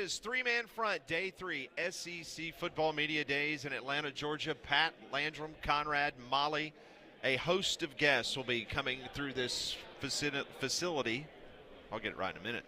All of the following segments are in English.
is three-man front, day 3, SEC Football Media Days in Atlanta, Georgia. Pat, Landrum, Conrad, Molly, a host of guests will be coming through this facility. I'll get it right in a minute.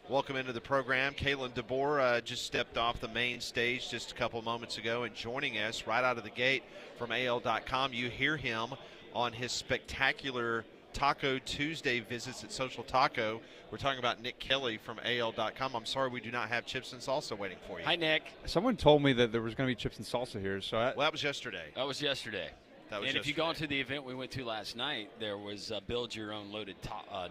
Welcome into the program. Kalin D'bor just stepped off the main stage just a couple moments ago and joining us right out of the gate from AL.com. You hear him on his spectacular Taco Tuesday visits at Social Taco. We're talking about Nick Kelly from AL.com. I'm sorry we do not have chips and salsa waiting for you. Hi, Nick. Someone told me that there was going to be chips and salsa here. Well, that was yesterday. That was yesterday. If you go into the event we went to last night, there was build your own loaded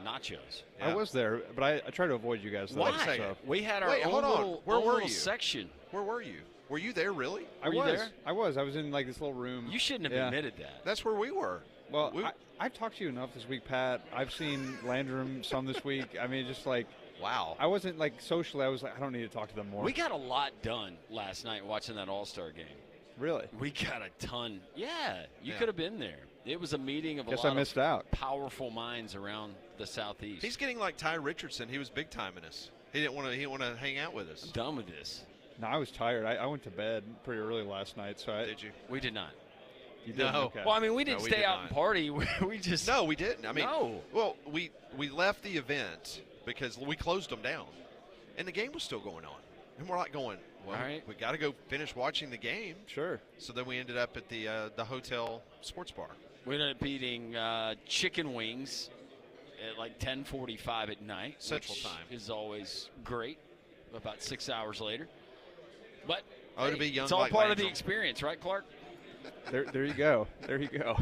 nachos. Yeah. I was there, but I try to avoid you guys. Why? So. We had our own little section. Where were you? Were you there really? I was in like this little room. You shouldn't have admitted that. That's where we were. Well, I've talked to you enough this week, Pat. I've seen Landrum some this week. I mean, just like, wow. I wasn't like socially. I was like, I don't need to talk to them more. We got a lot done last night watching that All-Star game. Really? We got a ton. Yeah, you could have been there. It was a meeting of a lot of powerful minds around the Southeast. He's getting like Ty Richardson. He was big time in us. He didn't want to hang out with us. I'm done with this. No, I was tired. I went to bed pretty early last night. So did you? We did not. You didn't? No. Okay. Well, I mean, we didn't stay out and party. We just no, we didn't. I mean, no. Well, we left the event because we closed them down, and the game was still going on, and we're like going, well, we got to go finish watching the game. Sure. So then we ended up at the hotel sports bar. We ended up eating chicken wings at like 10:45 at night, Central Time. Is always great. About 6 hours later, but to be young, it's all like part Landrum. of the experience, right, Clark? There you go. There you go.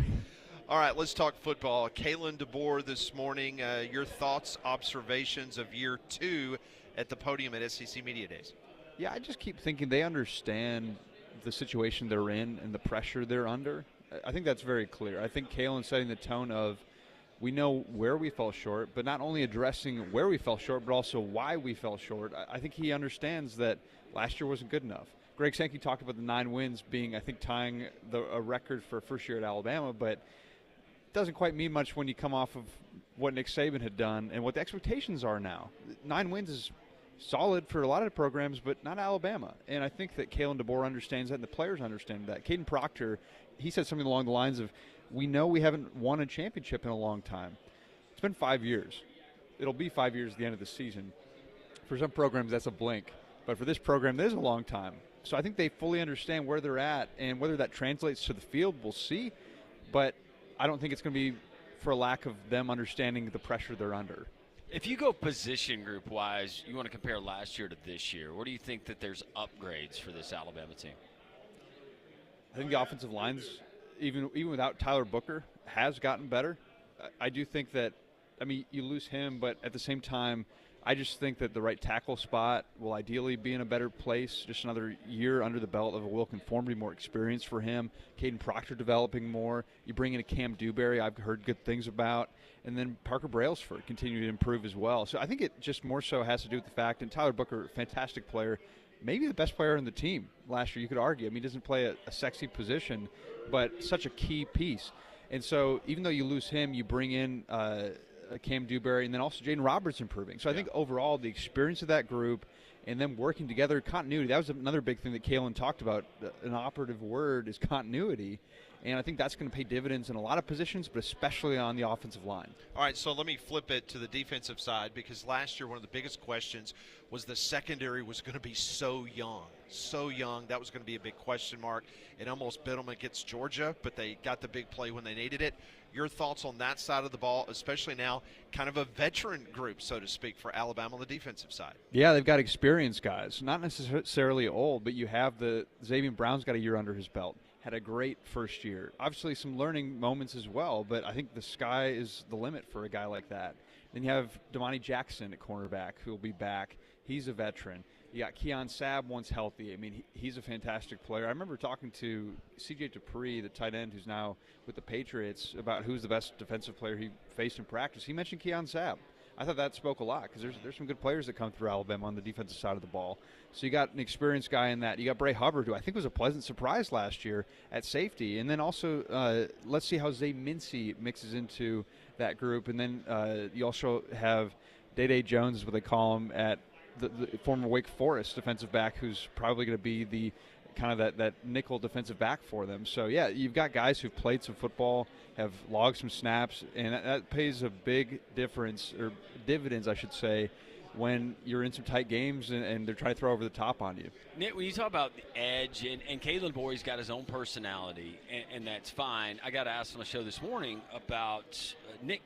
All right, let's talk football. Kalin D'bor this morning. Your thoughts, observations of year 2 at the podium at SEC Media Days. Yeah, I just keep thinking they understand the situation they're in and the pressure they're under. I think that's very clear. I think Kalin's setting the tone of we know where we fell short, but not only addressing where we fell short, but also why we fell short. I think he understands that last year wasn't good enough. Greg Sankey talked about the 9 wins being, I think, tying a record for first year at Alabama, but it doesn't quite mean much when you come off of what Nick Saban had done and what the expectations are now. 9 wins is solid for a lot of programs, but not Alabama. And I think that Kalin D'bor understands that and the players understand that. Caden Proctor, he said something along the lines of, we know we haven't won a championship in a long time. It's been 5 years. It'll be 5 years at the end of the season. For some programs, that's a blink. But for this program, that is a long time. So I think they fully understand where they're at, and whether that translates to the field, we'll see. But I don't think it's going to be for a lack of them understanding the pressure they're under. If you go position group-wise, you want to compare last year to this year, where do you think that there's upgrades for this Alabama team? I think the offensive lines, even without Tyler Booker, has gotten better. I do think that, I mean, you lose him, but at the same time, I just think that the right tackle spot will ideally be in a better place. Just another year under the belt of a Will Conformity, more experience for him. Caden Proctor developing more. You bring in a Cam Dewberry I've heard good things about. And then Parker Brailsford continuing to improve as well. So I think it just more so has to do with the fact, and Tyler Booker, fantastic player, maybe the best player in the team last year, you could argue. I mean, he doesn't play a sexy position, but such a key piece. And so even though you lose him, you bring in Cam Dewberry, and then also Jaden Roberts improving. So I think overall the experience of that group and them working together, continuity, that was another big thing that Kalin talked about. An operative word is continuity, and I think that's going to pay dividends in a lot of positions, but especially on the offensive line. All right, so let me flip it to the defensive side, because last year one of the biggest questions was the secondary was going to be so young. So young, that was going to be a big question mark. It almost bit them against Georgia, but they got the big play when they needed it. Your thoughts on that side of the ball, especially now kind of a veteran group, so to speak, for Alabama on the defensive side? Yeah, they've got experienced guys, not necessarily old, but you have Xavier Brown's got a year under his belt. Had a great first year. Obviously some learning moments as well, but I think the sky is the limit for a guy like that. Then you have Damani Jackson at cornerback, who will be back. He's a veteran. You got Keon Sabb once healthy. I mean, he's a fantastic player. I remember talking to C.J. Dupree, the tight end who's now with the Patriots, about who's the best defensive player he faced in practice. He mentioned Keon Sabb. I thought that spoke a lot, because there's some good players that come through Alabama on the defensive side of the ball. So you got an experienced guy in that. You got Bray Hubbard, who I think was a pleasant surprise last year at safety. And then also let's see how Zay Mincy mixes into that group. And then you also have Day Jones, is what they call him, at the former Wake Forest defensive back who's probably going to be the kind of that nickel defensive back for them. So, yeah, you've got guys who've played some football, have logged some snaps, and that pays a big difference, or dividends, I should say, when you're in some tight games and they're trying to throw over the top on you. Nick, when you talk about the edge, and Kalin D'bor, he's got his own personality, and that's fine. I got asked on the show this morning about Nick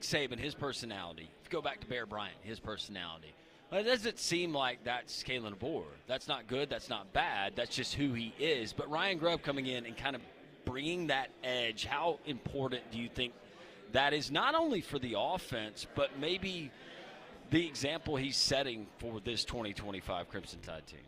Saban, his personality. If you go back to Bear Bryant, his personality. Well, it doesn't seem like that's Kalin D'bor. That's not good. That's not bad. That's just who he is. But Ryan Grub coming in and kind of bringing that edge, how important do you think that is, not only for the offense, but maybe – the example he's setting for this 2025 Crimson Tide team?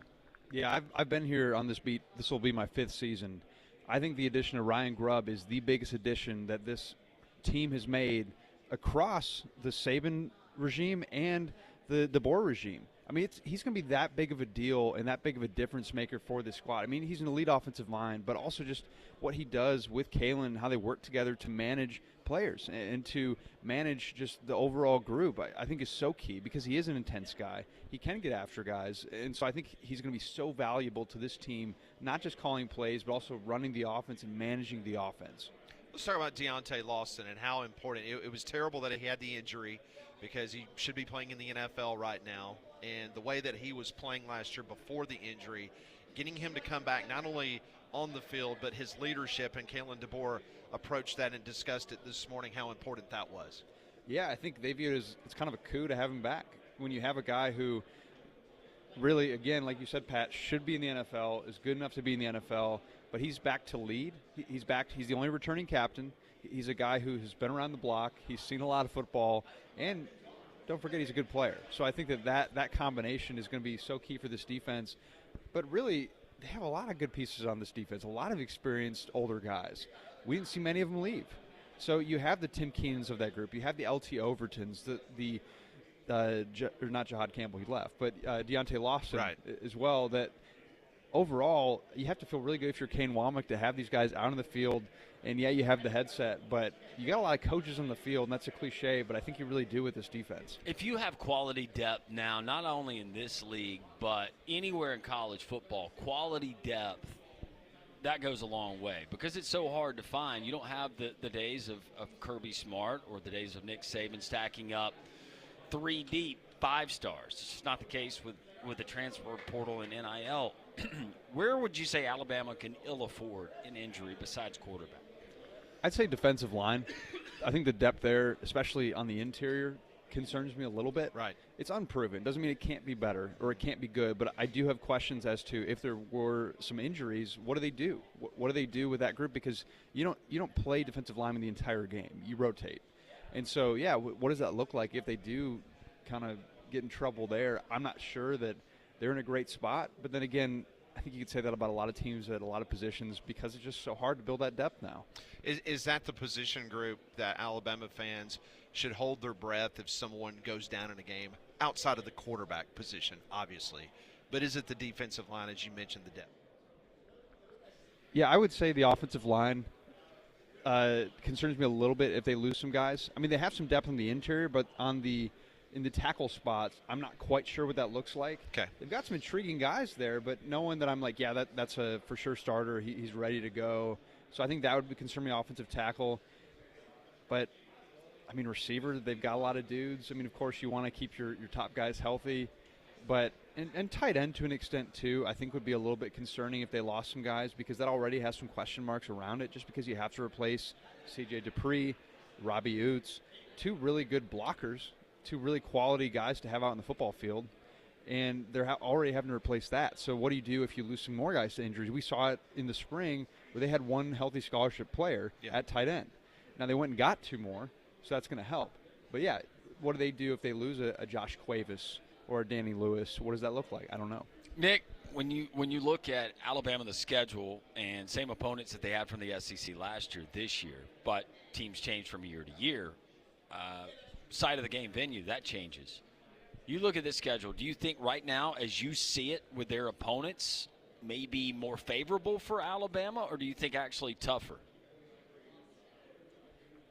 Yeah, I've been here on this beat. This will be my 5th season. I think the addition of Ryan Grub is the biggest addition that this team has made across the Saban regime and the D'Bor regime. I mean, he's going to be that big of a deal and that big of a difference maker for this squad. I mean, he's an elite offensive line, but also just what he does with Kalin, how they work together to manage players and to manage just the overall group, I think is so key, because he is an intense guy. He can get after guys, and so I think he's going to be so valuable to this team, not just calling plays, but also running the offense and managing the offense. Let's talk about Deontay Lawson and how important. It was terrible that he had the injury, because he should be playing in the NFL right now. And the way that he was playing last year before the injury, getting him to come back not only on the field, but his leadership, and Kalin D'bor approached that and discussed it this morning, how important that was. Yeah, I think they view it as it's kind of a coup to have him back. When you have a guy who really, again, like you said, Pat, should be in the NFL, is good enough to be in the NFL, but he's back to lead. He's back. He's the only returning captain. He's a guy who has been around the block. He's seen a lot of football, and don't forget, he's a good player. So I think that combination is going to be so key for this defense. But really, they have a lot of good pieces on this defense, a lot of experienced older guys. We didn't see many of them leave. So you have the Tim Keenans of that group. You have the LT Overtons, not Jahad Campbell, he left, but Deontay Lawson as well. That overall, you have to feel really good if you're Kane Womack to have these guys out on the field. And, yeah, you have the headset, but you got a lot of coaches on the field, and that's a cliche, but I think you really do with this defense. If you have quality depth now, not only in this league, but anywhere in college football, quality depth, that goes a long way, because it's so hard to find. You don't have the days of Kirby Smart or the days of Nick Saban stacking up 3 deep 5 stars. It's just not the case with the transfer portal and NIL. Where would you say Alabama can ill afford an injury besides quarterback? I'd say defensive line. I think the depth there, especially on the interior, concerns me a little bit. Right. It's unproven. Doesn't mean it can't be better or it can't be good, but I do have questions as to if there were some injuries, what do they do? What do they do with that group? Because you don't play defensive lineman the entire game. You rotate. And so, yeah, what does that look like if they do kind of get in trouble there? I'm not sure that they're in a great spot, but then again, I think you could say that about a lot of teams at a lot of positions, because it's just so hard to build that depth now. Is that the position group that Alabama fans should hold their breath if someone goes down in a game, outside of the quarterback position, obviously? But is it the defensive line, as you mentioned, the depth? Yeah, I would say the offensive line concerns me a little bit if they lose some guys. I mean, they have some depth on the interior, but in the tackle spots, I'm not quite sure what that looks like. Okay. They've got some intriguing guys there, but no one that I'm like, yeah, that's a for sure starter. He's ready to go. So I think that would concern me, offensive tackle. But, I mean, receiver, they've got a lot of dudes. I mean, of course, you want to keep your top guys healthy. But and tight end to an extent, too, I think would be a little bit concerning if they lost some guys, because that already has some question marks around it, just because you have to replace C.J. Dupree, Robbie Oots, 2 really good blockers, 2 really quality guys to have out in the football field, and they're already having to replace that. So what do you do if you lose some more guys to injuries? We saw it in the spring where they had 1 healthy scholarship player at tight end. Now they went and got 2 more, so that's going to help. But, yeah, what do they do if they lose a Josh Cuevas or a Danny Lewis? What does that look like? I don't know. Nick, when you look at Alabama, the schedule, and same opponents that they had from the SEC last year, this year, but teams change from year to year, side of the game venue, that changes. You look at this schedule, do you think right now, as you see it with their opponents, maybe more favorable for Alabama, or do you think actually tougher?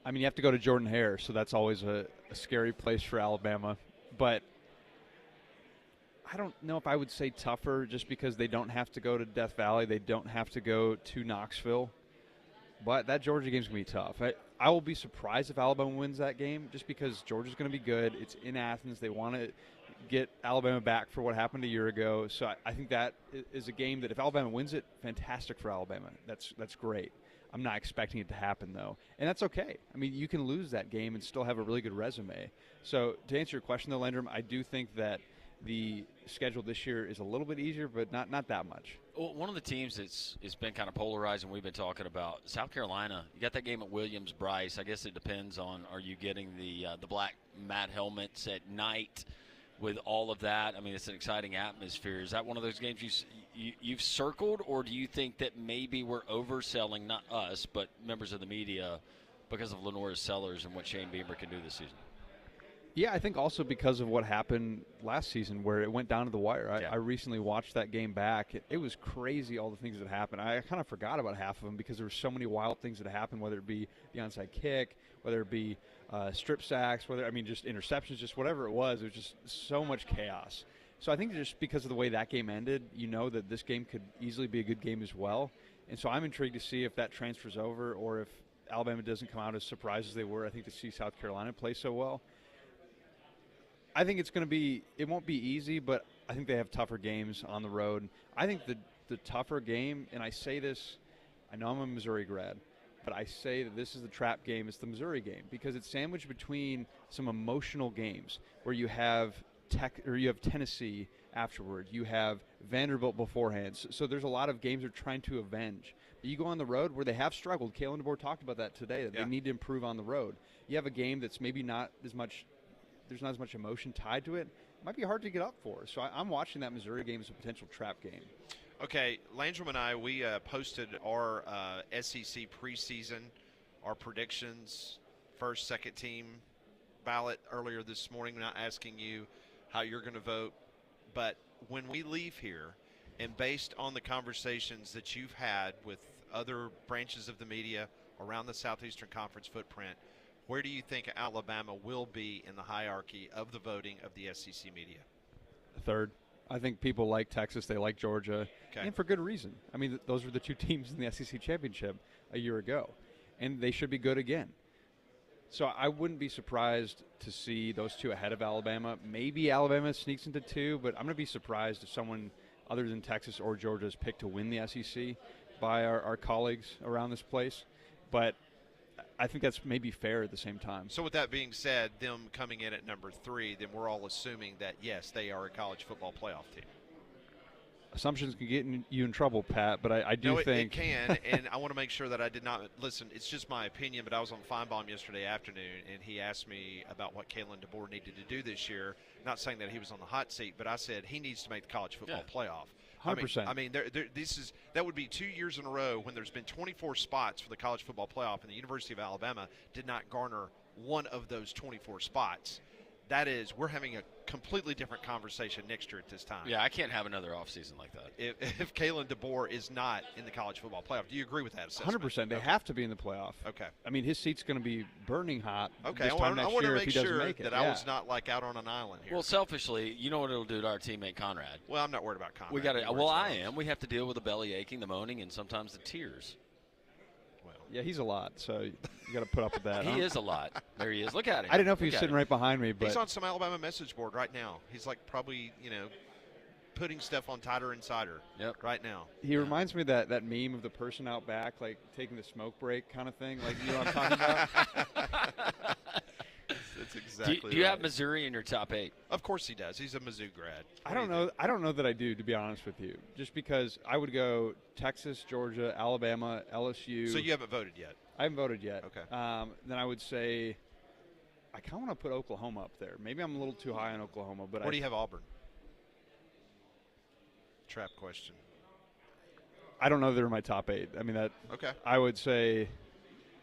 I mean, you have to go to Jordan-Hare, so that's always a scary place for Alabama. But I don't know if I would say tougher just because they don't have to go to Death Valley. They don't have to go to Knoxville. But that Georgia game's going to be tough. I will be surprised if Alabama wins that game just because Georgia's going to be good. It's in Athens. They want to get Alabama back for what happened a year ago. So I think that is a game that if Alabama wins it, fantastic for Alabama. That's great. I'm not expecting it to happen, though. And that's okay. I mean, you can lose that game and still have a really good resume. So to answer your question, though, Landrum, I do think that the schedule this year is a little bit easier, but not that much. Well, one of the teams that's been kind of polarized, and we've been talking about South Carolina. You got that game at Williams-Brice. I guess it depends on, are you getting the black mat helmets at night with all of that? I mean, it's an exciting atmosphere. Is that one of those games you've circled, or do you think that maybe we're overselling, not us, but members of the media, because of Lenore's Sellers and what Shane Beamer can do this season? Yeah, I think also because of what happened last season where it went down to the wire. I recently watched that game back. It was crazy, all the things that happened. I kind of forgot about half of them because there were so many wild things that happened, whether it be the onside kick, whether it be strip sacks, just interceptions, just whatever it was. It was just so much chaos. So I think just because of the way that game ended, you know that this game could easily be a good game as well. And so I'm intrigued to see if that transfers over or if Alabama doesn't come out as surprised as they were, I think, to see South Carolina play so well. I think it's going to be – it won't be easy, but I think they have tougher games on the road. I think the tougher game, and I say this – I know I'm a Missouri grad, but I say that this is the trap game. It's the Missouri game because it's sandwiched between some emotional games where you have Tennessee afterward. You have Vanderbilt beforehand. So there's a lot of games they're trying to avenge. But you go on the road where they have struggled. Kalin D'bor talked about that today, that they need to improve on the road. You have a game that's maybe not as much – there's not as much emotion tied to it. It might be hard to get up for. So I'm watching that Missouri game as a potential trap game. Okay, Landrum and I, we posted our SEC preseason, our predictions, first, second team ballot earlier this morning. We're not asking you how you're going to vote. But when we leave here, and based on the conversations that you've had with other branches of the media around the Southeastern Conference footprint, where do you think Alabama will be in the hierarchy of the voting of the SEC media? Third. I think people like Texas. They like Georgia, and for good reason. I mean, those were the two teams in the SEC championship a year ago, and they should be good again. So I wouldn't be surprised to see those two ahead of Alabama. Maybe Alabama sneaks into two, but I'm going to be surprised if someone other than Texas or Georgia is picked to win the SEC by our colleagues around this place. But I think that's maybe fair at the same time. So with that being said, them coming in at number 3, then we're all assuming that, yes, they are a college football playoff team. Assumptions can get you in trouble, Pat, but I do think. It can, and I want to make sure that I did not – listen, it's just my opinion, but I was on Feinbaum yesterday afternoon, and he asked me about what Kalin D'bor needed to do this year. Not saying that he was on the hot seat, but I said he needs to make the college football playoff. 100%. I mean, that would be 2 years in a row when there's been 24 spots for the college football playoff, and the University of Alabama did not garner one of those 24 spots. That is, we're having a completely different conversation next year at this time. Yeah, I can't have another offseason like that. If Kalin D'bor is not in the college football playoff, do you agree with that assessment? 100%. They have to be in the playoff. Okay. I mean, his seat's going to be burning hot. Okay, this time next I want year to if make he doesn't sure make it. that I was not like out on an island here. Well, selfishly, you know what it'll do to our teamate Conrad. Well, I'm not worried about Conrad. We got to. Well, I am. We have to deal with the belly aching, the moaning, and sometimes the tears. Yeah, he's a lot, so you got to put up with that. He is a lot. There he is. Look at him. I didn't know if he was sitting right behind me, but he's on some Alabama message board right now. He's like probably, putting stuff on Tighter Insider right now. He reminds me of that meme of the person out back, like taking the smoke break kind of thing. Like, you know what I'm talking about? That's exactly Do you have Missouri in your top 8? Of course he does. He's a Mizzou grad. I don't know that I do, to be honest with you. Just because I would go Texas, Georgia, Alabama, LSU. So you haven't voted yet? I haven't voted yet. Okay. Then I would say I kind of want to put Oklahoma up there. Maybe I'm a little too high on Oklahoma. But where do you have Auburn? Trap question. I don't know they're in my top 8. I mean, that. Okay. I would say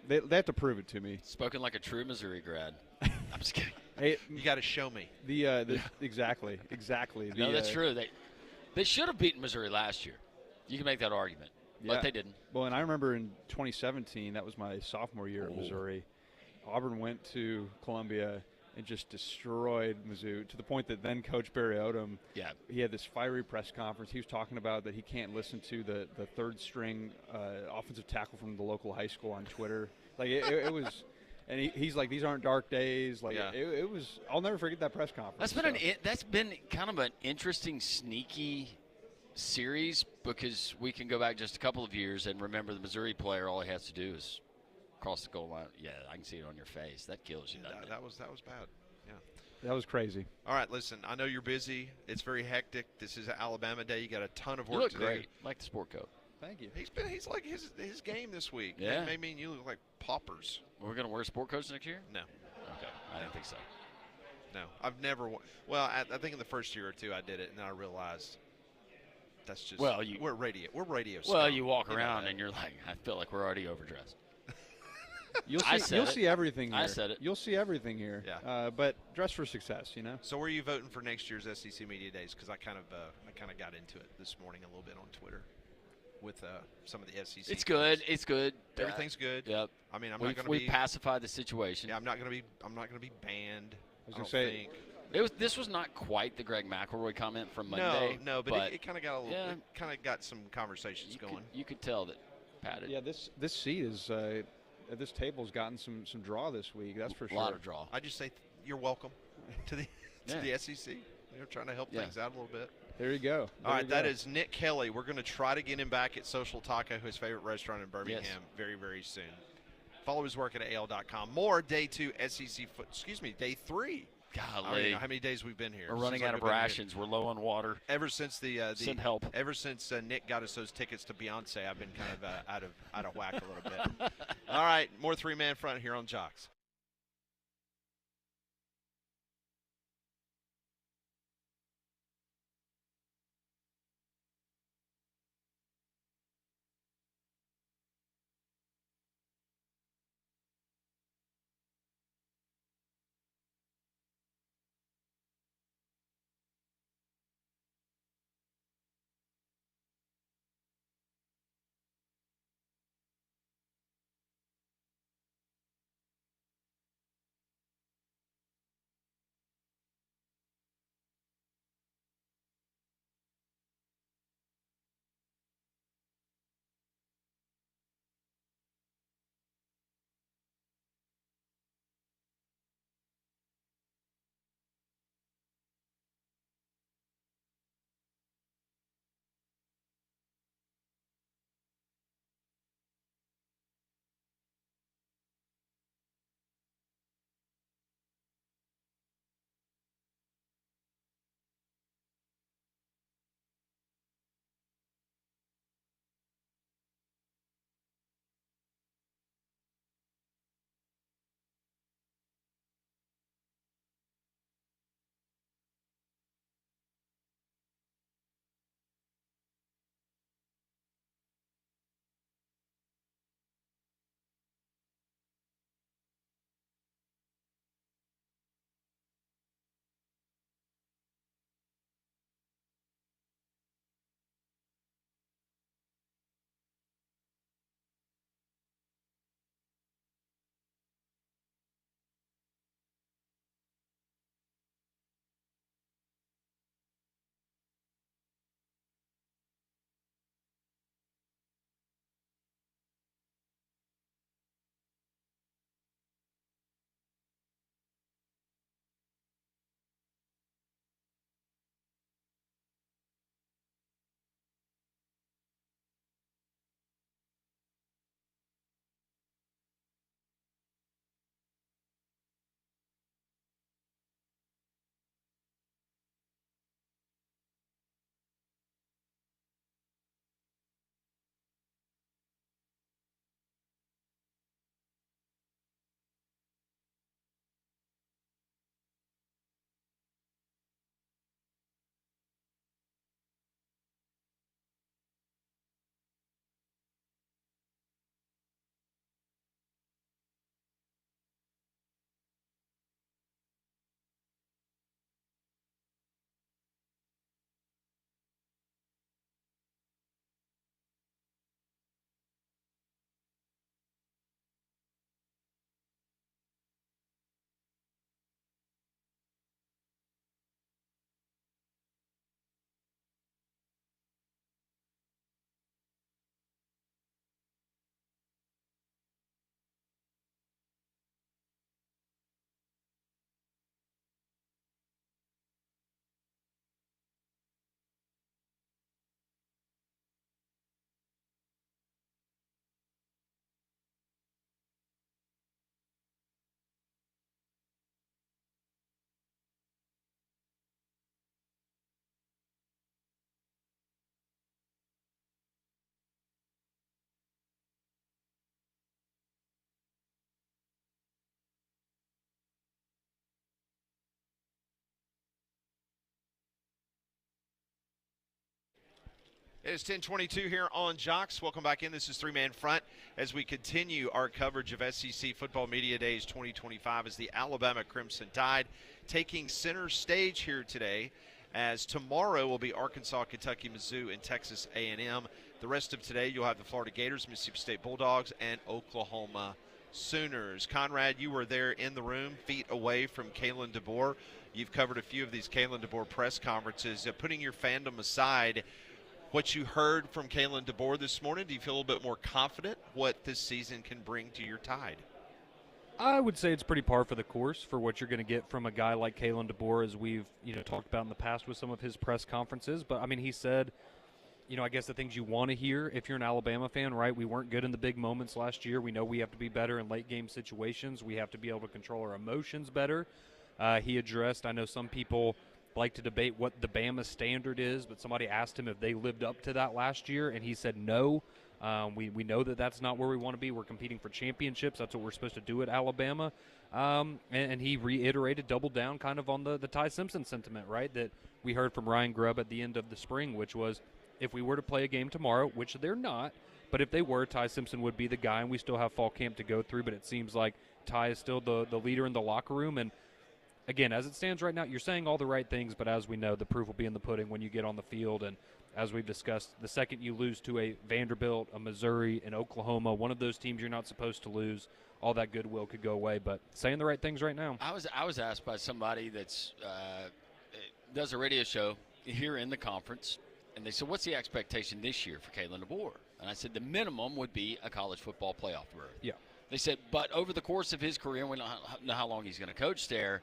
they have to prove it to me. Spoken like a true Missouri grad. I'm just kidding. Hey, you got to show me. Exactly. No, that's true. They should have beaten Missouri last year. You can make that argument, but they didn't. Well, and I remember in 2017, that was my sophomore year at Missouri. Auburn went to Columbia and just destroyed Mizzou to the point that then Coach Barry Odom, he had this fiery press conference. He was talking about that he can't listen to the third-string offensive tackle from the local high school on Twitter. Like, it was – and he's like, these aren't dark days. Like, it was – I'll never forget that press conference. That's been kind of an interesting, sneaky series because we can go back just a couple of years and remember the Missouri player, all he has to do is cross the goal line. Yeah, I can see it on your face. That kills you, doesn't it? That was bad. Yeah. That was crazy. All right, listen, I know you're busy. It's very hectic. This is Alabama Day. You got a ton of work you look to great. do. Like the sport coat. Thank you. He's like his game this week. Yeah. It may mean you look like paupers. We're going to wear sport coats next year? No. Okay. I didn't think so. No. I've never well, I think in the first year or two I did it, and then I realized that's just we're radio Well, you walk around and you're like, I feel like we're already overdressed. You'll see everything here. I said it. You'll see everything here. Yeah. But dress for success, you know. So where are you voting for next year's SEC Media Days? Because I kind of got into it this morning a little bit on Twitter with some of the SEC. It's good. It's good. Everything's good. Yep. I mean, we've pacified the situation. Yeah, I'm not going to be banned. I was going to say. This was not quite the Greg McElroy comment from Monday. No, but it kind of got it kind of got some conversations going. You could tell that Pat. Yeah, this seat is this table's gotten some draw this week. That's for sure. A lot of draw. I just say you're welcome to the SEC. They're trying to help things out a little bit. There you go. All right, that is Nick Kelly. We're going to try to get him back at Social Taco, his favorite restaurant in Birmingham, very, very soon. Follow his work at AL.com. More day 2 SEC day 3. Golly. I don't even know how many days we've been here. We're running out of rations. We're low on water. Ever since send help. Ever since Nick got us those tickets to Beyonce, I've been kind of out of whack a little bit. All right, more 3-man front here on Jox. It's 10:22 here on Jox. Welcome back in. This is Three Man Front as we continue our coverage of SEC Football Media Days 2025 as the Alabama Crimson Tide taking center stage here today, as tomorrow will be Arkansas, Kentucky, Mizzou, and Texas A&M. The rest of today you'll have the Florida Gators, Mississippi State Bulldogs, and Oklahoma Sooners. Conrad, you were there in the room, feet away from Kalin D'bor. You've covered a few of these Kalin D'bor press conferences. Putting your fandom aside, what you heard from Kalin D'bor this morning, do you feel a little bit more confident what this season can bring to your Tide? I would say it's pretty par for the course for what you're going to get from a guy like Kalin D'bor, as we've talked about in the past with some of his press conferences. But, I mean, he said, I guess the things you want to hear if you're an Alabama fan, right? We weren't good in the big moments last year. We know we have to be better in late-game situations. We have to be able to control our emotions better. He addressed, I know some people like to debate what the Bama standard is, but somebody asked him if they lived up to that last year, and he said no. We know that that's not where we want to be. We're competing for championships. That's what we're supposed to do at Alabama. And he reiterated, doubled down kind of on the Ty Simpson sentiment, right, that we heard from Ryan Grubb at the end of the spring, which was if we were to play a game tomorrow, which they're not, but if they were, Ty Simpson would be the guy, and we still have fall camp to go through, but it seems like Ty is still the leader in the locker room. And again, as it stands right now, you're saying all the right things, but as we know, the proof will be in the pudding when you get on the field. And as we've discussed, the second you lose to a Vanderbilt, a Missouri, an Oklahoma, one of those teams you're not supposed to lose, all that goodwill could go away. But saying the right things right now. I was asked by somebody that's does a radio show here in the conference, and they said, what's the expectation this year for Kalin D'bor? And I said the minimum would be a college football playoff berth. Yeah. They said, but over the course of his career, we don't know how long he's going to coach there,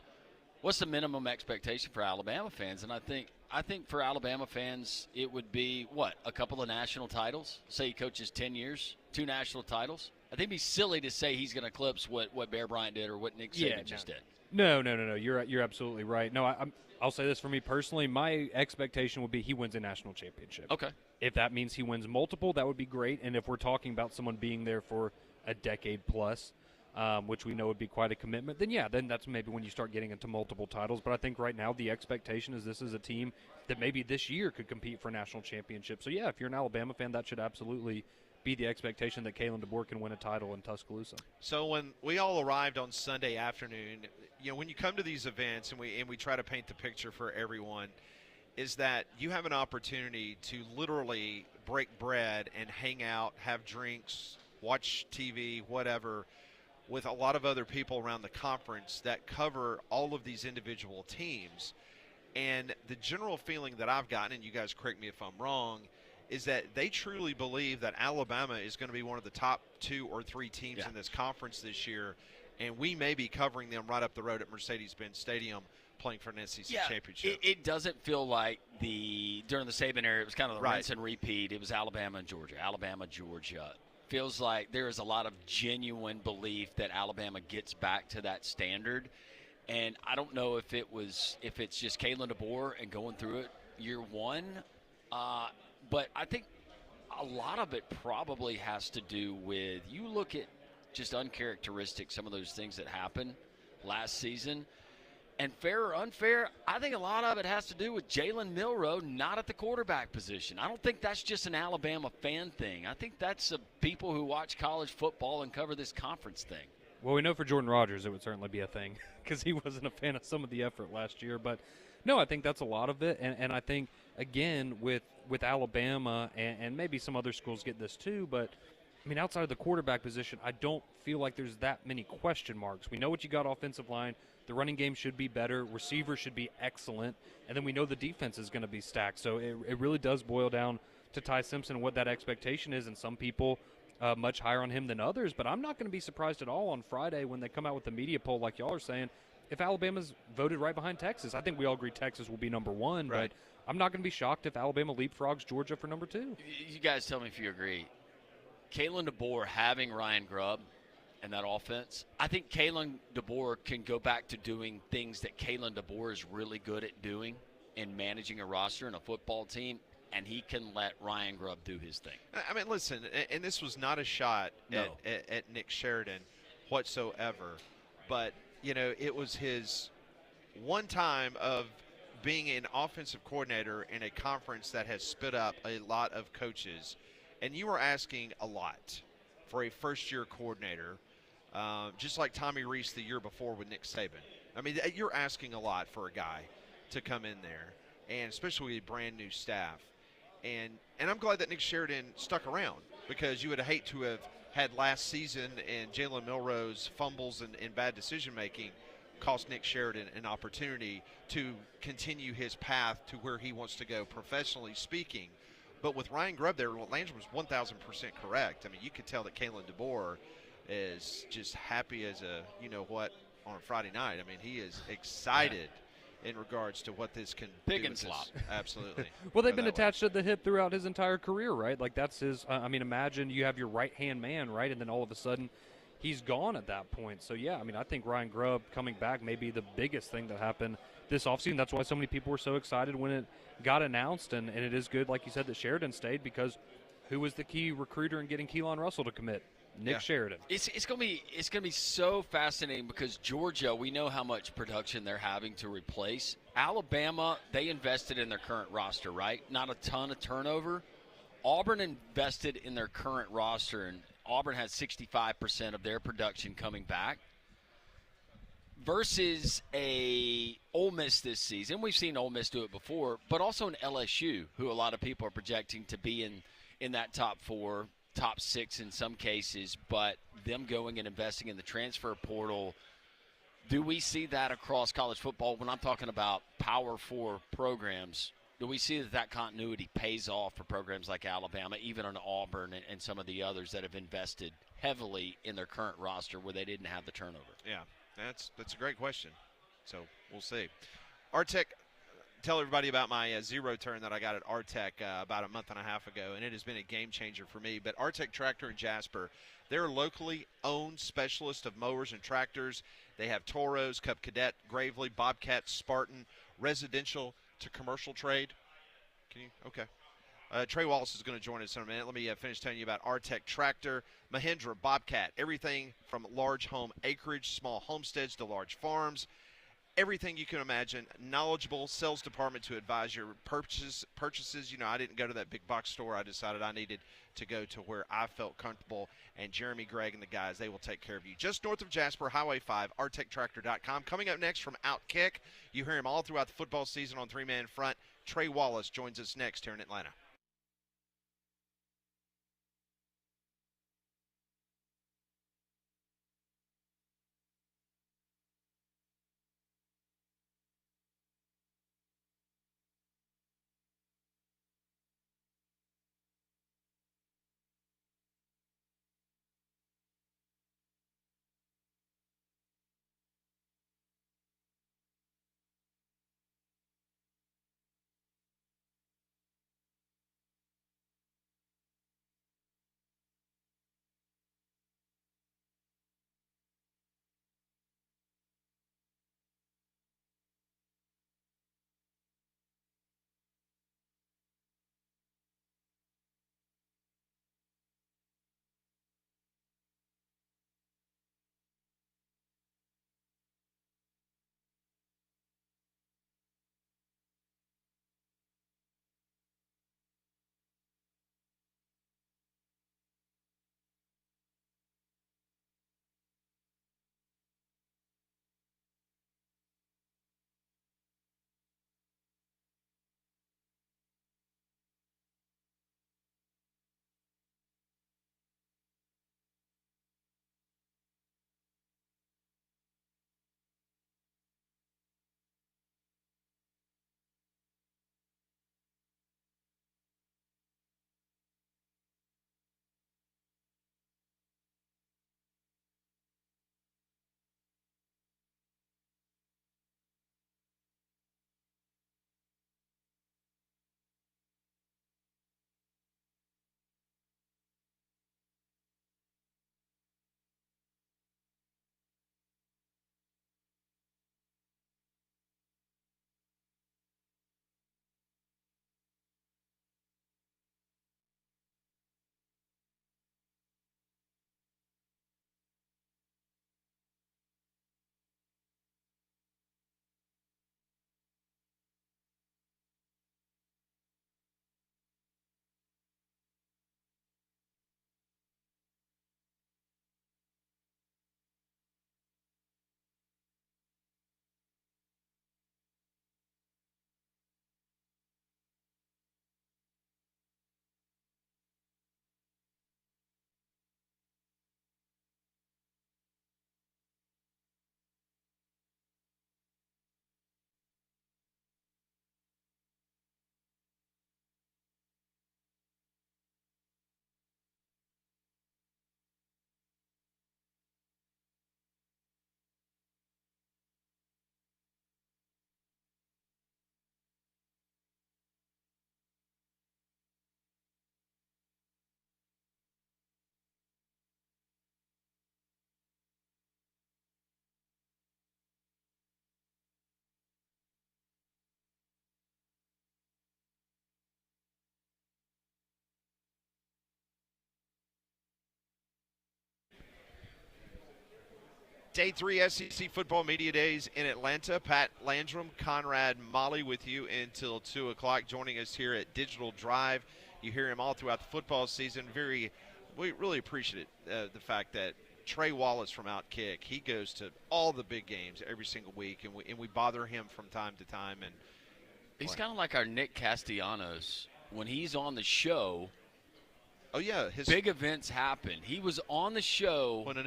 what's the minimum expectation for Alabama fans? And I think for Alabama fans, it would be, a couple of national titles? Say he coaches 10 years, 2 national titles? I think it'd be silly to say he's going to eclipse what Bear Bryant did or what Nick Saban just did. No. You're absolutely right. No, I'll say this for me personally. My expectation would be he wins a national championship. Okay. If that means he wins multiple, that would be great. And if we're talking about someone being there for a decade plus, which we know would be quite a commitment, then that's maybe when you start getting into multiple titles. But I think right now the expectation is this is a team that maybe this year could compete for a national championship. So, if you're an Alabama fan, that should absolutely be the expectation that Kalin D'bor can win a title in Tuscaloosa. So when we all arrived on Sunday afternoon, when you come to these events and we try to paint the picture for everyone, is that you have an opportunity to literally break bread and hang out, have drinks, watch TV, whatever, with a lot of other people around the conference that cover all of these individual teams. And the general feeling that I've gotten, and you guys correct me if I'm wrong, is that they truly believe that Alabama is going to be one of the top 2 or 3 teams in this conference this year, and we may be covering them right up the road at Mercedes-Benz Stadium playing for an SEC championship. It doesn't feel like during the Saban era, it was kind of the rinse and repeat. It was Alabama and Georgia, Alabama, Georgia. Feels like there is a lot of genuine belief that Alabama gets back to that standard. And I don't know if it's just Kalin D'bor and going through it year one, but I think a lot of it probably has to do with, you look at just uncharacteristic, some of those things that happened last season. And fair or unfair, I think a lot of it has to do with Jalen Milroe not at the quarterback position. I don't think that's just an Alabama fan thing. I think that's people who watch college football and cover this conference thing. Well, we know for Jordan Rodgers it would certainly be a thing because he wasn't a fan of some of the effort last year. But, no, I think that's a lot of it. And I think, again, with Alabama and maybe some other schools get this too, but, I mean, outside of the quarterback position, I don't feel like there's that many question marks. We know what you got offensive line. The running game should be better. Receivers should be excellent. And then we know the defense is going to be stacked. So it really does boil down to Ty Simpson and what that expectation is. And some people much higher on him than others. But I'm not going to be surprised at all on Friday when they come out with the media poll like y'all are saying, if Alabama's voted right behind Texas. I think we all agree Texas will be number 1. Right. But I'm not going to be shocked if Alabama leapfrogs Georgia for number 2. You guys tell me if you agree. Kalin D'bor having Ryan Grubb and that offense, I think Kalin D'bor can go back to doing things that Kalin D'bor is really good at doing in managing a roster and a football team, and he can let Ryan Grubb do his thing. I mean, listen, and this was not a shot at Nick Sheridan whatsoever, but, it was his one time of being an offensive coordinator in a conference that has spit up a lot of coaches, and you are asking a lot for a first-year coordinator, just like Tommy Rees the year before with Nick Saban. I mean, you're asking a lot for a guy to come in there, and especially with a brand-new staff. And I'm glad that Nick Sheridan stuck around, because you would hate to have had last season and Jalen Milroe's fumbles and bad decision-making cost Nick Sheridan an opportunity to continue his path to where he wants to go professionally speaking. But with Ryan Grub there, Landry was 1,000% correct. I mean, you could tell that Kalin D'bor is just happy as a you-know-what on Friday night. I mean, he is excited in regards to what this can Pig do and with slop. this. Absolutely. Well, they've been attached to the hip throughout his entire career, right? Like, that's his I mean, imagine you have your right-hand man, right? And then all of a sudden he's gone at that point. So, yeah, I mean, I think Ryan Grubb coming back may be the biggest thing that happened this offseason. That's why so many people were so excited when it got announced. And it is good, like you said, that Sheridan stayed, because who was the key recruiter in getting Keelan Russell to commit? Nick Sheridan. It's gonna be so fascinating, because Georgia, we know how much production they're having to replace. Alabama, they invested in their current roster, right? Not a ton of turnover. Auburn invested in their current roster, and Auburn had 65% of their production coming back. Versus a Ole Miss this season. We've seen Ole Miss do it before, but also an LSU, who a lot of people are projecting to be in that top 4. Top 6 in some cases, but them going and investing in the transfer portal, do we see that across college football? When I'm talking about Power 4 programs, do we see that continuity pays off for programs like Alabama, even on Auburn and some of the others that have invested heavily in their current roster where they didn't have the turnover? Yeah, that's a great question. So we'll see. Artec, tell everybody about my zero turn that I got at Artec about a month and a half ago, and it has been a game changer for me. But Artec Tractor in Jasper, they're a locally owned specialist of mowers and tractors. They have Toros, Cub Cadet, Gravely, Bobcat, Spartan, residential to commercial trade. Can you? Okay. Trey Wallace is going to join us in a minute. Let me finish telling you about Artec Tractor, Mahindra, Bobcat, everything from large home acreage, small homesteads to large farms. Everything you can imagine, knowledgeable sales department to advise your purchases. You know, I didn't go to that big box store. I decided I needed to go to where I felt comfortable, and Jeremy, Greg, and the guys, they will take care of you. Just north of Jasper, Highway 5, artectractor.com. Coming up next from Outkick, you hear him all throughout the football season on three-man front. Trey Wallace joins us next here in Atlanta. Day 3 SEC Football Media Days in Atlanta. Pat Landrum, Conrad Molly with you until 2 o'clock. Joining us here at Digital Drive. You hear him all throughout the football season. We really appreciate the fact that Trey Wallace from Outkick, he goes to all the big games every single week, and we bother him from time to time. And he's kind of like our Nick Castellanos. When he's on the show, oh yeah, his big events happen. He was on the show when a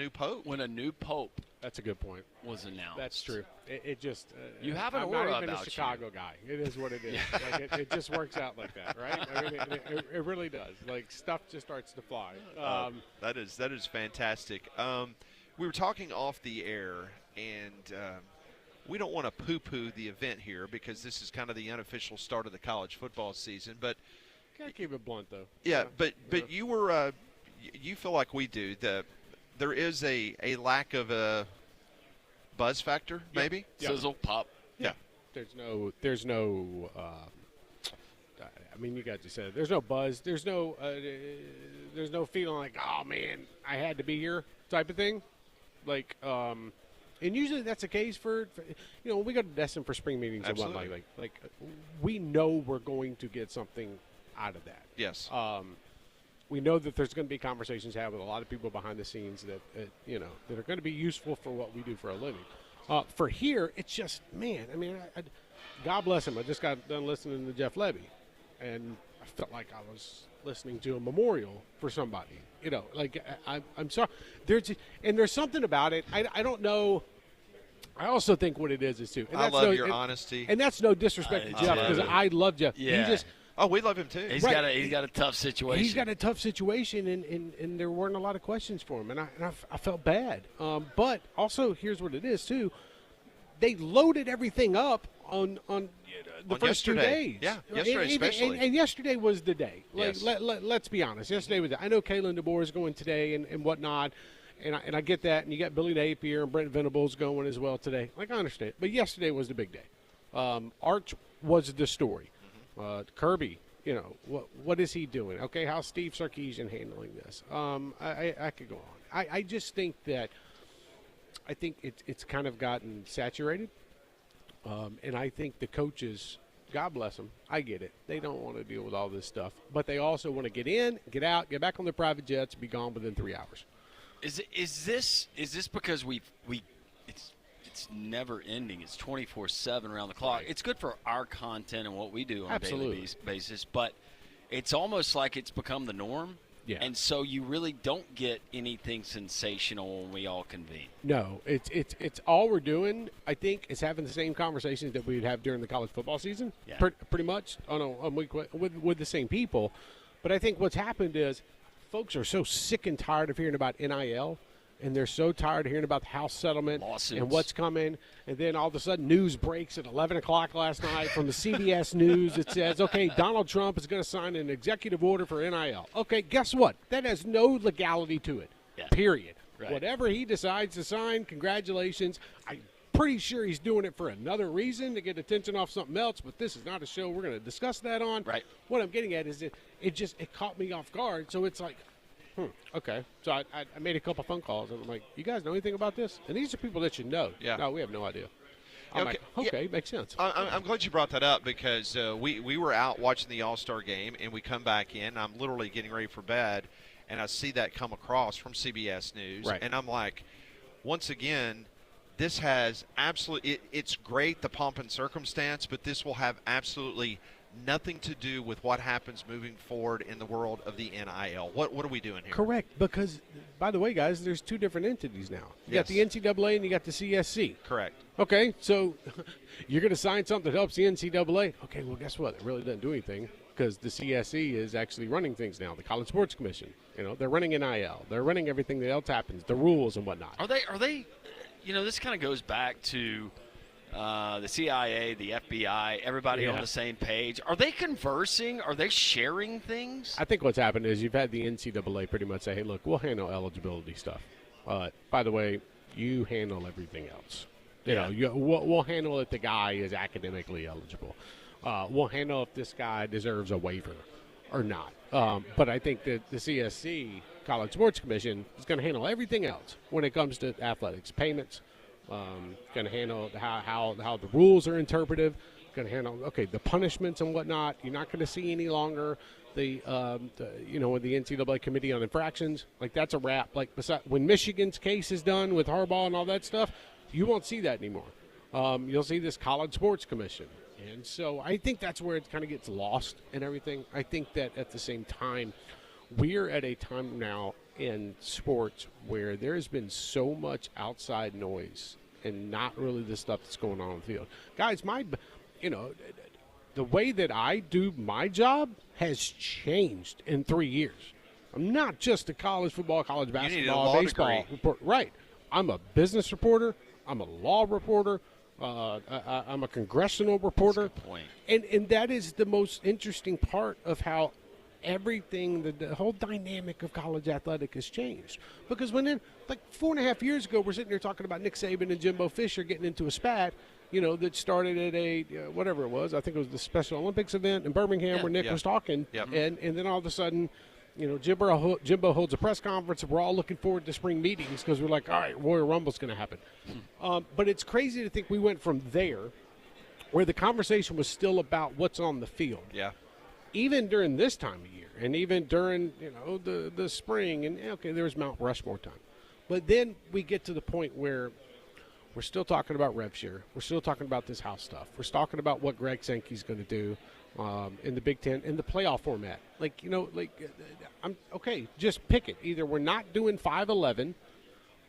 new pope. That's a good point. Was announced. That's true. It just you have an I'm aura not even about a Chicago guy. It is what it is. Like it just works out like that, right? I mean, it really does. Like stuff just starts to fly. That is fantastic. We were talking off the air, and we don't want to poo-poo the event here because this is kind of the unofficial start of the college football season. But gotta keep it blunt, though. Yeah, but you were you feel like we do. There is a lack of a buzz factor, maybe. Yeah. Sizzle pop. Yeah. There's no. I mean, you guys just said it. There's no buzz. There's no feeling like, oh man, I had to be here type of thing. Like, and usually that's the case for when we go to Destin for spring meetings and whatnot. Like we know we're going to get something out of that. Yes. We know that there's going to be conversations had with a lot of people behind the scenes that that are going to be useful for what we do for a living. For here, it's just, man, I mean, God bless him. I just got done listening to Jeff Levy, and I felt like I was listening to a memorial for somebody. Like I'm sorry. There's something about it. I don't know. I also think what it is too. And I love your honesty. And that's no disrespect to Jeff because I love Jeff. Yeah. We love him too. He's got a tough situation. He's got a tough situation, and there weren't a lot of questions for him, and I felt bad. But also, here's what it is too. They loaded everything up on the first 2 days. Yeah, yesterday especially. And yesterday was the day. Like, Yes. let's be honest. Yesterday was. I know Kalin D'bor is going today and whatnot, and I get that. And you got Billy Napier and Brent Venables going as well today. Like I understand, but yesterday was the big day. Arch was the story. Kirby, what is he doing? Okay, how's Steve Sarkisian handling this? I could go on. I just think that I think it's kind of gotten saturated, and I think the coaches, God bless them, I get it. They don't want to deal with all this stuff, but they also want to get in, get out, get back on their private jets, be gone within 3 hours. Is this because it's never ending. It's 24/7 around the clock. Right. It's good for our content and what we do on Absolutely. a daily basis, but it's almost like it's become the norm. Yeah. And so you really don't get anything sensational when we all convene. No, it's all we're doing. I think is having the same conversations that we'd have during the college football season. Yeah. Pretty much on a week with the same people. But I think what's happened is folks are so sick and tired of hearing about NIL. And they're so tired of hearing about the House settlement Lawsuits. and what's coming. And then all of a sudden news breaks at 11 o'clock last night from the CBS News. It says, okay, Donald Trump is going to sign an executive order for NIL. Okay, guess what? That has no legality to it, period. Right. Whatever he decides to sign, congratulations. I'm pretty sure he's doing it for another reason, to get attention off something else, but this is not a show we're going to discuss that on. Right. What I'm getting at is it caught me off guard. So it's like, okay. So I made a couple phone calls, and I'm like, you guys know anything about this? And these are people that should know. Yeah. No, we have no idea. I'm Okay. like, okay, makes sense. I'm glad you brought that up because we were out watching the All-Star game, and we come back in. I'm literally getting ready for bed, and I see that come across from CBS News. Right. And I'm like, once again, this has absolutely – it's great, the pomp and circumstance, but this will have absolutely nothing to do with what happens moving forward in the world of the NIL. What are we doing here? Correct, because, by the way, guys, there's two different entities now. You got the Yes. NCAA and you got the CSC. Correct. Okay, so you're going to sign something that helps the NCAA. Okay, well, guess what? It really doesn't do anything because the CSC is actually running things now. The College Sports Commission, they're running NIL. They're running everything that else happens, the rules and whatnot. Are they? This kind of goes back to the CIA, the FBI, everybody on the same page. Are they conversing? Are they sharing things? I think what's happened is you've had the NCAA pretty much say, hey, look, we'll handle eligibility stuff. By the way, you handle everything else. We'll handle if the guy is academically eligible. We'll handle if this guy deserves a waiver or not. But I think that the CSC College Sports Commission is going to handle everything else when it comes to athletics, payments. Going to handle how the rules are interpreted. Going to handle the punishments and whatnot. You're not going to see any longer the NCAA Committee on Infractions. Like, that's a wrap. Like, when Michigan's case is done with Harbaugh and all that stuff, you won't see that anymore. You'll see this College Sports Commission. And so I think that's where it kind of gets lost and everything. I think that at the same time, we're at a time now in sports where there has been so much outside noise and not really the stuff that's going on the field. Guys, the way that I do my job has changed in 3 years. I'm not just a college football, college basketball, baseball reporter. Right. I'm a business reporter. I'm a law reporter. I'm a congressional reporter. That's a good point. And that is the most interesting part of how everything, the whole dynamic of college athletic has changed. Because like 4.5 years ago, we're sitting here talking about Nick Saban and Jimbo Fisher getting into a spat, that started at a whatever it was. I think it was the Special Olympics event in Birmingham where Nick was talking. Yep. And then all of a sudden, Jimbo holds a press conference, and we're all looking forward to spring meetings because we're like, all right, Royal Rumble's going to happen. But it's crazy to think we went from there, where the conversation was still about what's on the field. Yeah. Even during this time of year, and even during the spring, and there's Mount Rushmore time. But then we get to the point where we're still talking about rev share. We're still talking about this house stuff. We're talking about what Greg Sankey's going to do in the Big Ten, in the playoff format. Just pick it. Either we're not doing 5-11,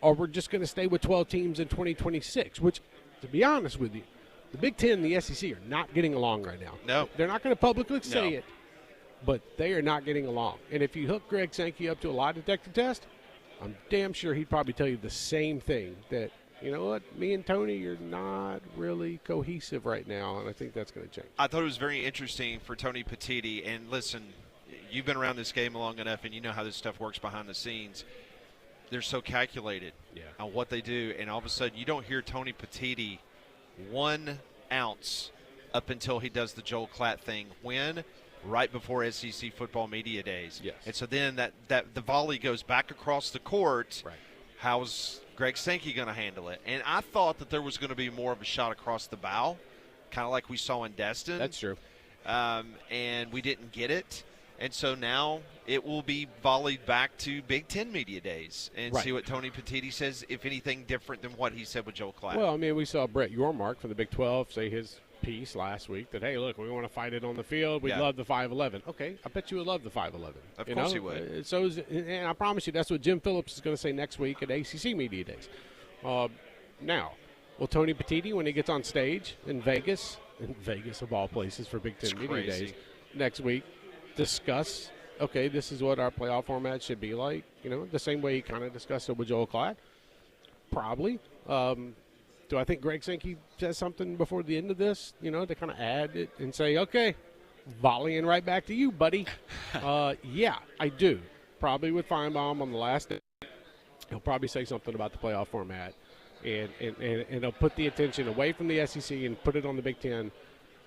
or we're just going to stay with 12 teams in 2026, which, to be honest with you, the Big Ten and the SEC are not getting along right now. No. They're not going to publicly say it, but they are not getting along. And if you hook Greg Sankey up to a lie detector test, I'm damn sure he'd probably tell you the same thing, that, you know what, me and Tony are not really cohesive right now, and I think that's going to change. I thought it was very interesting for Tony Petitti, and listen, you've been around this game long enough, and you know how this stuff works behind the scenes. They're so calculated on what they do, and all of a sudden you don't hear Tony Petitti 1 ounce up until he does the Joel Klatt thing. When? Right before SEC football media days. Yes. And so then that the volley goes back across the court. Right. How's Greg Sankey going to handle it? And I thought that there was going to be more of a shot across the bow, kind of like we saw in Destin. That's true. And we didn't get it. And so now it will be volleyed back to Big Ten media days and see what Tony Petitti says, if anything different than what he said with Joel Klatt. Well, I mean, we saw Brett Yormark from the Big 12 say his piece last week that, hey, look, we want to fight it on the field. We'd love the 5-11. Okay, I bet you would love the 5-11. Of course he would. And I promise you that's what Jim Phillips is going to say next week at ACC Media Days. Now, will Tony Petitti, when he gets on stage in Vegas of all places for Big Ten Media Days next week, discuss, this is what our playoff format should be like, the same way he kind of discussed it with Joel Klatt? Probably. Do I think Greg Sankey says something before the end of this, to kind of add it and say, okay, volleying right back to you, buddy? Yeah, I do. Probably with Feinbaum on the last day. He'll probably say something about the playoff format, and he'll put the attention away from the SEC and put it on the Big Ten.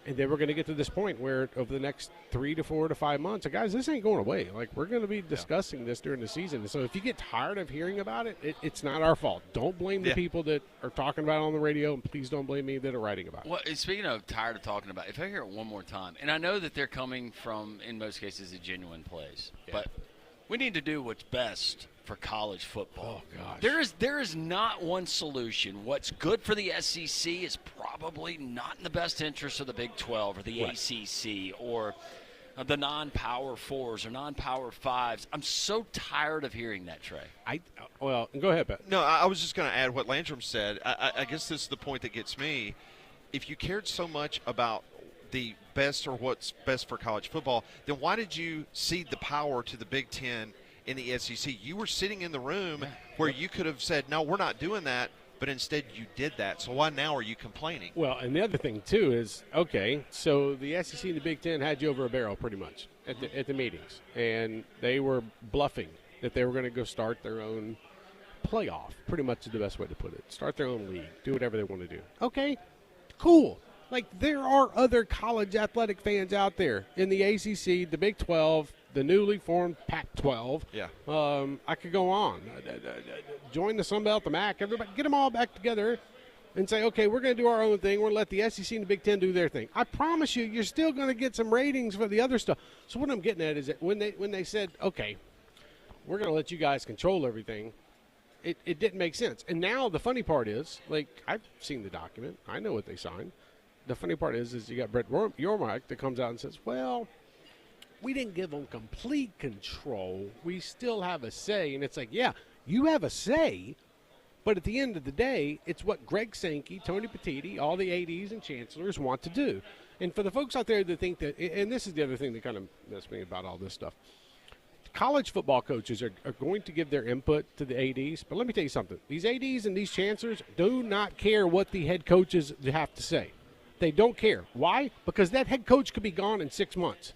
And then we're going to get to this point where over the next 3 to 4 to 5 months, guys, this ain't going away. Like, we're going to be discussing this during the season. So if you get tired of hearing about it, it's not our fault. Don't blame the people that are talking about it on the radio, and please don't blame me that are writing about it. Well, speaking of tired of talking about it, if I hear it one more time, and I know that they're coming from, in most cases, a genuine place, but we need to do what's best for college football. Oh, gosh. There is not one solution. What's good for the SEC is probably not in the best interest of the Big 12 or the ACC or the non-power fours or non-power fives. I'm so tired of hearing that, Trey. Well, go ahead, Pat. No, I was just going to add what Landrum said. I guess this is the point that gets me. If you cared so much about the best or what's best for college football, then why did you cede the power to the Big Ten in the SEC? You were sitting in the room where you could have said, no, we're not doing that, but instead you did that. So why now are you complaining? Well, and the other thing, too, is, so the SEC and the Big Ten had you over a barrel pretty much at the meetings, and they were bluffing that they were going to go start their own playoff, pretty much is the best way to put it. Start their own league, do whatever they want to do. Okay, cool. Like, there are other college athletic fans out there in the ACC, the Big 12, the newly formed Pac-12. Yeah. I could go on. Join the Sun Belt, the MAC, everybody, get them all back together and say, okay, we're going to do our own thing. We're going to let the SEC and the Big Ten do their thing. I promise you, you're still going to get some ratings for the other stuff. So what I'm getting at is that when they said, okay, we're going to let you guys control everything, it didn't make sense. And now the funny part is, like, I've seen the document. I know what they signed. The funny part is you got Brett Yormark that comes out and says, well, we didn't give them complete control. We still have a say. And it's like, yeah, you have a say, but at the end of the day, it's what Greg Sankey, Tony Petitti, all the ADs and chancellors want to do. And for the folks out there that think that, and this is the other thing that kind of messed me about all this stuff, college football coaches are going to give their input to the ADs. But let me tell you something. These ADs and these chancellors do not care what the head coaches have to say. They don't care. Why? Because that head coach could be gone in 6 months.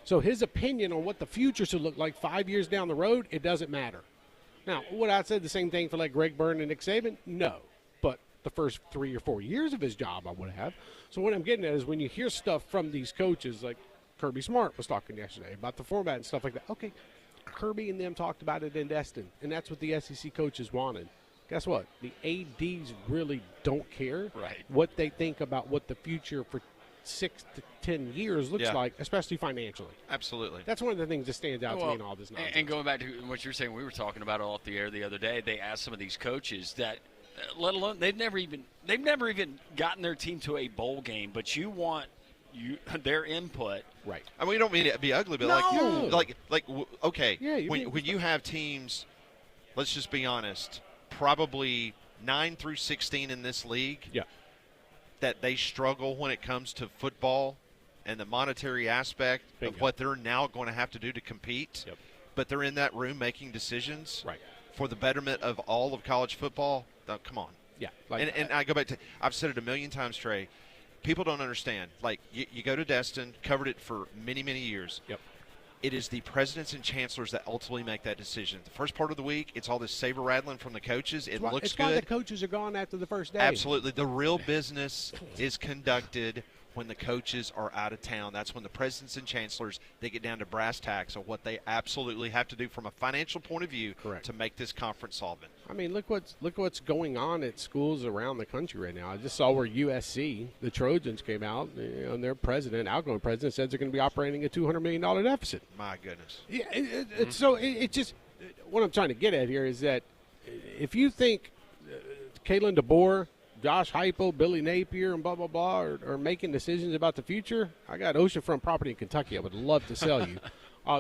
So his opinion on what the future should look like 5 years down the road, it doesn't matter. Now, would I say the same thing for like Greg Byrne and Nick Saban? No. But the first 3 or 4 years of his job, I would have. So what I'm getting at is when you hear stuff from these coaches, like Kirby Smart was talking yesterday about the format and stuff like that. Okay, Kirby and them talked about it in Destin, and that's what the SEC coaches wanted. Guess what? The ADs really don't care what they think about what the future for 6 to 10 years looks like, especially financially. Absolutely. That's one of the things that stands out to me in all this nonsense. And going back to what you're saying, we were talking about it off the air the other day. They asked some of these coaches that, let alone they've never even gotten their team to a bowl game, but you want their input. Right. I mean, we don't mean it to be ugly, but okay, when you have teams, let's just be honest, probably 9 through 16 in this league, that they struggle when it comes to football and the monetary aspect of what they're now going to have to do to compete. But they're in that room making decisions for the betterment of all of college football. Come on. Yeah. And I go back to, I've said it a million times, Trey. People don't understand. Like, you go to Destin, covered it for many, many years. It is the presidents and chancellors that ultimately make that decision. The first part of the week, it's all this saber rattling from the coaches. It looks good. It's why the coaches are gone after the first day. Absolutely. The real business is conducted when the coaches are out of town. That's when the presidents and chancellors, they get down to brass tacks of what they absolutely have to do from a financial point of view to make this conference solvent. I mean, look what's going on at schools around the country right now. I just saw where USC, the Trojans, came out, and their president, outgoing president, said they're going to be operating a $200 million deficit. My goodness. Yeah, so it just, what I'm trying to get at here is that if you think Kalin D'bor, Josh Heupel, Billy Napier, and blah, blah, blah are making decisions about the future, I got oceanfront property in Kentucky I would love to sell you.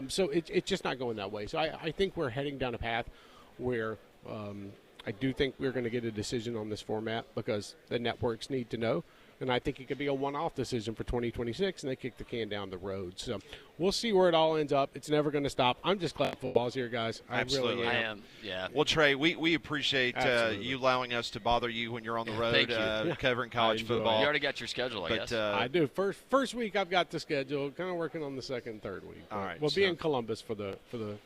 So it's just not going that way. So I think we're heading down a path where I do think we're going to get a decision on this format because the networks need to know. And I think it could be a one-off decision for 2026, and they kick the can down the road. So we'll see where it all ends up. It's never going to stop. I'm just glad football's here, guys. Absolutely. I really I am, yeah. Well, Trey, we appreciate you allowing us to bother you when you're on the road covering college football. You already got your schedule, I guess. I do. First week I've got the schedule. Kind of working on the second and third week. All right. We'll be in Columbus for the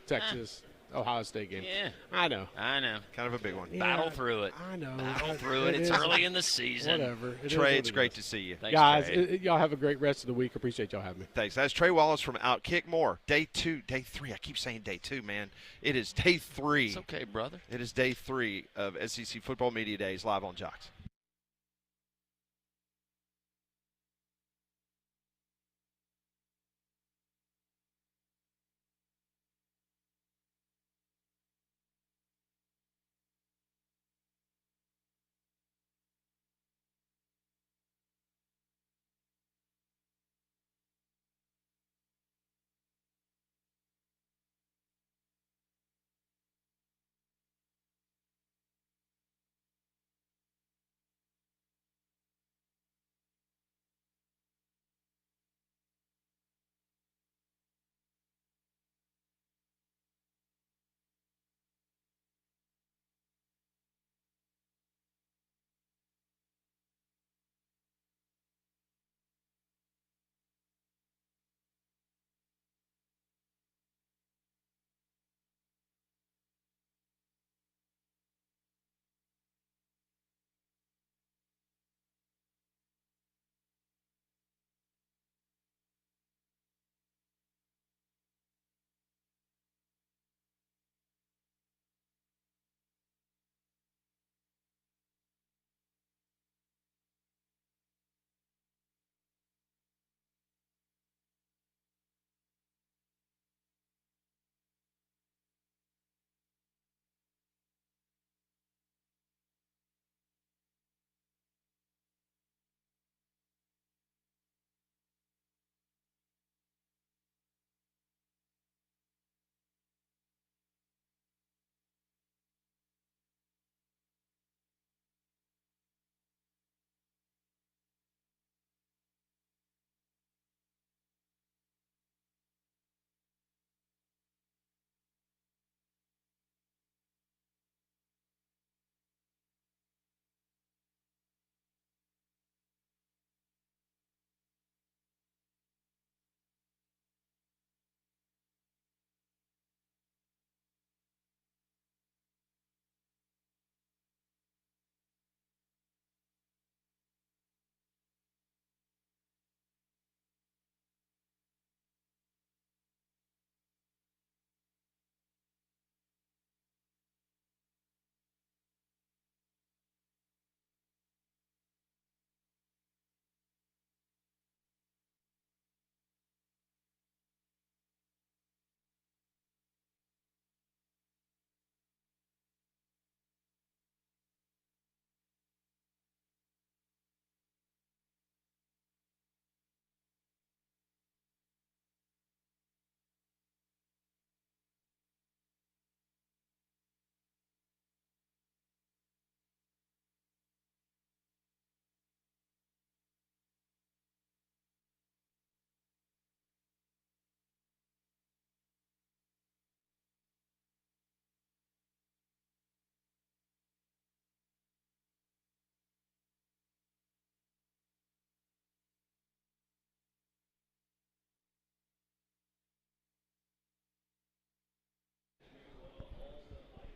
Texas Ohio State game. Yeah. I know. Kind of a big one. Yeah, Battle through it. I know. Battle through it. It's early in the season. Whatever. Trey, it's great to see you. Thanks, guys, Trey. y'all have a great rest of the week. Appreciate y'all having me. Thanks. That's Trey Wallace from Outkick More. Day 3. I keep saying day 2, man. It is day 3. It's okay, brother. It is day 3 of SEC Football Media Days live on Jox.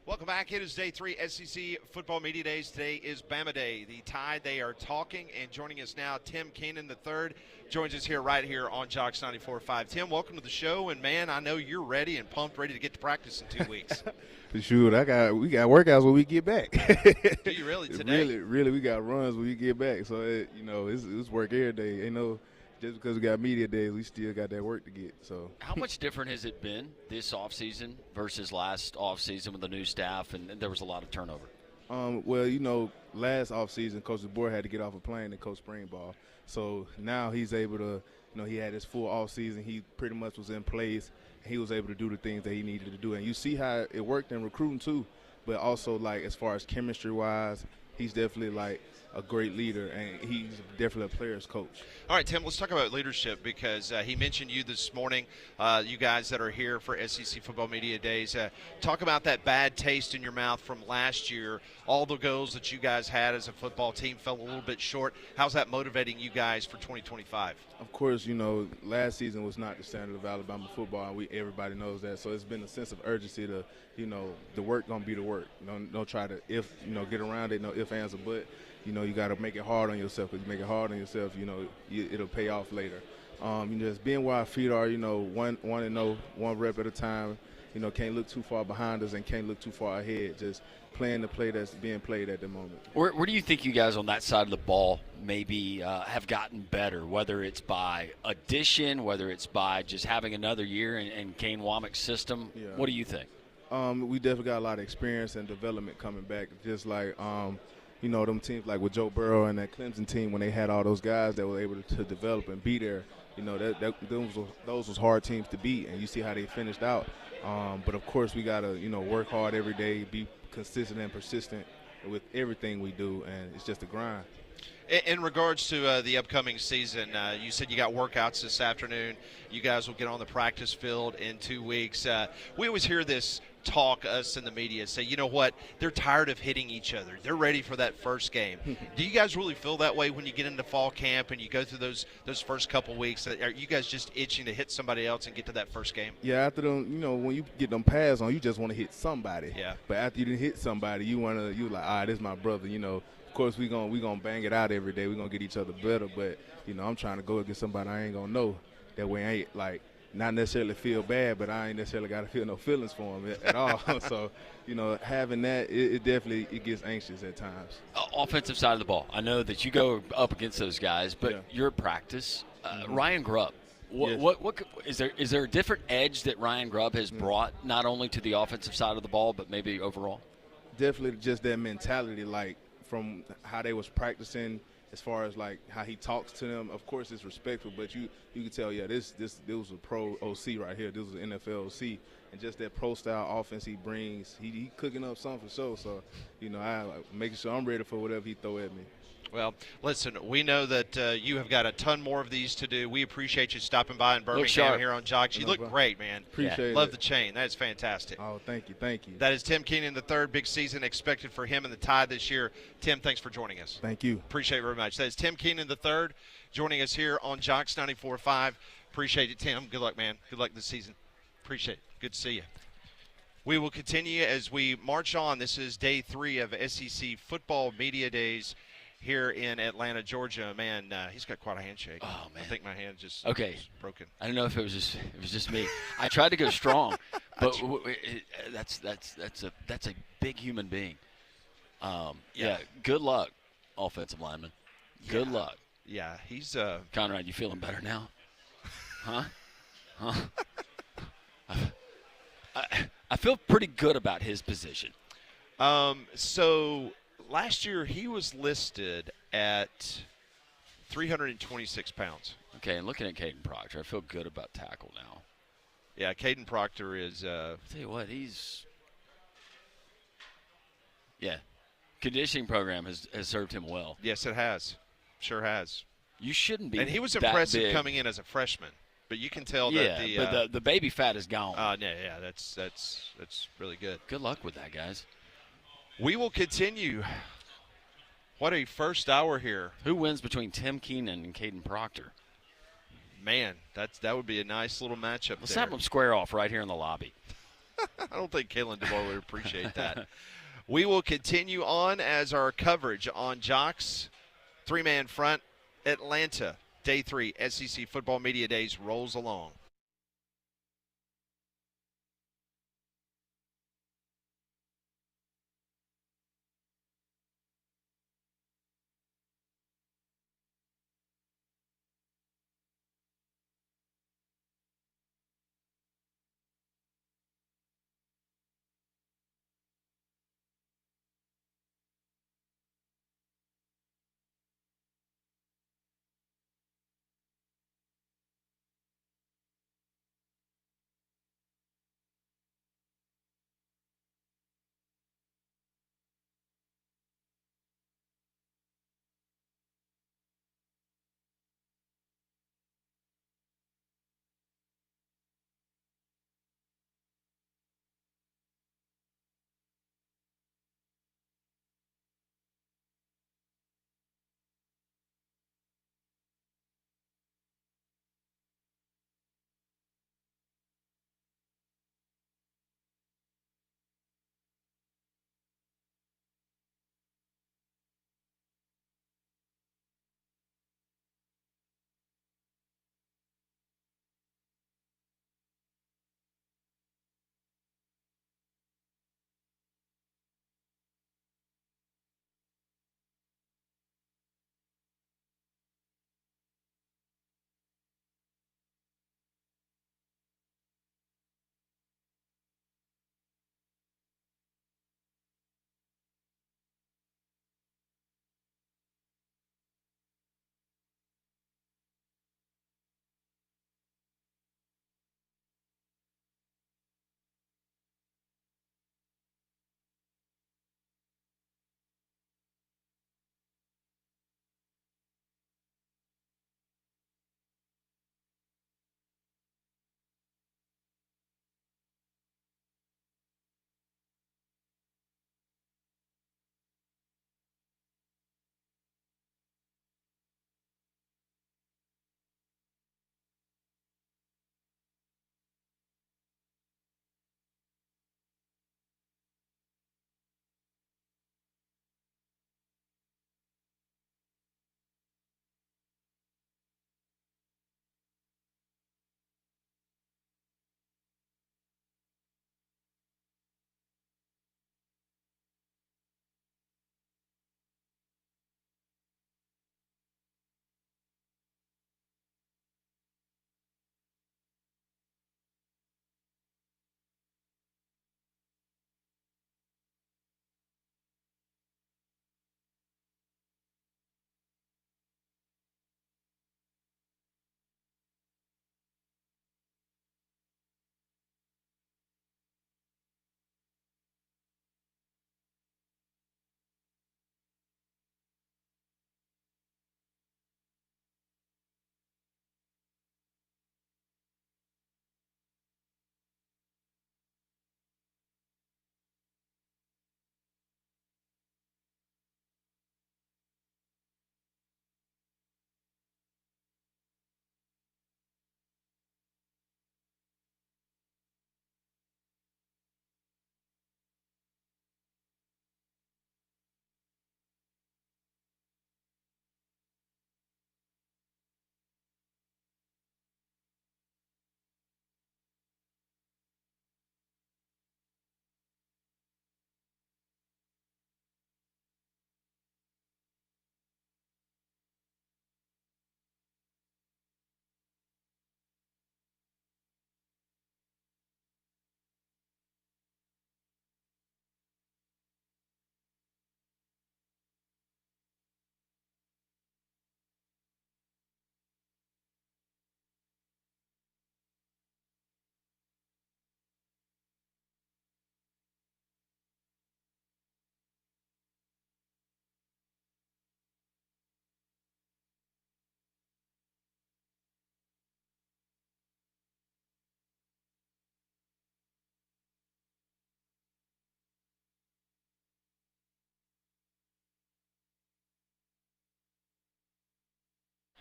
Welcome back. It is day 3 SEC Football Media Days. Today is Bama Day. The Tide, they are talking, and joining us now, Tim Keenan III joins us right here on Jox 94.5. Tim, welcome to the show, and man, I know you're ready and pumped, ready to get to practice in 2 weeks. For sure, we got workouts when we get back. Do you really today? Really, we got runs when we get back. So it's work every day. Ain't no just because we got media days, we still got that work to get. So how much different has it been this offseason versus last offseason with the new staff, and there was a lot of turnover? Well, last offseason, Coach D'bor had to get off a plane and coach spring ball. So now he's able to, he had his full offseason. He pretty much was in place. He was able to do the things that he needed to do. And you see how it worked in recruiting too, but also, as far as chemistry-wise, he's definitely, a great leader, and he's definitely a player's coach. All right, Tim, let's talk about leadership because he mentioned you this morning, you guys that are here for SEC Football Media Days. Talk about that bad taste in your mouth from last year. All the goals that you guys had as a football team fell a little bit short. How's that motivating you guys for 2025? Of course, last season was not the standard of Alabama football, and everybody knows that. So it's been a sense of urgency to, the work going to be the work. Don't try to get around it, no ifs, ands, or buts. You got to make it hard on yourself. Because you make it hard on yourself, it'll pay off later. Just being where our feet are, 1-0, one rep at a time. Can't look too far behind us and can't look too far ahead. Just playing the play that's being played at the moment. Where do you think you guys on that side of the ball maybe have gotten better, whether it's by addition, whether it's by just having another year in Kane Womack's system? Yeah. What do you think? We definitely got a lot of experience and development coming back, just them teams with Joe Burrow and that Clemson team, when they had all those guys that were able to develop and be there, those was hard teams to beat, and you see how they finished out. But, of course, we got to, work hard every day, be consistent and persistent with everything we do, and it's just a grind. In regards to the upcoming season, you said you got workouts this afternoon. You guys will get on the practice field in 2 weeks. We always hear this talk, us in the media, say, you know what, they're tired of hitting each other. They're ready for that first game. Do you guys really feel that way when you get into fall camp and you go through those first couple weeks? Are you guys just itching to hit somebody else and get to that first game? Yeah, after them, when you get them pads on, you just want to hit somebody. Yeah. But after you didn't hit somebody, you're like, this is my brother, Of course, we gonna bang it out every day. We're going to get each other better. But, I'm trying to go against somebody I ain't going to know. That way I ain't, not necessarily feel bad, but I ain't necessarily got to feel no feelings for him at all. So, having that, it definitely gets anxious at times. Offensive side of the ball. I know that you go up against those guys, but you're at practice. Ryan Grub. What is there a different edge that Ryan Grub has brought not only to the offensive side of the ball, but maybe overall? Definitely just that mentality, from how they was practicing, as far as how he talks to them. Of course, it's respectful, but you can tell, this was a pro OC right here. This was an NFL OC, and just that pro style offense he brings, he cooking up something for sure. So, I making sure I'm ready for whatever he throw at me. Well, listen, we know that you have got a ton more of these to do. We appreciate you stopping by in Birmingham here on Jox. You look great, man. Appreciate it. Love the chain. That is fantastic. Oh, thank you. That is Tim Keenan III. Big season expected for him and the Tide this year. Tim, thanks for joining us. Thank you. Appreciate it very much. That is Tim Keenan III joining us here on Jox 94.5. Appreciate it, Tim. Good luck, man. Good luck this season. Appreciate it. Good to see you. We will continue as we march on. This is day 3 of SEC Football Media Days here in Atlanta, Georgia. Man, he's got quite a handshake. Oh, man. I think my hand just broken. I don't know if it was just me. I tried to go strong, but that's a big human being. Yeah. Good luck, offensive lineman. Good luck. Yeah, he's Conrad, you feeling better now? Huh? I feel pretty good about his position. So last year he was listed at 326 pounds. Okay, and looking at Caden Proctor, I feel good about tackle now. Yeah, Caden Proctor is I'll tell you what, conditioning program has served him well. Yes, it has. Sure has. You shouldn't be. And he was impressive coming in as a freshman. But you can tell that the baby fat is gone. That's really good. Good luck with that, guys. We will continue. What a first hour here. Who wins between Tim Keenan and Caden Proctor? Man, that would be a nice little matchup. Let's have them square off right here in the lobby. I don't think Kalin D'bor would appreciate that. We will continue on as our coverage on Jox three-man front. Atlanta, Day 3, SEC Football Media Days rolls along.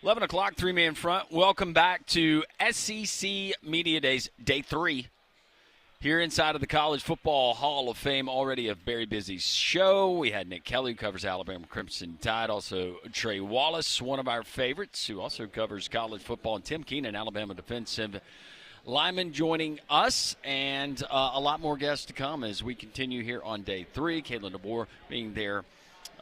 $11 o'clock, three-man front. Welcome back to SEC Media Days, Day 3. Here inside of the College Football Hall of Fame, already a very busy show. We had Nick Kelly, who covers Alabama Crimson Tide. Also, Trey Wallace, one of our favorites, who also covers college football. And Tim Keenan, Alabama defensive lineman, joining us. And a lot more guests to come as we continue here on day 3. Kalin D'bor being there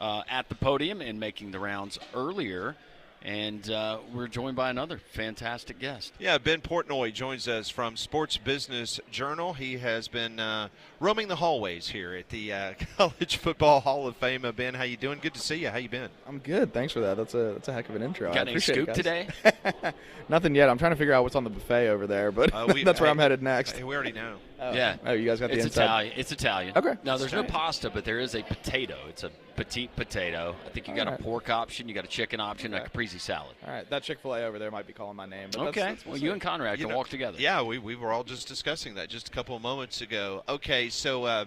at the podium and making the rounds earlier. And we're joined by another fantastic guest. Yeah, Ben Portnoy joins us from Sports Business Journal. He has been roaming the hallways here at the College Football Hall of Fame. Ben, how you doing? Good to see you. How you been? I'm good. Thanks for that. That's a heck of an intro. Got any scoop today? Nothing yet. I'm trying to figure out what's on the buffet over there, but that's where I'm headed next. We already know. Yeah. Oh, you guys got the inside? Italian. It's Italian. Okay. No, there's no pasta, but there is a potato. It's a petite potato. I think you got a pork option, you got a chicken option, a caprese salad. All right. That Chick-fil-A over there might be calling my name. But Okay. Well, you and Conrad can walk together. Yeah, we were all just discussing that just a couple of moments ago. Okay, so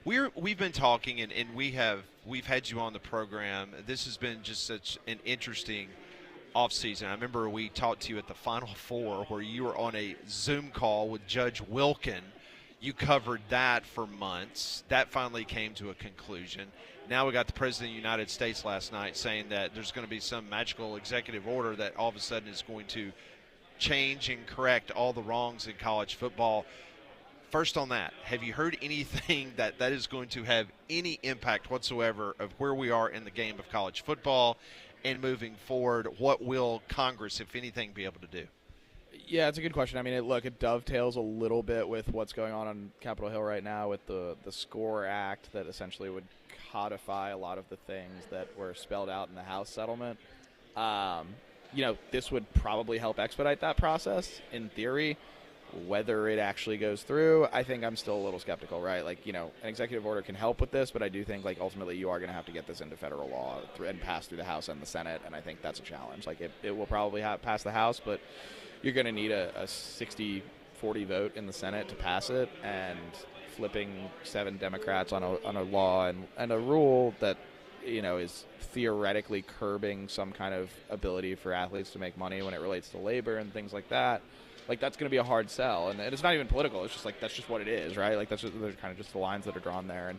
we've been talking, and we've had you on the program. This has been just such an interesting offseason. I remember we talked to you at the Final Four where you were on a Zoom call with Judge Wilkin. You covered that for months. That finally came to a conclusion. Now we got the President of the United States last night saying that there's going to be some magical executive order that all of a sudden is going to change and correct all the wrongs in college football. First on that, have you heard anything that is going to have any impact whatsoever of where we are in the game of college football and moving forward? What will Congress, if anything, be able to do? Yeah, it's a good question. I mean, it dovetails a little bit with what's going on Capitol Hill right now with the SCORE Act that essentially would codify a lot of the things that were spelled out in the House settlement. This would probably help expedite that process in theory. Whether it actually goes through, I think I'm still a little skeptical, right? An executive order can help with this, but I do think, ultimately you are going to have to get this into federal law and pass through the House and the Senate, and I think that's a challenge. It will probably pass the House, but you're going to need a 60-40 vote in the Senate to pass it, and flipping 7 Democrats on a law and a rule that, is theoretically curbing some kind of ability for athletes to make money when it relates to labor and things like that. That's going to be a hard sell, and it's not even political. It's just that's just what it is, right? They're kind of just the lines that are drawn there,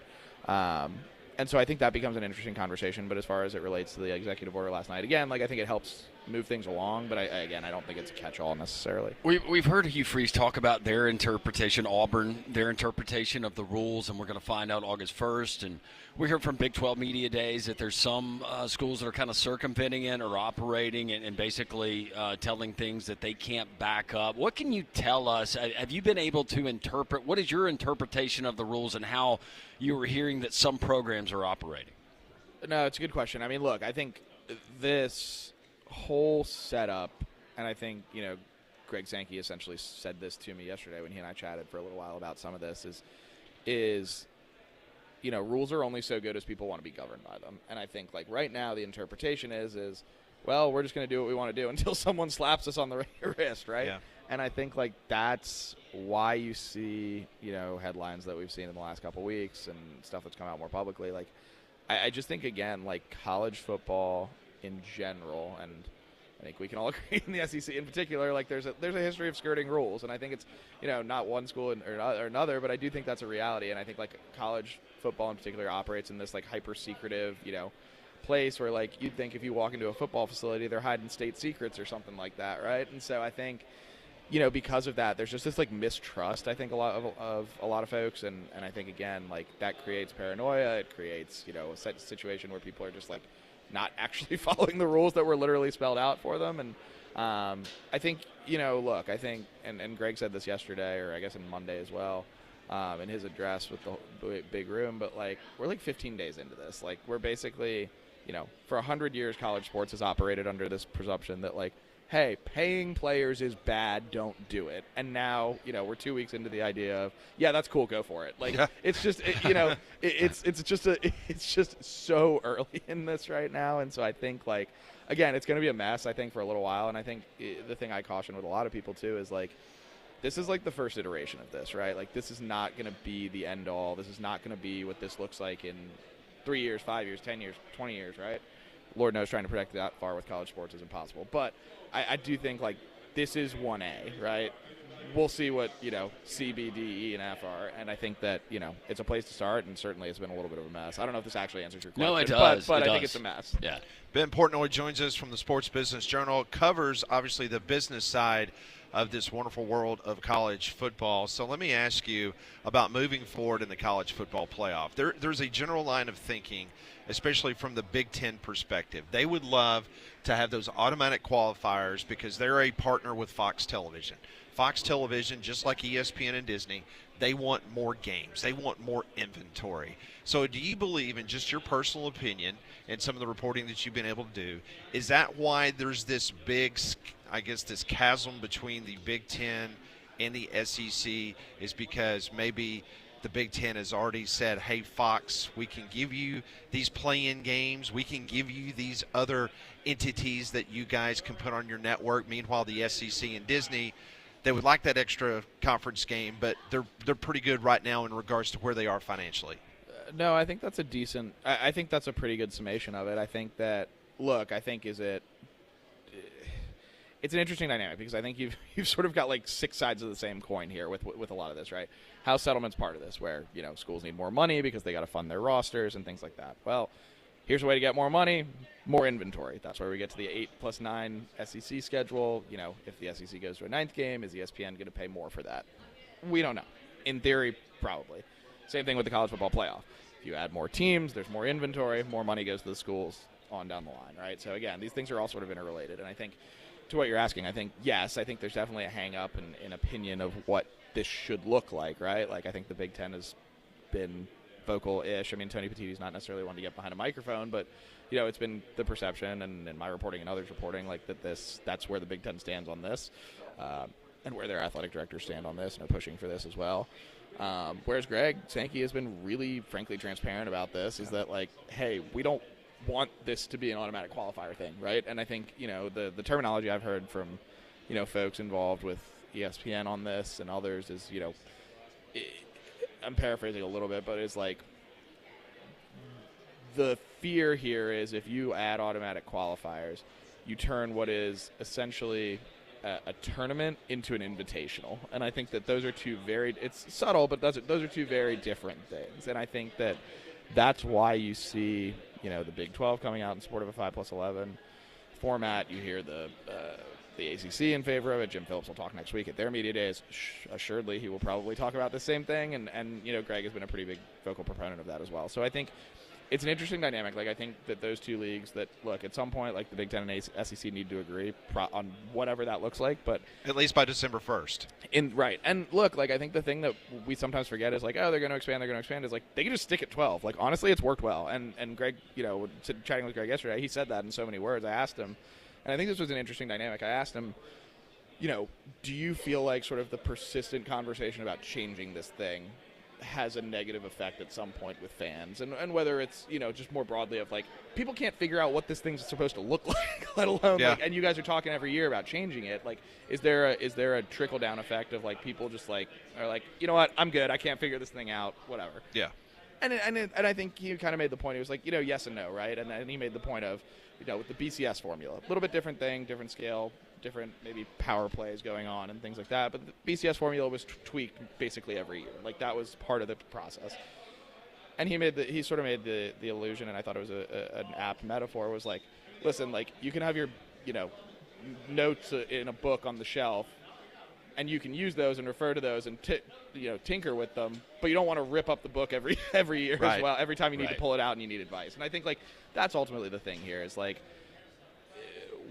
and so I think that becomes an interesting conversation. But as far as it relates to the executive order last night, again, I think it helps move things along, but I don't think it's a catch-all necessarily. We've heard Hugh Freeze talk about their interpretation, Auburn, their interpretation of the rules, and we're going to find out August 1st. And we heard from Big 12 Media Days that there's some schools that are kind of circumventing it or operating and basically telling things that they can't back up. What can you tell us? Have you been able to interpret? What is your interpretation of the rules and how you were hearing that some programs are operating? No, it's a good question. I mean, look, I think this whole setup, and I think, Greg Sankey essentially said this to me yesterday when he and I chatted for a little while about some of this, is rules are only so good as people want to be governed by them. And I think, right now the interpretation is well, we're just going to do what we want to do until someone slaps us on the wrist, right? Yeah. And I think, that's why you see, headlines that we've seen in the last couple weeks and stuff that's come out more publicly. I just think, again, college football in general, and I think we can all agree in the SEC in particular, there's a history of skirting rules, and I think it's, not one school or another, but I do think that's a reality, and I think college football in particular operates in this hyper secretive, place where you'd think if you walk into a football facility they're hiding state secrets or something like that, right? And so I think, because of that, there's just this mistrust, I think, a lot of folks, and I think, again, that creates paranoia. It creates, a situation where people are just not actually following the rules that were literally spelled out for them. And I think, look, I think, and Greg said this yesterday, or I guess on Monday as well, in his address with the big room, but we're 15 days into this. We're basically, for 100 years college sports has operated under this presumption that hey, paying players is bad, don't do it. And now, we're 2 weeks into the idea of, yeah, that's cool, go for it. It's just, it's just so early in this right now. And so I think, again, it's going to be a mess, I think, for a little while. And I think the thing I caution with a lot of people too is this is the first iteration of this, right? This is not going to be the end all. This is not going to be what this looks like in 3 years, 5 years, 10 years, 20 years, right? Lord knows trying to predict that far with college sports is impossible. But I do think this is 1A, right? We'll see what, C, B, D, E, and F are. And I think that, it's a place to start, and certainly it's been a little bit of a mess. I don't know if this actually answers your question. No, it does. But I think it's a mess. Yeah. Ben Portnoy joins us from the Sports Business Journal, covers, obviously, the business side of this wonderful world of college football. So let me ask you about moving forward in the college football playoff. There's a general line of thinking, especially from the Big Ten perspective. They would love to have those automatic qualifiers because they're a partner with Fox Television. Fox Television, just like ESPN and Disney, they want more games. They want more inventory. So do you believe, in just your personal opinion and some of the reporting that you've been able to do, is that why there's this big, I guess, this chasm between the Big Ten and the SEC, is because maybe the Big Ten has already said, hey, Fox, we can give you these play-in games. We can give you these other entities that you guys can put on your network. Meanwhile, the SEC and Disney, they would like that extra conference game, but they're pretty good right now in regards to where they are financially. No, I think that's a decent – I think that's a pretty good summation of it. I think that – look, I think it's an interesting dynamic because I think you've sort of got like 6 sides of the same coin here with a lot of this, right? House settlement's part of this where, schools need more money because they got to fund their rosters and things like that. Well, here's a way to get more money, more inventory. That's where we get to the 8+9 SEC schedule. If the SEC goes to a 9th game, is ESPN going to pay more for that? We don't know. In theory, probably. Same thing with the college football playoff. If you add more teams, there's more inventory, more money goes to the schools on down the line, right? So, again, these things are all sort of interrelated. And I think to what you're asking, I think there's definitely a hang-up in opinion of what this should look like, right? Like, I think the Big Ten has been vocal-ish. I mean, Tony Petitti's not necessarily one to get behind a microphone, but, it's been the perception and my reporting and others reporting, like, that's where the Big Ten stands on this, and where their athletic directors stand on this and are pushing for this as well. Whereas Greg Sankey has been really, frankly, transparent about this, is that, like, hey, we don't want this to be an automatic qualifier thing, right? And I think, the terminology I've heard from, folks involved with ESPN on this and others is, I'm paraphrasing a little bit, but it's like the fear here is if you add automatic qualifiers, you turn what is essentially a tournament into an invitational. And I think that those are two very – it's subtle, but those are two very different things. And I think that that's why you see, the Big 12 coming out in support of a 5+11 format. You hear the ACC in favor of it. Jim Phillips will talk next week at their media days. Assuredly, he will probably talk about the same thing. And Greg has been a pretty big vocal proponent of that as well. So I think it's an interesting dynamic. Like, I think that those two leagues that, look, at some point, like, the Big Ten and SEC need to agree on whatever that looks like. But at least by December 1st. Right. And, look, like, I think the thing that we sometimes forget is, like, oh, they're going to expand, is, like, they can just stick at 12. Like, honestly, it's worked well. And Greg, chatting with Greg yesterday, he said that in so many words. I asked him, and I think this was an interesting dynamic. I asked him, do you feel like sort of the persistent conversation about changing this thing has a negative effect at some point with fans, and whether it's just more broadly of like people can't figure out what this thing's supposed to look like, let alone like, and you guys are talking every year about changing it. Like, is there a trickle down effect of like people just like are like, you know what, I'm good, I can't figure this thing out, whatever. Yeah. And I think he kind of made the point. He was like, yes and no, right? And then he made the point of, with the BCS formula, a little bit different thing, different scale, different maybe power plays going on and things like that. But the BCS formula was tweaked basically every year. Like, that was part of the process. And he sort of made the illusion, and I thought it was an apt metaphor, was like, listen, like, you can have your, notes in a book on the shelf, and you can use those and refer to those and tinker with them, but you don't want to rip up the book every year right. as well. Every time you need to pull it out and you need advice. And I think, like, that's ultimately the thing here is, like,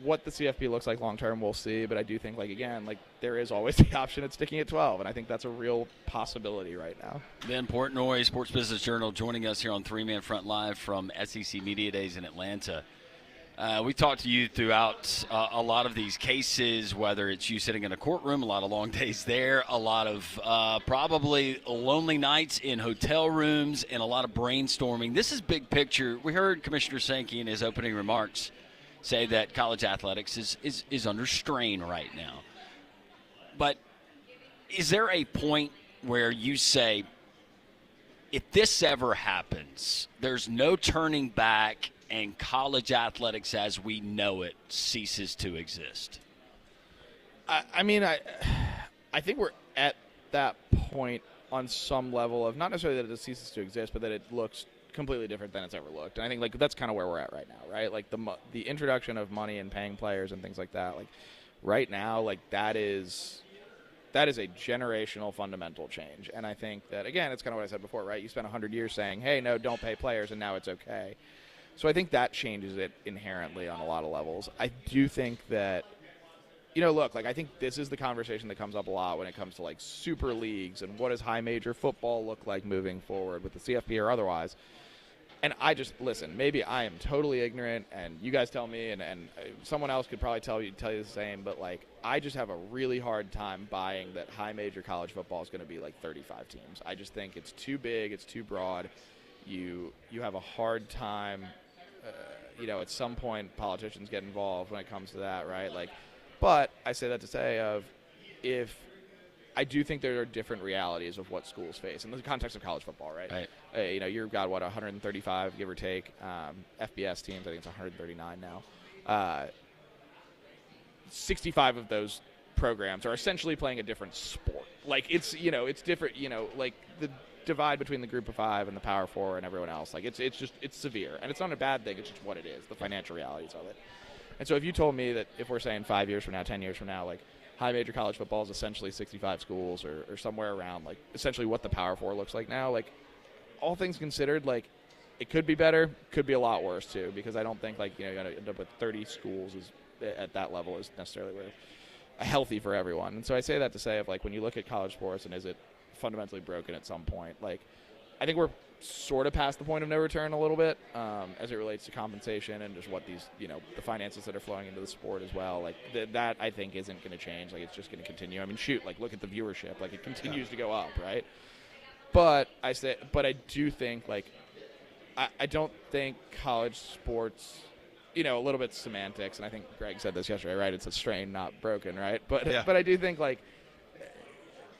what the CFP looks like long term, we'll see. But I do think, like, again, like, there is always the option at sticking at 12, and I think that's a real possibility right now. Ben Portnoy, Sports Business Journal, joining us here on 3-Man Front Live from SEC Media Days in Atlanta. We talked to you throughout a lot of these cases, whether it's you sitting in a courtroom, a lot of long days there, a lot of probably lonely nights in hotel rooms, and a lot of brainstorming. This is big picture. We heard Commissioner Sankey in his opening remarks say that college athletics is under strain right now. But is there a point where you say, if this ever happens, there's no turning back and college athletics as we know it ceases to exist? I think we're at that point on some level of not necessarily that it ceases to exist, but that it looks completely different than it's ever looked. And I think that's kind of where we're at right now, right? Like the introduction of money and paying players and things like that. Like right now, like that is a generational fundamental change. And I think that, again, it's kind of what I said before, right? You spent 100 years saying, hey, no, don't pay players, and now it's okay. So I think that changes it inherently on a lot of levels. I do think that, look, like I think this is the conversation that comes up a lot when it comes to like super leagues and what does high major football look like moving forward with the CFP or otherwise. And I just, listen, maybe I am totally ignorant and you guys tell me and someone else could probably tell you the same, but like I just have a really hard time buying that high major college football is going to be like 35 teams. I just think it's too big, it's too broad. You have a hard time, at some point politicians get involved when it comes to that, right? Like, but I say that to say if I do think there are different realities of what schools face in the context of college football, right? You've got, 135, give or take, FBS teams. I think it's 139 now. 65 of those programs are essentially playing a different sport. Like, it's different, like the divide between the group of five and the Power Four and everyone else. Like, it's severe. And it's not a bad thing. It's just what it is, the financial realities of it. And so if you told me that if we're saying 5 years from now, 10 years from now, like, high major college football is essentially 65 schools or somewhere around, like, essentially what the Power Four looks like now, like, all things considered, like, it could be better, could be a lot worse, too, because I don't think, like, you're going to end up with 30 schools at that level is necessarily healthy for everyone. And so I say that to say, of like, when you look at college sports and is it fundamentally broken at some point, like, I think we're sort of past the point of no return a little bit as it relates to compensation and just what these, the finances that are flowing into the sport as well. Like, that I think isn't going to change. Like, it's just going to continue. I mean, shoot, like, look at the viewership. Like, it continues to go up, right? But I do think, like, I don't think college sports, a little bit semantics, and I think Greg said this yesterday, right? It's a strain, not broken, right? But I do think, like,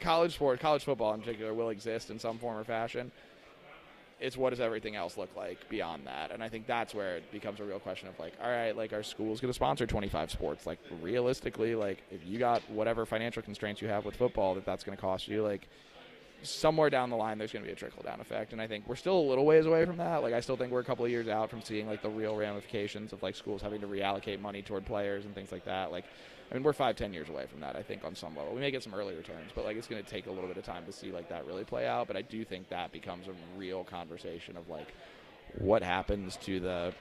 college football in particular, will exist in some form or fashion. It's what does everything else look like beyond that? And I think that's where it becomes a real question of, like, all right, like, are schools going to sponsor 25 sports? Like, realistically, like, if you got whatever financial constraints you have with football that's going to cost you, like, somewhere down the line there's going to be a trickle-down effect. And I think we're still a little ways away from that. Like, I still think we're a couple of years out from seeing, like, the real ramifications of, like, schools having to reallocate money toward players and things like that. Like, I mean, we're 5-10 years away from that, I think, on some level. We may get some early returns, but, like, it's going to take a little bit of time to see, like, that really play out. But I do think that becomes a real conversation of, like, what happens to the,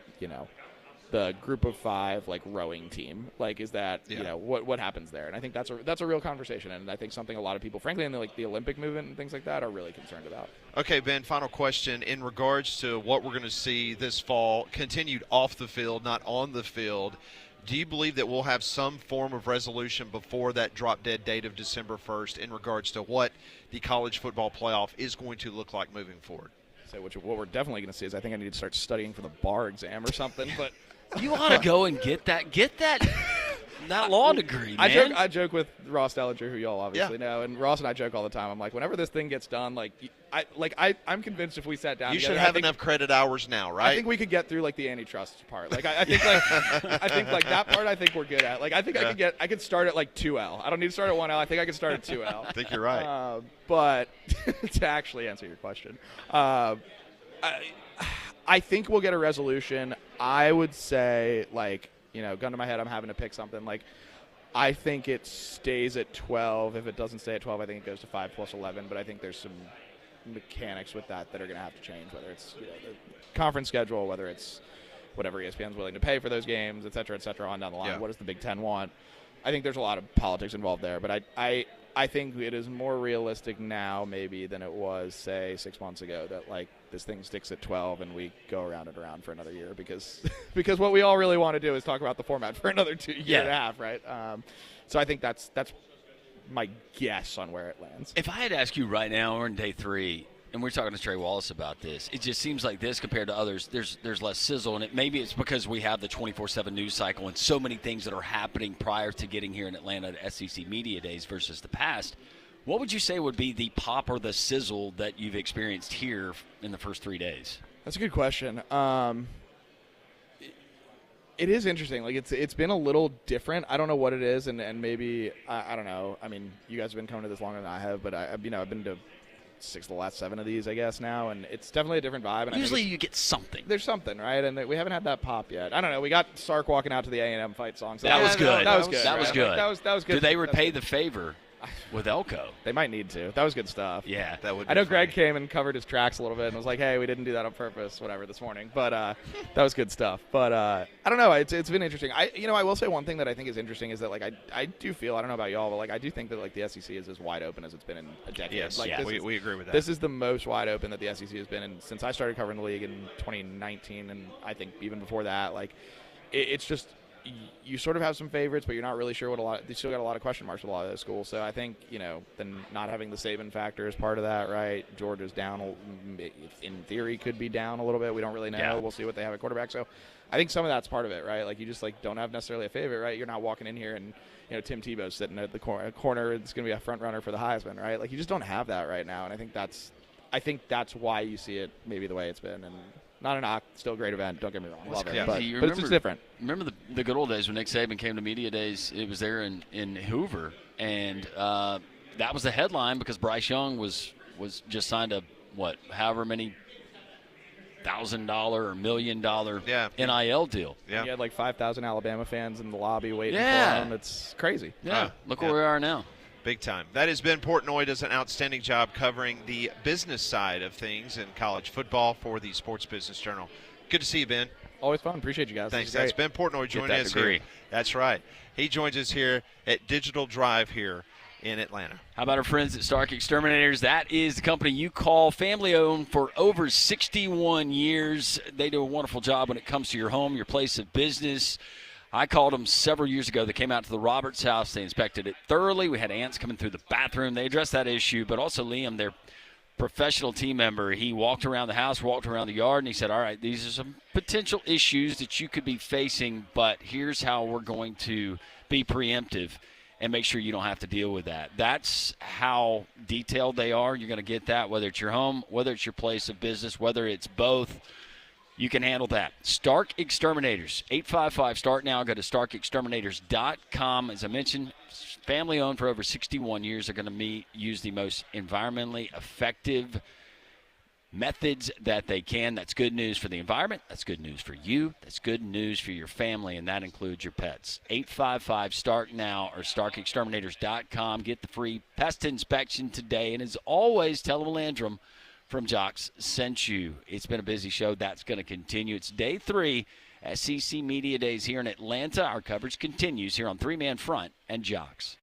the group of five, like, rowing team. Like, is that, what happens there? And I think that's a real conversation, and I think something a lot of people, frankly, in the, like, the Olympic movement and things like that, are really concerned about. Okay, Ben, final question. In regards to what we're going to see this fall, continued off the field, not on the field, do you believe that we'll have some form of resolution before that drop-dead date of December 1st in regards to what the college football playoff is going to look like moving forward? So what we're definitely going to see is I think I need to start studying for the bar exam or something. But you ought to go and get that law degree, man. I joke with Ross Dellinger, who y'all obviously know, and Ross and I joke all the time. I'm like, whenever this thing gets done, like, I'm convinced if we sat down, you together, should have enough credit hours now, right? I think we could get through, like, the antitrust part. Like, I think that part I think we're good at. Like, I think I could start at, like, 2L. I don't need to start at 1L. I think I can start at 2L. I think you're right. But to actually answer your question, I think we'll get a resolution. I would say, like, gun to my head, I'm having to pick something. Like, I think it stays at 12. If it doesn't stay at 12, I think it goes to 5 plus 11. But I think there's some mechanics with that are going to have to change, whether it's the conference schedule, whether it's whatever ESPN's willing to pay for those games, et cetera, on down the line. What does the Big Ten want? I think there's a lot of politics involved there. But I think it is more realistic now maybe than it was, say, 6 months ago that, like, this thing sticks at 12 and we go around and around for another year because what we all really want to do is talk about the format for another year and a half, right? So I think that's my guess on where it lands. If I had to ask you right now, we're in day 3, and we're talking to Trey Wallace about this, it just seems like this compared to others, there's less sizzle, and maybe it's because we have the 24/7 news cycle and so many things that are happening prior to getting here in Atlanta at SEC Media Days versus the past. What would you say would be the pop or the sizzle that you've experienced here in the first 3 days? That's a good question. It is interesting. Like it's been a little different. I don't know what it is, and maybe I don't know. I mean, you guys have been coming to this longer than I have, but I've been to 6 of the last 7 of these, I guess now, and it's definitely a different vibe. And Usually you get something. There's something, right? And we haven't had that pop yet. I don't know. We got Sark walking out to the A&M fight song. So that was good. That was good. That was good. That was good. Do they repay the favor with Elko? They might need to. That was good stuff. Yeah, that would. I know Greg came and covered his tracks a little bit and was like, "Hey, we didn't do that on purpose, whatever, this morning." But that was good stuff. But I don't know. It's been interesting. I will say one thing that I think is interesting is that like I do feel, I don't know about y'all, but like I do think that like the SEC is as wide open as it's been in a decade. Yes, like, we agree with that. This is the most wide open that the SEC has been in since I started covering the league in 2019, and I think even before that. Like it's just. You sort of have some favorites, but you're not really sure you still got a lot of question marks with a lot of those schools. So I think, then not having the Saban factor is part of that, right? Georgia's down, in theory, could be down a little bit. We don't really know. Yeah. We'll see what they have at quarterback. So I think some of that's part of it, right? Like you just don't have necessarily a favorite, right? You're not walking in here and, Tim Tebow's sitting at the corner. It's going to be a front runner for the Heisman, right? Like you just don't have that right now. And I think that's why you see it maybe the way it's been. And not a knock, still a great event. Don't get me wrong, love it, but it's just different. Remember the good old days when Nick Saban came to media days? It was there in Hoover, and that was the headline because Bryce Young was just signed a however many $1,000 or $1 million NIL deal. Yeah, he had like 5,000 Alabama fans in the lobby waiting for him. It's crazy. Yeah, look where we are now. Big time. That has been Portnoy does an outstanding job covering the business side of things in college football for the Sports Business Journal. Good to see you, Ben. Always fun. Appreciate you guys. Thanks. That's Ben Portnoy joining us here. That's right. He joins us here at Digital Drive here in Atlanta. How about our friends at Stark Exterminators? That is the company you call, family-owned for over 61 years. They do a wonderful job when it comes to your home, your place of business. I called them several years ago. They came out to the Roberts house. They inspected it thoroughly. We had ants coming through the bathroom. They addressed that issue. But also Liam, their professional team member, he walked around the house, walked around the yard, and he said, all right, these are some potential issues that you could be facing, but here's how we're going to be preemptive and make sure you don't have to deal with that. That's how detailed they are. You're going to get that, whether it's your home, whether it's your place of business, whether it's both. You can handle that. Stark Exterminators, 855-START now. Go to starkexterminators.com. As I mentioned, family-owned for over 61 years. They're going to use the most environmentally effective methods that they can. That's good news for the environment. That's good news for you. That's good news for your family, and that includes your pets. 855-START now or starkexterminators.com. Get the free pest inspection today. And as always, tell them Landrum from Jox sent you. It's been a busy show. That's going to continue. It's day 3 at SEC Media Days here in Atlanta. Our coverage continues here on Three Man Front and Jox.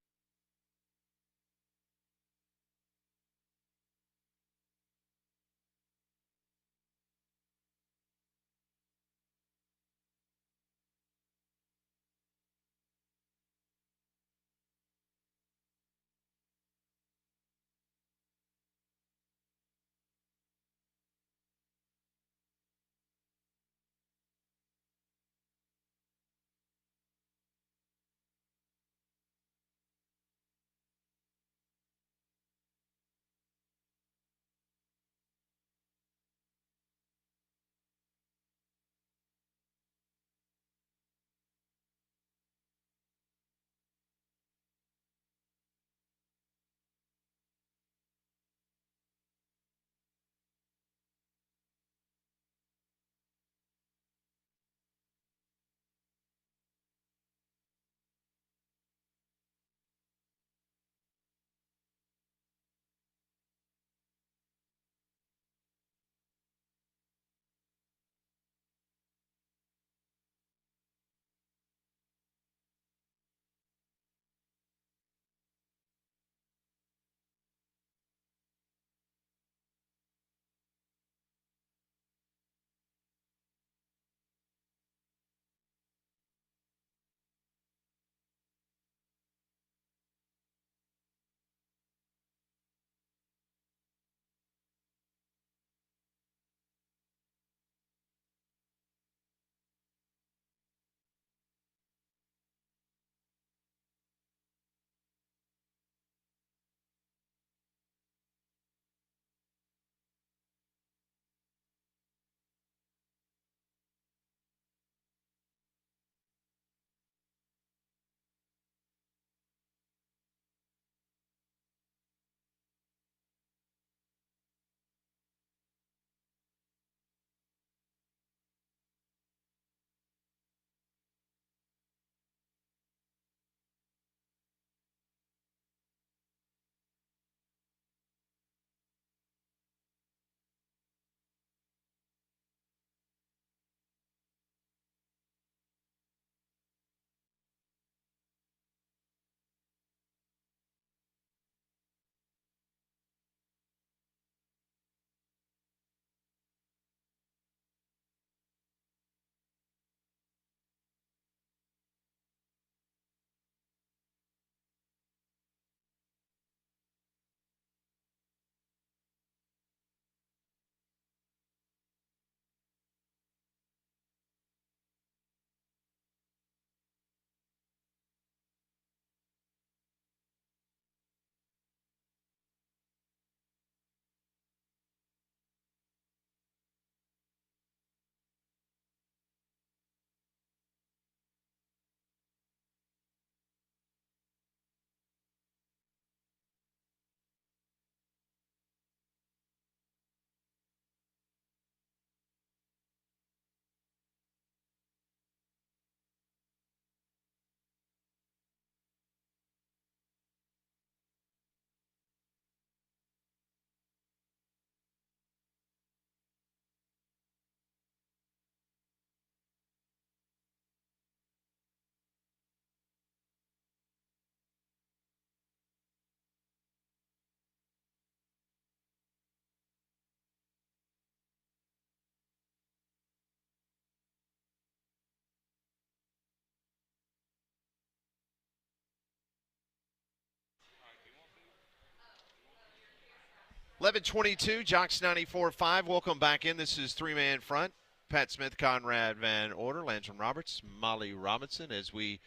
11:22, Jox 94.5. Welcome back in. This is Three-Man Front. Pat Smith, Conrad Van Order, Landrum Roberts, Molly Robinson. As we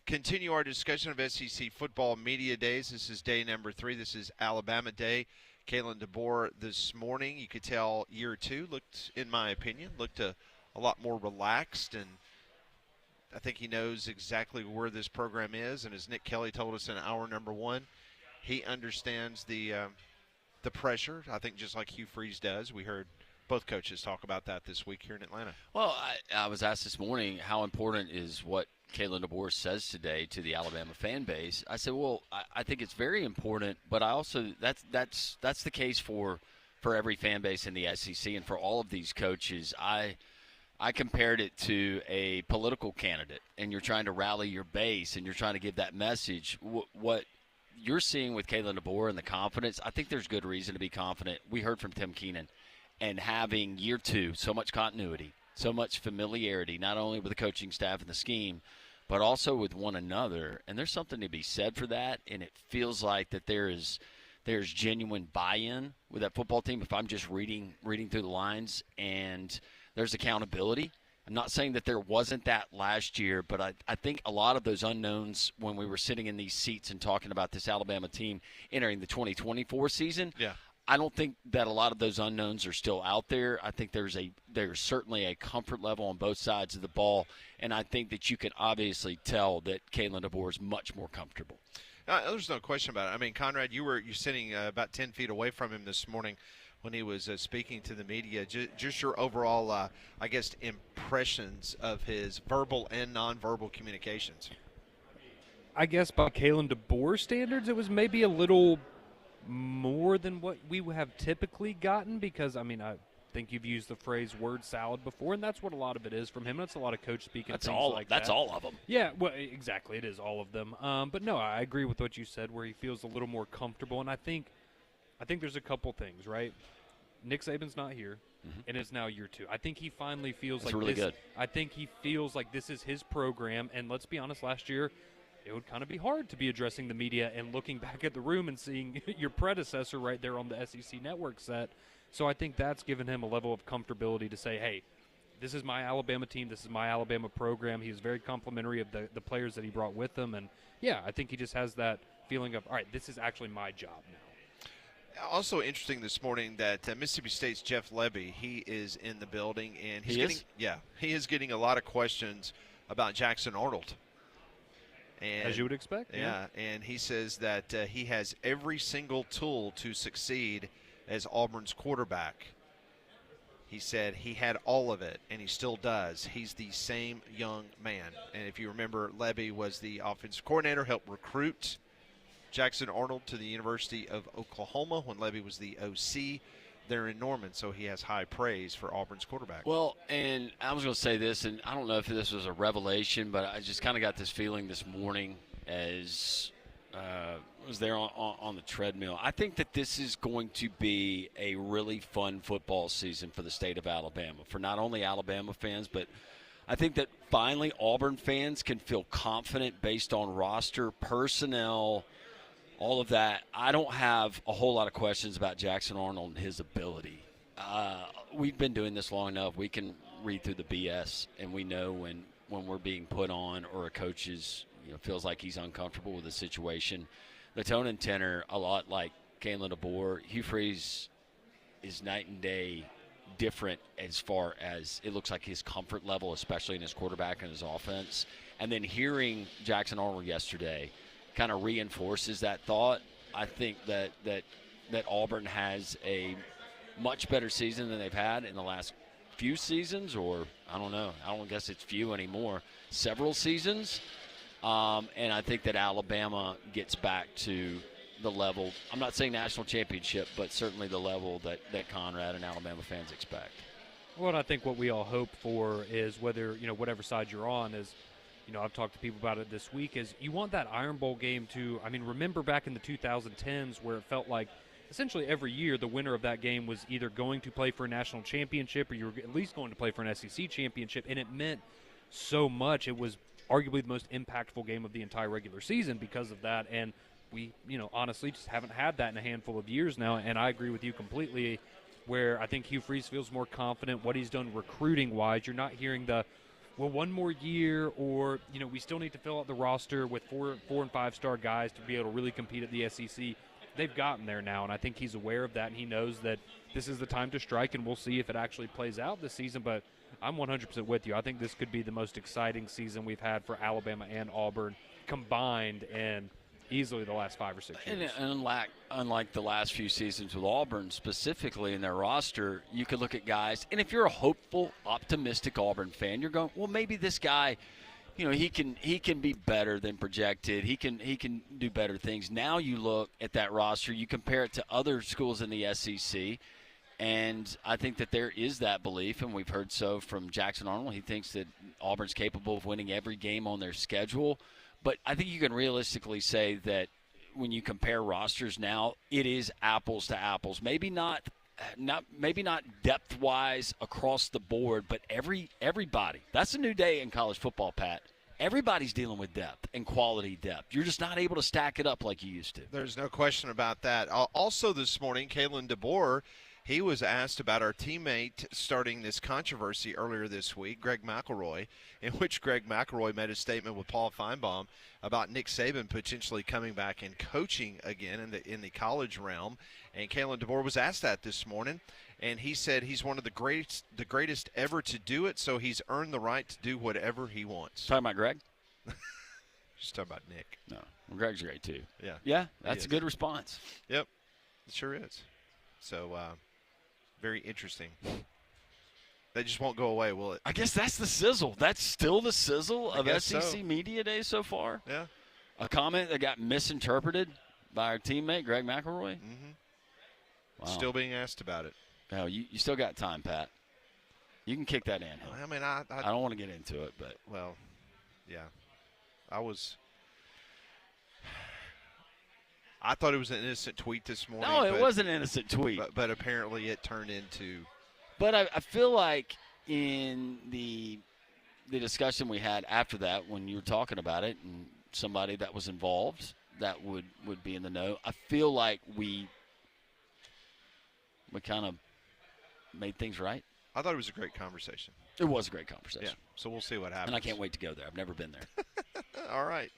continue our discussion of SEC football media days, this is day number 3. This is Alabama Day. Kalin D'bor this morning, you could tell year 2 looked, in my opinion, a lot more relaxed, and I think he knows exactly where this program is. And as Nick Kelly told us in hour number 1, he understands the pressure, I think, just like Hugh Freeze does. We heard both coaches talk about that this week here in Atlanta. Well, I was asked this morning how important is what Kalin D'bor says today to the Alabama fan base. I said, well, I think it's very important, but I also that's the case for every fan base in the SEC and for all of these coaches. I compared it to a political candidate, and you're trying to rally your base and you're trying to give that message. What you're seeing with Kalin D'bor and the confidence, I think there's good reason to be confident. We heard from Tim Keenan, and having year 2, so much continuity, so much familiarity, not only with the coaching staff and the scheme, but also with one another. And there's something to be said for that, and it feels like that there's genuine buy-in with that football team. If I'm just reading through the lines, and there's accountability. I'm not saying that there wasn't that last year, but I think a lot of those unknowns when we were sitting in these seats and talking about this Alabama team entering the 2024 season, I don't think that a lot of those unknowns are still out there. I think there's certainly a comfort level on both sides of the ball, and I think that you can obviously tell that Kalin D'bor is much more comfortable. There's no question about it. I mean, Conrad, you're sitting about 10 feet away from him this morning when he was speaking to the media. Just your overall, I guess, impressions of his verbal and nonverbal communications. I guess by Kalin D'bor standards, it was maybe a little more than what we have typically gotten, because, I mean, I think you've used the phrase word salad before, and that's what a lot of it is from him. That's a lot of coach speaking. That's all of them. Yeah, well, exactly. It is all of them. But no, I agree with what you said, where he feels a little more comfortable, and I think there's a couple things, right? Nick Saban's not here, and it's now year 2. I think he finally feels that's like really this. Good. I think he feels like this is his program, and let's be honest, last year it would kind of be hard to be addressing the media and looking back at the room and seeing your predecessor right there on the SEC Network set. So I think that's given him a level of comfortability to say, hey, this is my Alabama team, this is my Alabama program. He was very complimentary of the players that he brought with him, and yeah, I think he just has that feeling of, all right, this is actually my job now. Also interesting this morning that Mississippi State's Jeff Lebby, he is in the building, and he is getting a lot of questions about Jackson Arnold. And, as you would expect. Yeah, and he says that he has every single tool to succeed as Auburn's quarterback. He said he had all of it, and he still does. He's the same young man. And if you remember, Lebby was the offensive coordinator, helped recruit Jackson Arnold to the University of Oklahoma when Lebby was the OC there in Norman, so he has high praise for Auburn's quarterback. Well, and I was going to say this, and I don't know if this was a revelation, but I just kind of got this feeling this morning as I was there on the treadmill. I think that this is going to be a really fun football season for the state of Alabama, for not only Alabama fans, but I think that finally Auburn fans can feel confident based on roster, personnel, all of that. I don't have a whole lot of questions about Jackson Arnold and his ability. We've been doing this long enough. We can read through the BS, and we know when we're being put on or a coach is, feels like he's uncomfortable with the situation. The tone and tenor, a lot like Kalin D'bor. Hugh Freeze is night and day different as far as it looks like his comfort level, especially in his quarterback and his offense. And then hearing Jackson Arnold yesterday kind of reinforces that thought. I think that Auburn has a much better season than they've had in the last few seasons, or I don't know. I don't guess it's few anymore. Several seasons. And I think that Alabama gets back to the level, I'm not saying national championship, but certainly the level that Conrad and Alabama fans expect. Well, I think what we all hope for is whether, whatever side you're on is, I've talked to people about it this week, is you want that Iron Bowl game to, remember back in the 2010s where it felt like essentially every year the winner of that game was either going to play for a national championship or you were at least going to play for an SEC championship, and it meant so much. It was arguably the most impactful game of the entire regular season because of that, and we, honestly just haven't had that in a handful of years now. And I agree with you completely where I think Hugh Freeze feels more confident what he's done recruiting-wise. You're not hearing well, one more year or, we still need to fill out the roster with 4 and 5-star guys to be able to really compete at the SEC. They've gotten there now, and I think he's aware of that, and he knows that this is the time to strike, and we'll see if it actually plays out this season. But I'm 100% with you. I think this could be the most exciting season we've had for Alabama and Auburn combined in easily the last 5 or 6 years. And unlike the last few seasons with Auburn, specifically in their roster, you could look at guys, and if you're a hopeful, optimistic Auburn fan, you're going, well, maybe this guy, he can be better than projected. He can do better things. Now you look at that roster, you compare it to other schools in the SEC, and I think that there is that belief, and we've heard so from Jackson Arnold. He thinks that Auburn's capable of winning every game on their schedule. But I think you can realistically say that when you compare rosters now, it is apples to apples. Maybe not depth-wise across the board, but everybody. That's a new day in college football, Pat. Everybody's dealing with depth and quality depth. You're just not able to stack it up like you used to. There's no question about that. Also this morning, Kalin D'bor, he was asked about our teammate starting this controversy earlier this week, Greg McElroy, in which Greg McElroy made a statement with Paul Feinbaum about Nick Saban potentially coming back and coaching again in the college realm. And Kalin D'bor was asked that this morning, and he said he's one of the greatest ever to do it, so he's earned the right to do whatever he wants. Talking about Greg? Just talking about Nick. No, well, Greg's great too. Yeah. Yeah, that's a good response. Yep, it sure is. So, very interesting. They just won't go away, will it? I guess that's the sizzle. That's still the sizzle of SEC so. Media Day so far. Yeah. A comment that got misinterpreted by our teammate, Greg McElroy. Mm-hmm. Wow. Still being asked about it. Oh, you still got time, Pat. You can kick that in. I mean, I don't want to get into it, but. Well, yeah. I thought it was an innocent tweet this morning. No, it was an innocent tweet. But apparently it turned into. But I feel like in the discussion we had after that, when you were talking about it, and somebody that was involved that would be in the know, I feel like we kind of made things right. I thought it was a great conversation. It was a great conversation. Yeah, so we'll see what happens. And I can't wait to go there. I've never been there. All right.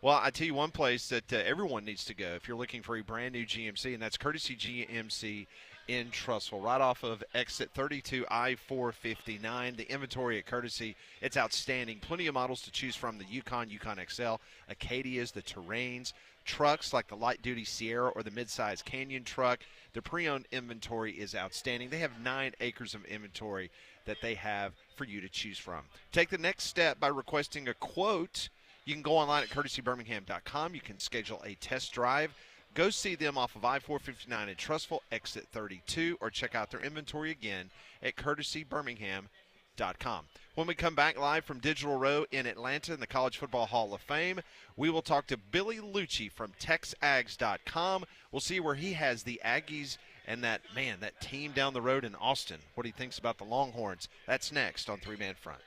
Well, I tell you one place that everyone needs to go if you're looking for a brand new GMC, and that's Courtesy GMC in Trussville, right off of exit 32 I-459. The inventory at Courtesy, it's outstanding. Plenty of models to choose from: the Yukon XL, Acadias, the Terrains, trucks like the light-duty Sierra or the mid-size Canyon truck. The pre-owned inventory is outstanding. They have 9 acres of inventory that they have for you to choose from. Take the next step by requesting a quote. You can go online at courtesybirmingham.com. You can schedule a test drive. Go see them off of I-459 in Trussville, exit 32, or check out their inventory again at courtesybirmingham.com. When we come back live from Digital Row in Atlanta in the College Football Hall of Fame, we will talk to Billy Lucci from TexAgs.com. We'll see where he has the Aggies and that team down the road in Austin, what he thinks about the Longhorns. That's next on Three Man Front.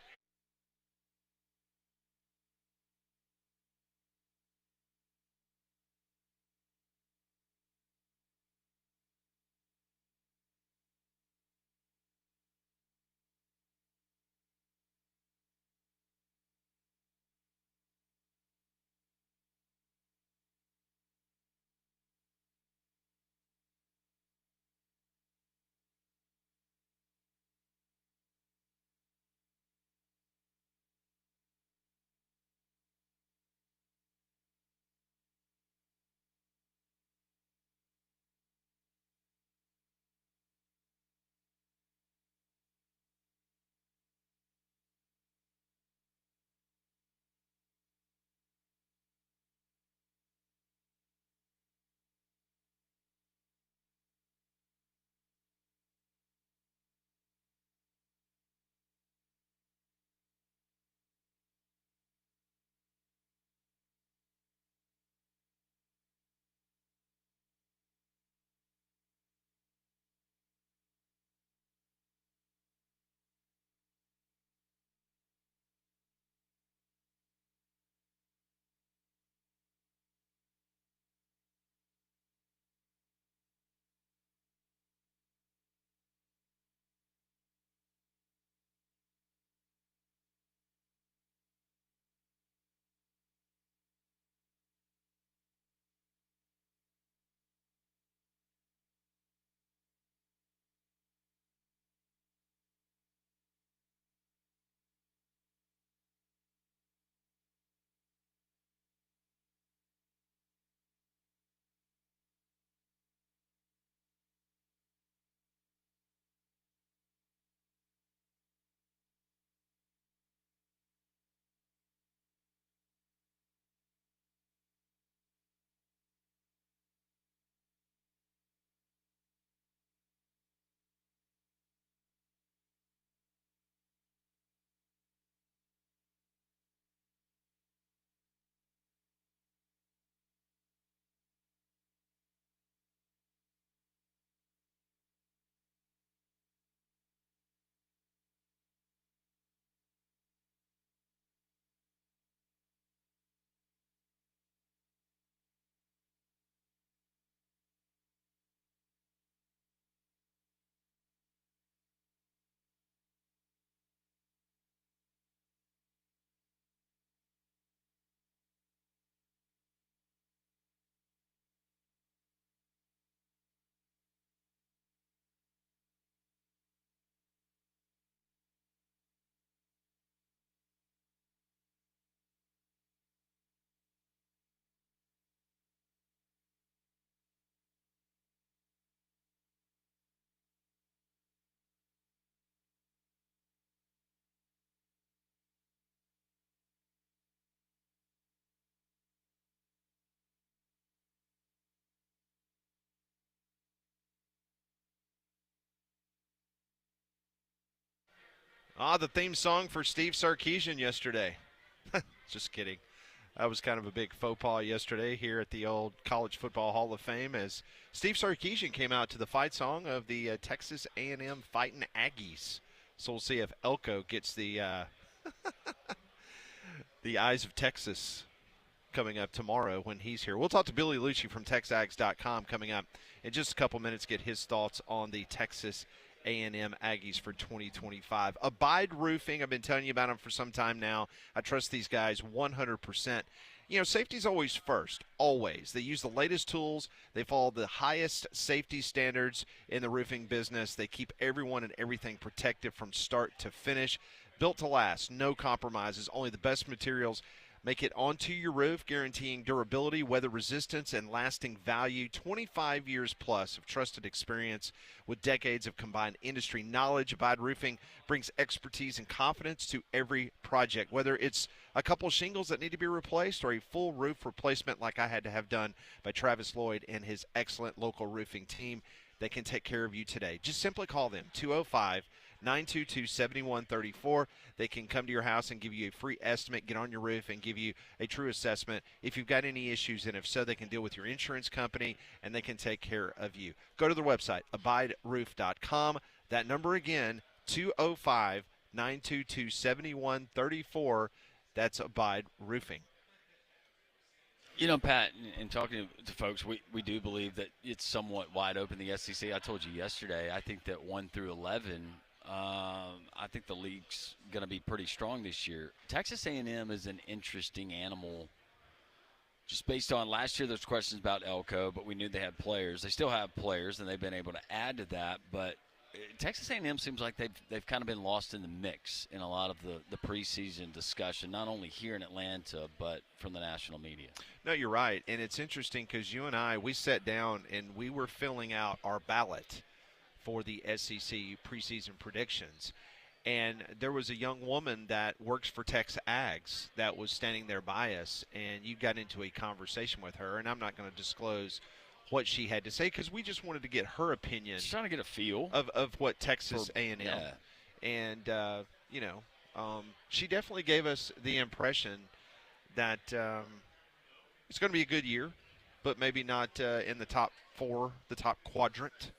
The theme song for Steve Sarkisian yesterday. Just kidding. That was kind of a big faux pas yesterday here at the old College Football Hall of Fame as Steve Sarkisian came out to the fight song of the Texas A&M Fighting Aggies. So we'll see if Elko gets the the Eyes of Texas coming up tomorrow when he's here. We'll talk to Billy Lucci from TexAgs.com coming up in just a couple minutes, get his thoughts on the Texas A&M Aggies for 2025. Abide Roofing, I've been telling you about them for some time now. I trust these guys 100%. You know, safety's always first, always. They use the latest tools. They follow the highest safety standards in the roofing business. They keep everyone and everything protected from start to finish. Built to last, no compromises, only the best materials. Make it onto your roof, guaranteeing durability, weather resistance, and lasting value. 25 years plus of trusted experience with decades of combined industry knowledge. Abide Roofing brings expertise and confidence to every project, whether it's a couple shingles that need to be replaced or a full roof replacement like I had to have done by Travis Lloyd and his excellent local roofing team. They can take care of you today. Just simply call them, 205-922-7134. They can come to your house and give you a free estimate, get on your roof, and give you a true assessment if you've got any issues. And if so, they can deal with your insurance company, and they can take care of you. Go to their website, abideroof.com. That number again, 205-922-7134. That's Abide Roofing. You know, Pat, in talking to folks, we do believe that it's somewhat wide open, the SEC. I told you yesterday, I think that 1 through 11, I think the league's going to be pretty strong this year. Texas A&M is an interesting animal. Just based on last year, there's questions about Elko, but we knew they had players. They still have players, and they've been able to add to that. But Texas A&M seems like they've kind of been lost in the mix in a lot of the preseason discussion, not only here in Atlanta, but from the national media. No, you're right. And it's interesting because you and I, we sat down and we were filling out our ballot for the SEC preseason predictions. And there was a young woman that works for TexAgs that was standing there by us, and you got into a conversation with her, and I'm not going to disclose what she had to say because we just wanted to get her opinion. Just trying to get a feel of what Texas A&M. Yeah. And, she definitely gave us the impression that it's going to be a good year, but maybe not in the top 4, the top quadrant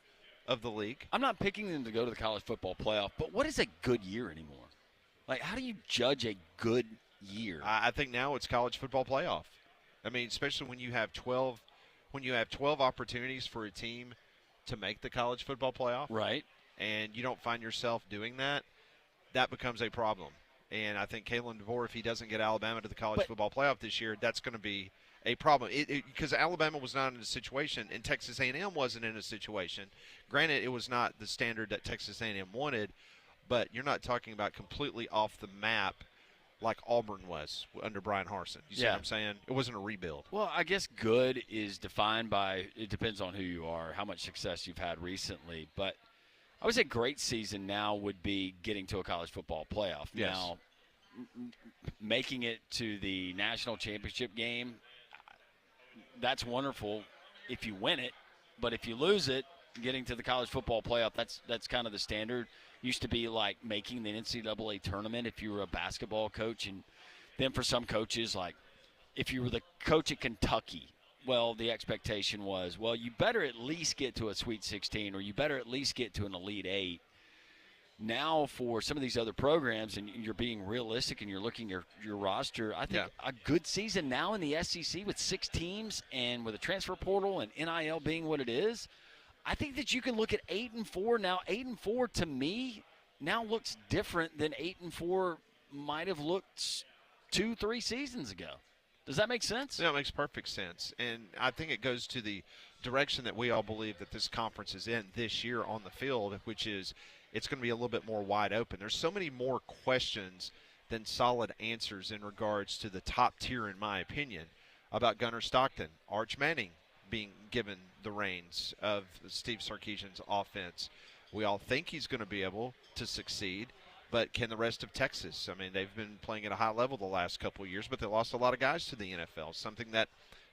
of the league. I'm not picking them to go to the college football playoff, but what is a good year anymore? Like, how do you judge a good year? I think now it's college football playoff. I mean, especially when you have 12 opportunities for a team to make the college football playoff. Right. And you don't find yourself doing that, that becomes a problem. And I think Kalin D'bor, if he doesn't get Alabama to the college football playoff this year, that's going to be a problem. Because Alabama was not in a situation, and Texas A&M wasn't in a situation. Granted, it was not the standard that Texas A&M wanted, but you're not talking about completely off the map like Auburn was under Brian Harsin. You see what I'm saying? It wasn't a rebuild. Well, I guess good is defined by – it depends on who you are, how much success you've had recently. But I would say great season now would be getting to a college football playoff. Yes. Now, making it to the national championship game, that's wonderful if you win it. But if you lose it, getting to the college football playoff, that's kind of the standard. Used to be like making the NCAA tournament if you were a basketball coach. And then for some coaches, like if you were the coach at Kentucky, well, the expectation was, well, you better at least get to a Sweet 16 or you better at least get to an Elite 8. Now for some of these other programs, and you're being realistic and you're looking at your roster, I think a good season now in the SEC with 6 teams and with a transfer portal and NIL being what it is, I think that you can look at 8-4 now. 8-4 to me now looks different than 8-4 might have looked 2-3 seasons ago. Does that make sense? Yeah, it makes perfect sense. And I think it goes to the direction that we all believe that this conference is in this year on the field, which is it's going to be a little bit more wide open. There's so many more questions than solid answers in regards to the top tier, in my opinion, about Gunnar Stockton, Arch Manning being given the reins of Steve Sarkisian's offense. We all think he's going to be able to succeed, but can the rest of Texas? I mean, they've been playing at a high level the last couple of years, but they lost a lot of guys to the NFL, something that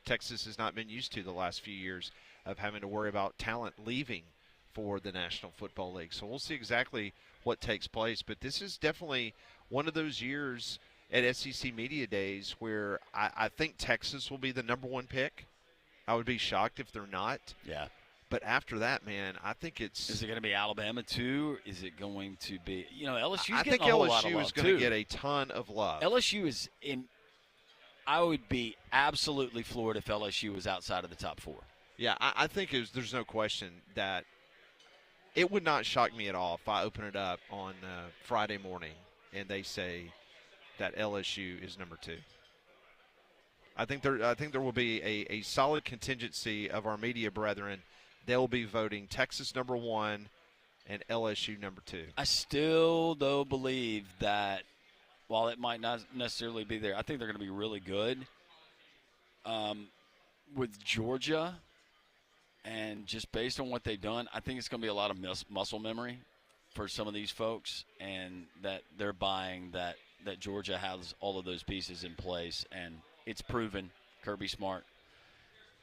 Texas has not been used to the last few years of having to worry about talent leaving for the National Football League. So we'll see exactly what takes place. But this is definitely one of those years at SEC Media Days where I think Texas will be the number one pick. I would be shocked if they're not. Yeah. But after that, man, I think it's. Is it going to be Alabama too? Is it going to be, LSU? I think LSU is going to get a ton of love. LSU is in. I would be absolutely floored if LSU was outside of the top 4. Yeah, I think there's no question that it would not shock me at all if I open it up on Friday morning and they say that LSU is number 2. I think there will be a solid contingency of our media brethren. They'll be voting Texas number 1 and LSU number 2. I still, though, believe that while it might not necessarily be there, I think they're going to be really good. With Georgia, and just based on what they've done, I think it's going to be a lot of muscle memory for some of these folks, and that they're buying that Georgia has all of those pieces in place, and it's proven. Kirby Smart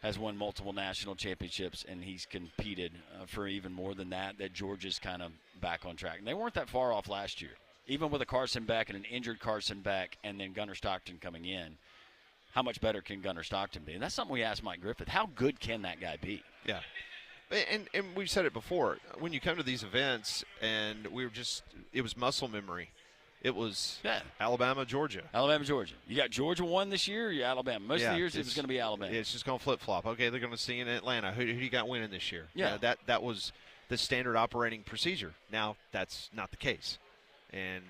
has won multiple national championships, and he's competed for even more than that Georgia's kind of back on track. And they weren't that far off last year, even with a Carson Beck and an injured Carson Beck and then Gunnar Stockton coming in. How much better can Gunnar Stockton be? And that's something we asked Mike Griffith. How good can that guy be? Yeah. And we've said it before. When you come to these events, and it was muscle memory. It was Alabama, Georgia. Alabama, Georgia. You got Georgia won this year, or you Alabama? Most of the years it was going to be Alabama. It's just going to flip-flop. Okay, they're going to see in Atlanta. Who do you got winning this year? Yeah. That was the standard operating procedure. Now, that's not the case. And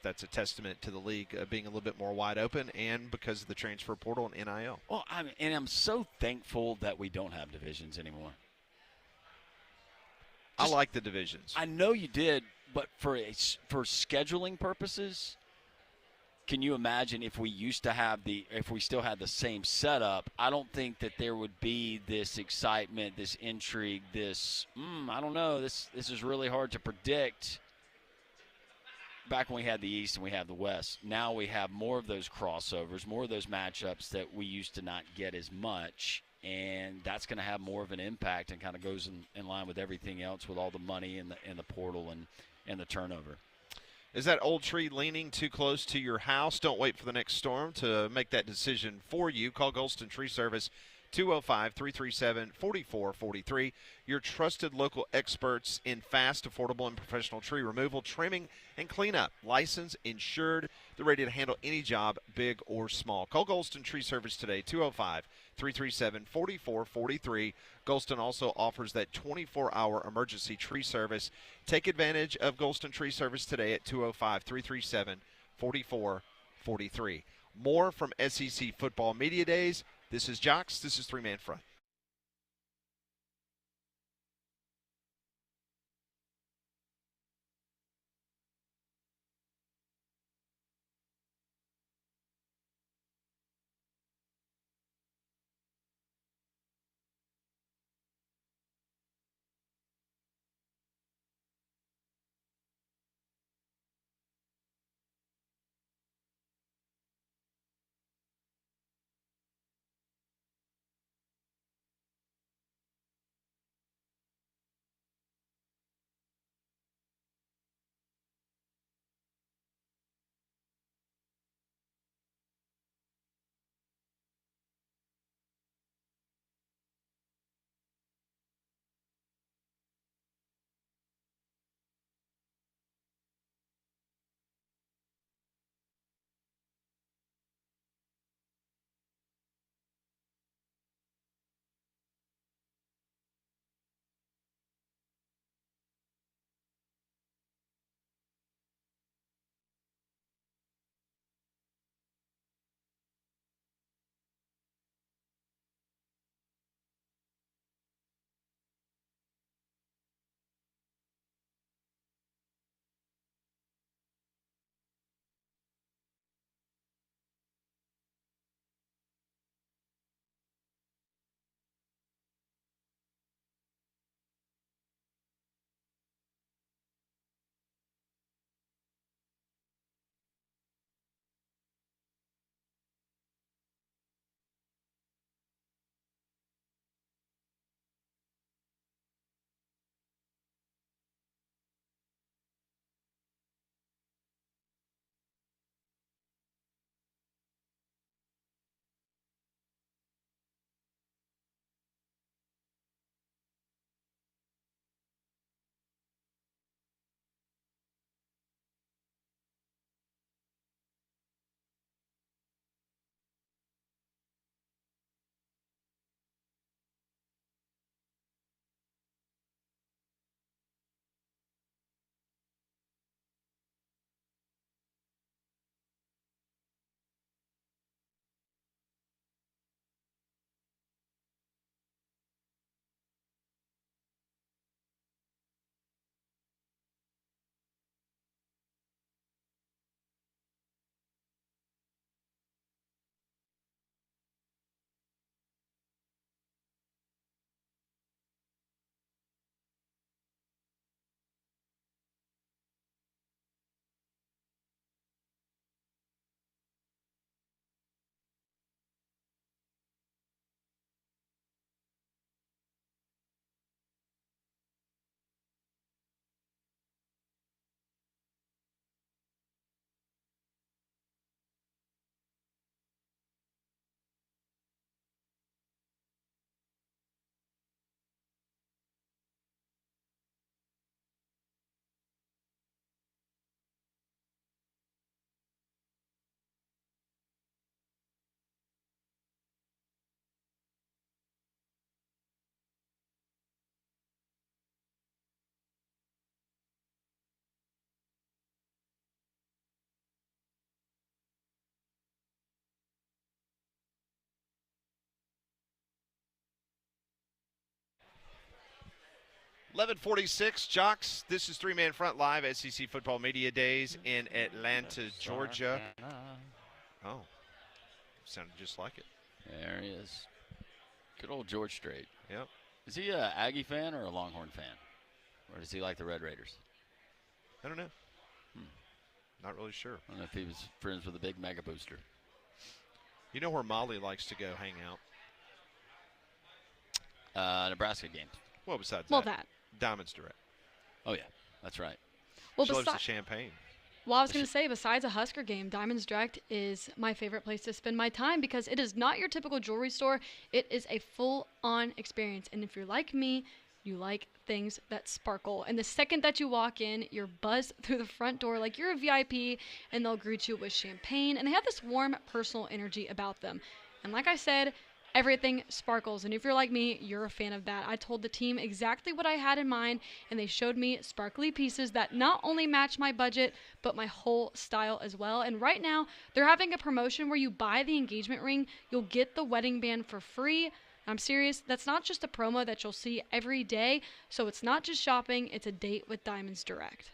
that's a testament to the league being a little bit more wide open, and because of the transfer portal and NIL. Well, I'm so thankful that we don't have divisions anymore. I like the divisions. I know you did, but for scheduling purposes, can you imagine if we still had the same setup? I don't think that there would be this excitement, this intrigue, I don't know. This is really hard to predict. Back when we had the East and we had the West, now we have more of those crossovers, more of those matchups that we used to not get as much, and that's going to have more of an impact and kind of goes in line with everything else with all the money and the portal and the turnover. Is that old tree leaning too close to your house? Don't wait for the next storm to make that decision for you. Call Golston Tree Service, 205-337-4443. Your trusted local experts in fast, affordable, and professional tree removal, trimming, and cleanup. Licensed, insured. They're ready to handle any job, big or small. Call Golston Tree Service today, 205-337-4443. Golston also offers that 24-hour emergency tree service. Take advantage of Golston Tree Service today at 205-337-4443. More from SEC Football Media Days. This is Jox. This is Three Man Front. 11:46, Jox. This is Three-Man Front Live, SEC Football Media Days in Atlanta, Georgia. Oh, sounded just like it. There he is. Good old George Strait. Yep. Is he a Aggie fan or a Longhorn fan? Or does he like the Red Raiders? I don't know. Not really sure. I don't know if he was friends with the big Mega Booster. You know where Molly likes to go hang out? Nebraska games. Well, besides Well, that. Diamonds Direct. Oh, yeah. That's right. Well, She loves the champagne. Well, I was going to say, besides a Husker game, Diamonds Direct is my favorite place to spend my time because it is not your typical jewelry store. It is a full-on experience. And if you're like me, you like things that sparkle. And the second that you walk in, you're buzzed through the front door like you're a VIP, and they'll greet you with champagne. And they have this warm, personal energy about them. And like I said, everything sparkles. And if you're like me, you're a fan of that. I told the team exactly what I had in mind, and they showed me sparkly pieces that not only match my budget, but my whole style as well. And right now, they're having a promotion where you buy the engagement ring, you'll get the wedding band for free. I'm serious. That's not just a promo that you'll see every day. So it's not just shopping. It's a date with Diamonds Direct.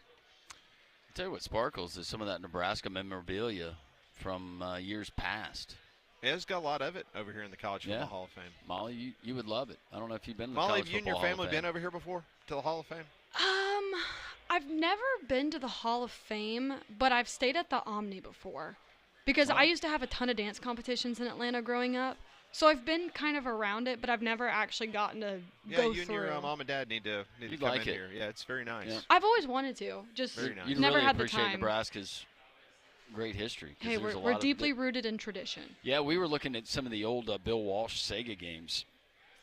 I'll tell you what sparkles is some of that Nebraska memorabilia from years past. Yeah, it's got a lot of it over here in the College Football Hall of Fame. Molly, you would love it. I don't know if you've been to the Molly, College have you and Football your Hall of family Fame. been over here before to the Hall of Fame? I've never been to the Hall of Fame, but I've stayed at the Omni before because I used to have a ton of dance competitions in Atlanta growing up. So I've been kind of around it, but I've never actually gotten to go you through. and your mom and dad need to You'd come like in it. here. Yeah, it's very nice. Yeah. I've always wanted to, just Very nice. You'd never really had the appreciate time. Nebraska's great history. 'cause Hey, there's a we're lot of deeply rooted in tradition. Yeah, we were looking at some of the old Bill Walsh Sega games,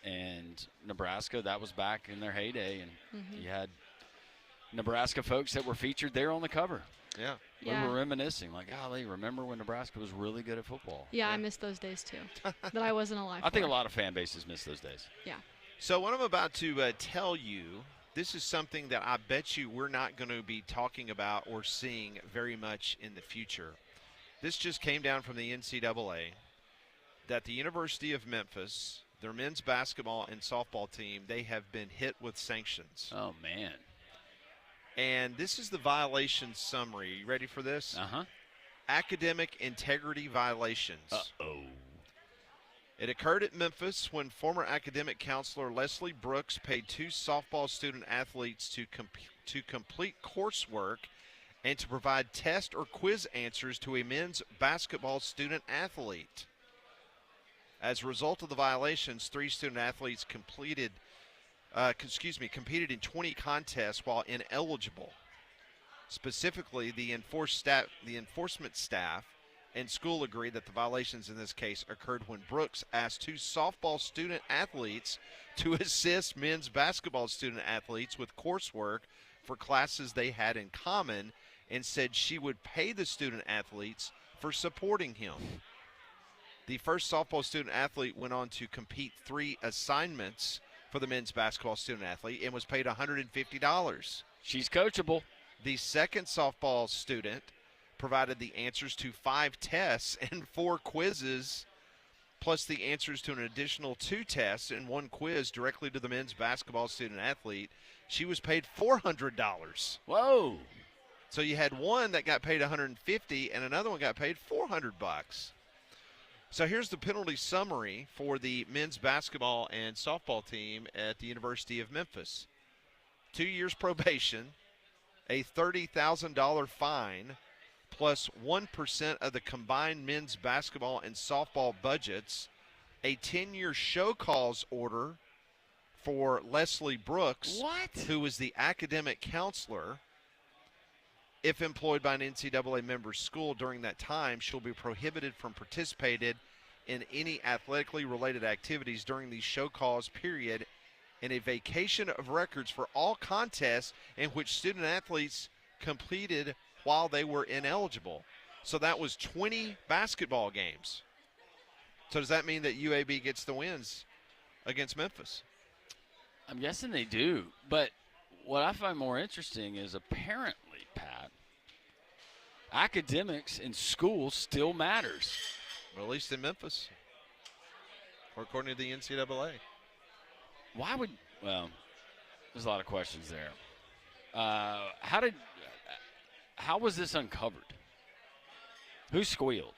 and Nebraska, that was back in their heyday, and you had Nebraska folks that were featured there on the cover. Yeah. We were reminiscing, like, golly, remember when Nebraska was really good at football? Yeah, I miss those days too. That I wasn't alive I think for. a lot of fan bases miss those days. Yeah. So what I'm about to tell you, this is something that I bet you we're not going to be talking about or seeing very much in the future. This just came down from the NCAA that the University of Memphis, their men's basketball and softball team, they have been hit with sanctions. Oh, man. And this is the violation summary. You ready for this? Uh-huh. Academic integrity violations. Uh-oh. It occurred at Memphis when former academic counselor Leslie Brooks paid 2 softball student athletes to complete coursework and to provide test or quiz answers to a men's basketball student athlete. As a result of the violations, 3 student athletes competed in 20 contests while ineligible. Specifically, the enforcement staff and school agree that the violations in this case occurred when Brooks asked 2 softball student athletes to assist men's basketball student athletes with coursework for classes they had in common and said she would pay the student athletes for supporting him. The first softball student athlete went on to compete 3 assignments for the men's basketball student athlete and was paid $150. She's coachable. The second softball student provided the answers to 5 tests and 4 quizzes, plus the answers to an additional 2 tests and 1 quiz directly to the men's basketball student athlete. She was paid $400. Whoa. So you had one that got paid $150 and another one got paid $400. So here's the penalty summary for the men's basketball and softball team at the University of Memphis. 2 years probation, a $30,000 fine, plus 1% of the combined men's basketball and softball budgets, a 10-year show cause order for Leslie Brooks, who was the academic counselor. If employed by an NCAA member school during that time, she'll be prohibited from participating in any athletically related activities during the show cause period, and a vacation of records for all contests in which student athletes completed while they were ineligible. So that was 20 basketball games. So does that mean that UAB gets the wins against Memphis? I'm guessing they do. But what I find more interesting is apparently, Pat, academics in school still matters. Well, at least in Memphis, or according to the NCAA. Why would, well, There's a lot of questions there. How was this uncovered? Who squealed?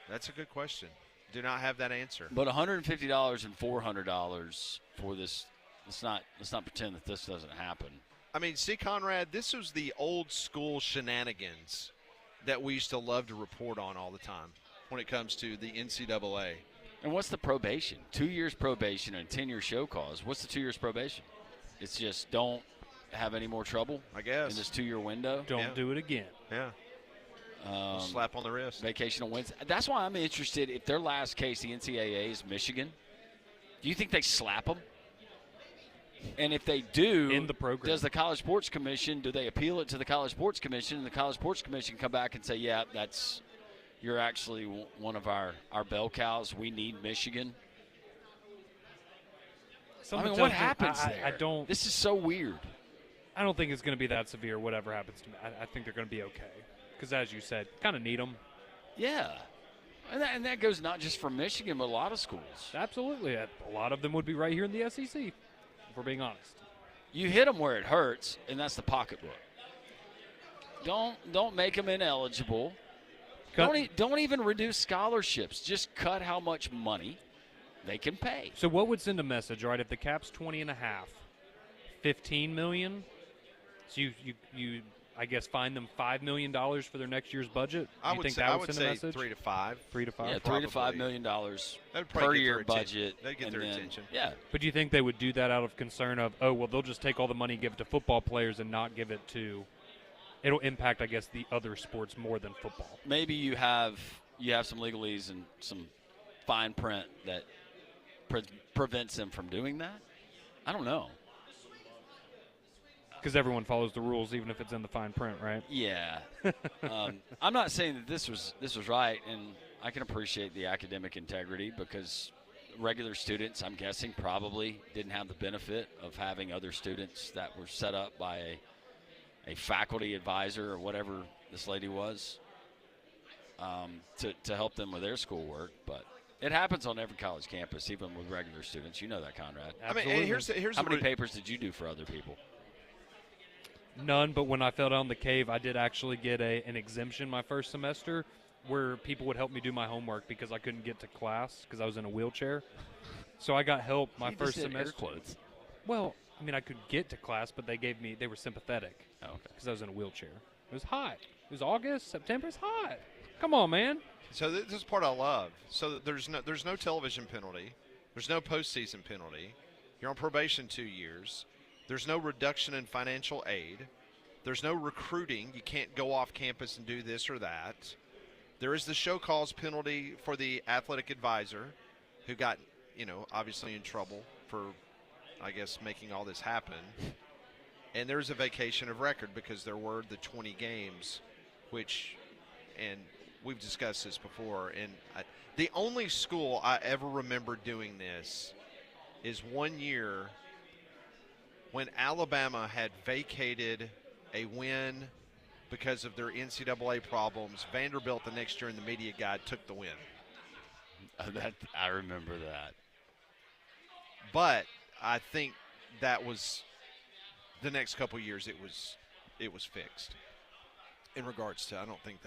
That's a good question. Do not have that answer. But $150 and $400 for this. Let's not pretend that this doesn't happen. I mean, see, Conrad, this was the old school shenanigans that we used to love to report on all the time when it comes to the NCAA. And what's the probation? 2 years probation and 10-year show cause. What's the 2 years probation? It's just don't have any more trouble, I guess, in this 2-year window. Don't do it again. Yeah. Slap on the wrist. Vacation on Wednesday. That's why I'm interested. If their last case, the NCAA, is Michigan, do you think they slap them? And if they do, in the program, does the College Sports Commission, do they appeal it to the College Sports Commission, and the College Sports Commission come back and say, yeah, you're actually one of our bell cows. We need Michigan. What happens there? I don't. This is so weird. I don't think it's going to be that severe, whatever happens to me. I think they're going to be okay. Because, as you said, kind of need them. Yeah. And that goes not just for Michigan, but a lot of schools. Absolutely. A lot of them would be right here in the SEC, if we're being honest. You hit them where it hurts, and that's the pocketbook. Don't make them ineligible. Don't even reduce scholarships. Just cut how much money they can pay. So what would send a message, all right, if the cap's 20 and a half, $15 million, so you I guess fine them $5 million for their next year's budget? I would say 3 to 5. 3 to 5? Yeah, $3 to $5 million per year budget. That'd get their attention. Yeah. But do you think they would do that out of concern of, they'll just take all the money and give it to football players and not give it to – it'll impact, I guess, the other sports more than football? Maybe you have some legalese and some fine print that prevents them from doing that? I don't know. Because everyone follows the rules, even if it's in the fine print, right? Yeah. I'm not saying that this was right, and I can appreciate the academic integrity because regular students, I'm guessing, probably didn't have the benefit of having other students that were set up by a faculty advisor or whatever this lady was to help them with their schoolwork. But it happens on every college campus, even with regular students. You know that, Conrad. Absolutely. I mean, here's how many papers did you do for other people? None, but when I fell down the cave, I did actually get an exemption my first semester where people would help me do my homework because I couldn't get to class because I was in a wheelchair. So I got help my first semester. Well, I mean, I could get to class, but they were sympathetic. Oh, okay. Because I was in a wheelchair. It was hot. It was August, September. It's hot. Come on, man. So this is part I love. So there's no television penalty. There's no postseason penalty. You're on probation 2 years. There's no reduction in financial aid. There's no recruiting. You can't go off campus and do this or that. There is the show cause penalty for the athletic advisor who got, obviously in trouble for, I guess, making all this happen. And there's a vacation of record because there were the 20 games, and we've discussed this before. And the only school I ever remember doing this is 1 year when Alabama had vacated a win because of their NCAA problems. Vanderbilt the next year in the media guide took the win. I remember that. But I think that was the next couple of years it was fixed. In regards to, I don't think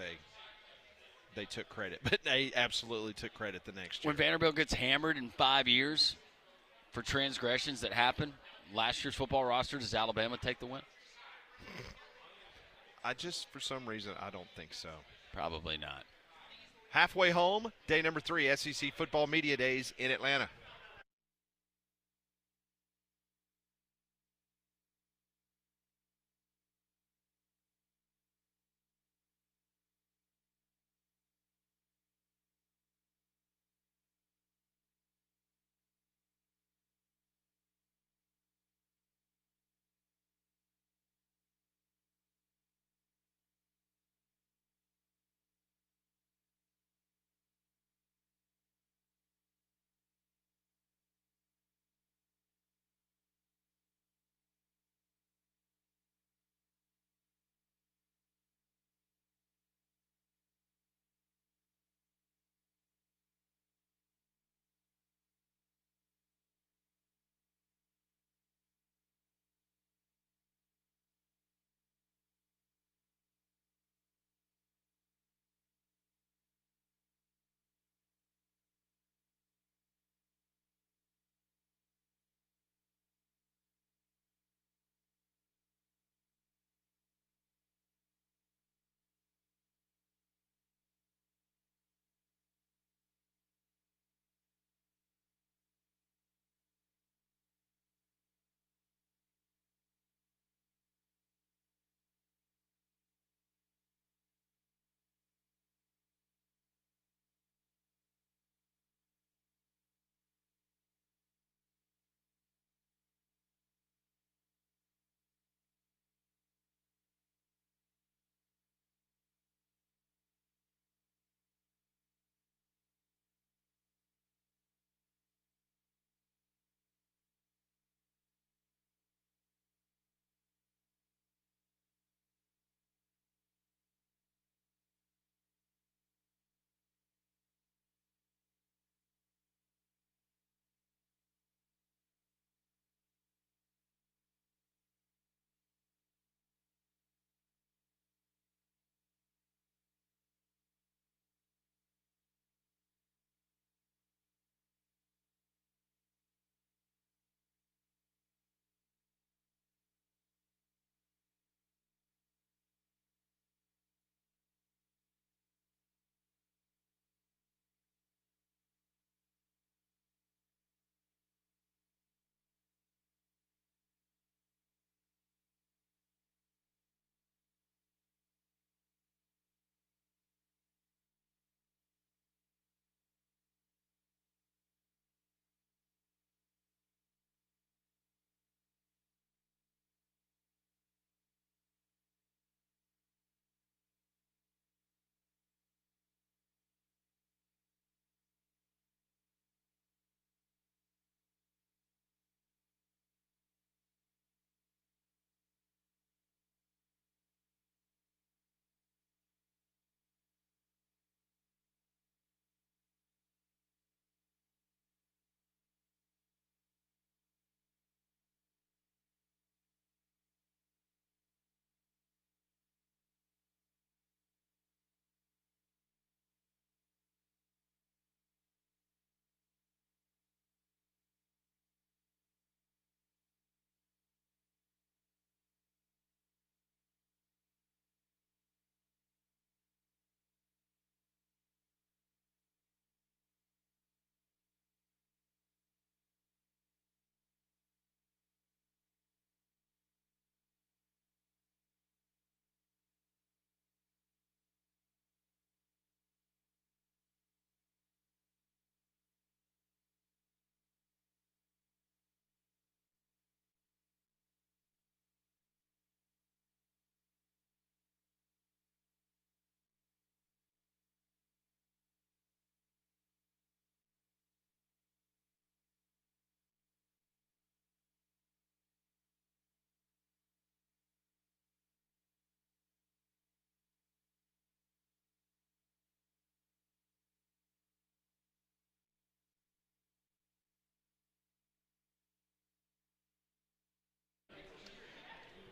they took credit, but they absolutely took credit the next year. When Vanderbilt gets hammered in 5 years for transgressions that happen, last year's football roster, does Alabama take the win? For some reason, I don't think so. Probably not. Halfway home, day number 3, SEC Football Media Days in Atlanta.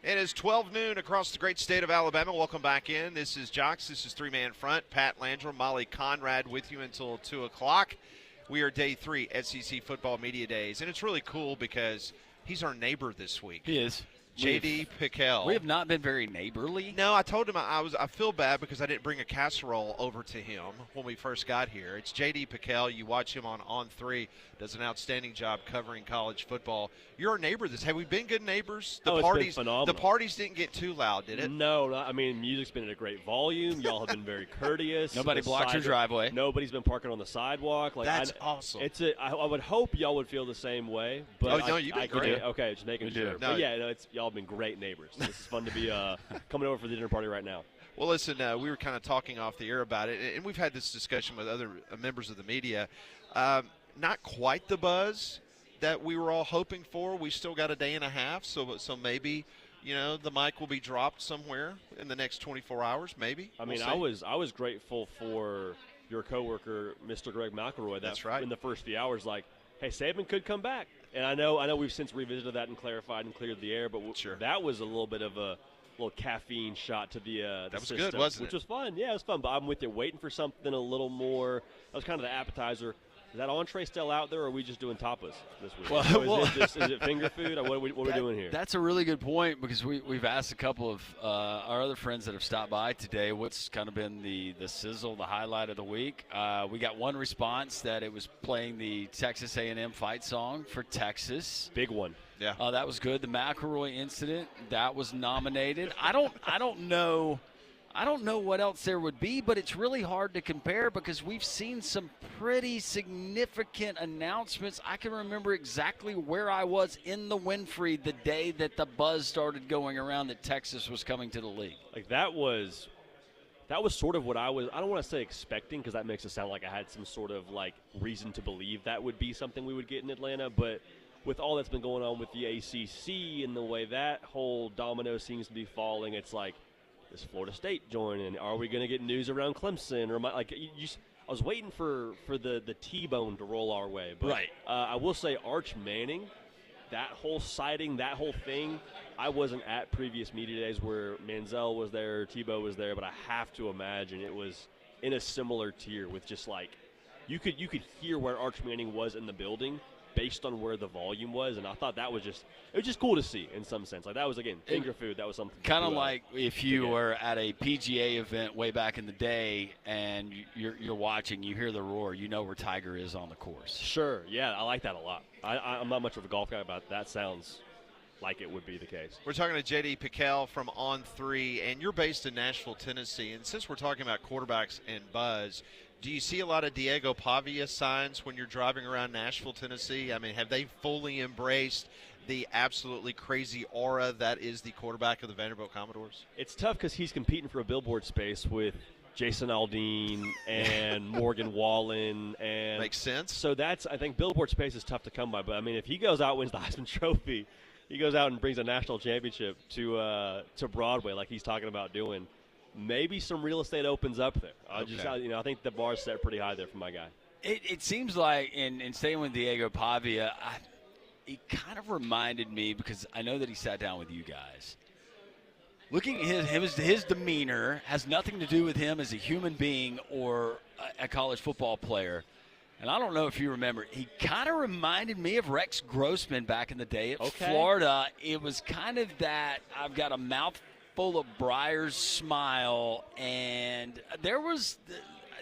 It is 12 noon across the great state of Alabama. Welcome back in. This is Jox. This is three-man front. Pat Landrum, Molly Conrad with you until 2 o'clock. We are day 3 SEC Football Media Days, and it's really cool because he's our neighbor this week. He is. J.D. Pickell. We have not been very neighborly. No, I told him I feel bad because I didn't bring a casserole over to him when we first got here. It's J.D. Pickell. You watch him on 3. Does an outstanding job covering college football. You're our neighbor. Have we been good neighbors? It's been phenomenal. The parties didn't get too loud, did it? No, I mean, music's been at a great volume. Y'all have been very courteous. Nobody blocked your driveway. Nobody's been parking on the sidewalk. That's awesome. I would hope y'all would feel the same way. But you've been great. Okay, just making sure. No, y'all have been great neighbors. This is fun to be coming over for the dinner party right now. Well, listen, we were kind of talking off the air about it, and we've had this discussion with other members of the media. Not quite the buzz that we were all hoping for. We still got a day and a half, so maybe, the mic will be dropped somewhere in the next 24 hours, maybe. I mean, I was grateful for your coworker, Mr. Greg McElroy. That's right. In the first few hours, like, hey, Saban could come back. And I know we've since revisited that and clarified and cleared the air, but sure. That was a little bit of a little caffeine shot to the that was system, good, wasn't it? Which was fun. Yeah, it was fun. But I'm with you, waiting for something a little more. That was kind of the appetizer. Is that entree still out there, or are we just doing tapas this week? Is it finger food, or what are we doing here? That's a really good point because we've asked a couple of our other friends that have stopped by today what's kind of been the sizzle, the highlight of the week. We got one response that it was playing the Texas A&M fight song for Texas. Big one. Yeah. That was good. The McElroy incident, that was nominated. I don't know what else there would be, but it's really hard to compare because we've seen some pretty significant announcements. I can remember exactly where I was in the Winfrey the day that the buzz started going around that Texas was coming to the league. Like that was sort of what I don't want to say expecting because that makes it sound like I had some sort of like reason to believe that would be something we would get in Atlanta, but with all that's been going on with the ACC and the way that whole domino seems to be falling, it's like, is Florida State joining? Are we going to get news around Clemson? Or I was waiting for the T-bone to roll our way. But, right. I will say Arch Manning, that whole sighting, that whole thing, I wasn't at previous media days where Manziel was there, Tebow was there, but I have to imagine it was in a similar tier with just like you could hear where Arch Manning was in the building based on where the volume was, and I thought it was just cool to see in some sense. Like that was, again, finger food. That was something kind of like if you were at a PGA event way back in the day and you're watching, you hear the roar, you know where Tiger is on the course. Sure, yeah, I like that a lot. I'm not much of a golf guy, but that sounds like it would be the case. We're talking to J.D. Pickell from On 3, and you're based in Nashville, Tennessee, and since we're talking about quarterbacks and buzz, do you see a lot of Diego Pavia signs when you're driving around Nashville, Tennessee? I mean, have they fully embraced the absolutely crazy aura that is the quarterback of the Vanderbilt Commodores? It's tough because he's competing for a billboard space with Jason Aldean and Morgan Wallen. And makes sense. So I think billboard space is tough to come by. But, I mean, if he goes out and wins the Heisman Trophy, he goes out and brings a national championship to Broadway like he's talking about doing, maybe some real estate opens up there. I think the bar's set pretty high there for my guy. It seems like, in staying with Diego Pavia, he kind of reminded me, because I know that he sat down with you guys. Looking at his demeanor has nothing to do with him as a human being or a college football player. And I don't know if you remember, he kind of reminded me of Rex Grossman back in the day at Florida. It was kind of that I've got a mouth full of briars smile, and there was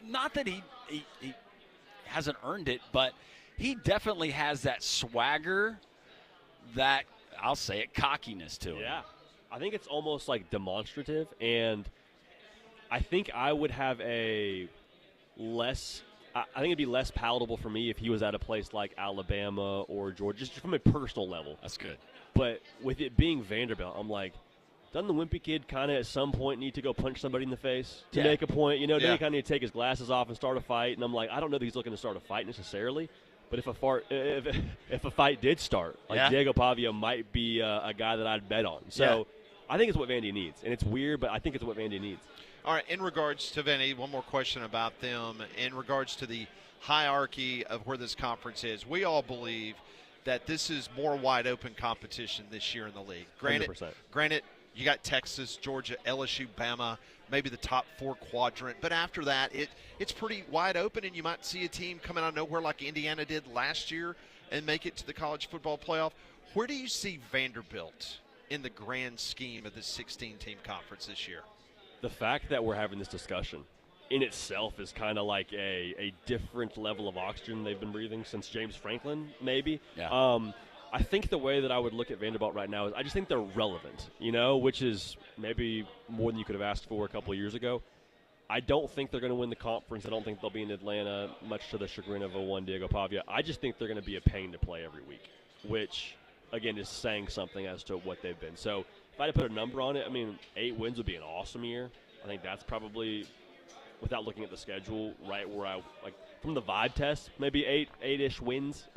not that he hasn't earned it, but he definitely has that swagger, that I'll say it, cockiness to him. Yeah, I think it's almost like demonstrative, and I think I would have I think it'd be less palatable for me if he was at a place like Alabama or Georgia, just from a personal level. That's good. But with it being Vanderbilt, I'm like, doesn't the wimpy kid kind of at some point need to go punch somebody in the face to make a point? Then he kind of need to take his glasses off and start a fight. And I'm like, I don't know that he's looking to start a fight necessarily. But if a fight did start, Diego Pavia might be a guy that I'd bet on. So I think it's what Vandy needs. And it's weird, but I think it's what Vandy needs. All right, in regards to Vandy, one more question about them. In regards to the hierarchy of where this conference is, we all believe that this is more wide open competition this year in the league. 100%. Granted, you got Texas, Georgia, LSU, Bama, maybe the top 4 quadrant, but after that, it's pretty wide open, and you might see a team coming out of nowhere like Indiana did last year and make it to the college football playoff. Where do you see Vanderbilt in the grand scheme of this 16-team conference this year? The fact that we're having this discussion in itself is kind of like a different level of oxygen they've been breathing since James Franklin, maybe. Yeah. I think the way that I would look at Vanderbilt right now is I just think they're relevant, which is maybe more than you could have asked for a couple of years ago. I don't think they're going to win the conference. I don't think they'll be in Atlanta, much to the chagrin of one Diego Pavia. I just think they're going to be a pain to play every week, which, again, is saying something as to what they've been. So if I had to put a number on it, 8 wins would be an awesome year. I think that's probably, without looking at the schedule, right where I like from the vibe test, maybe 8-ish wins.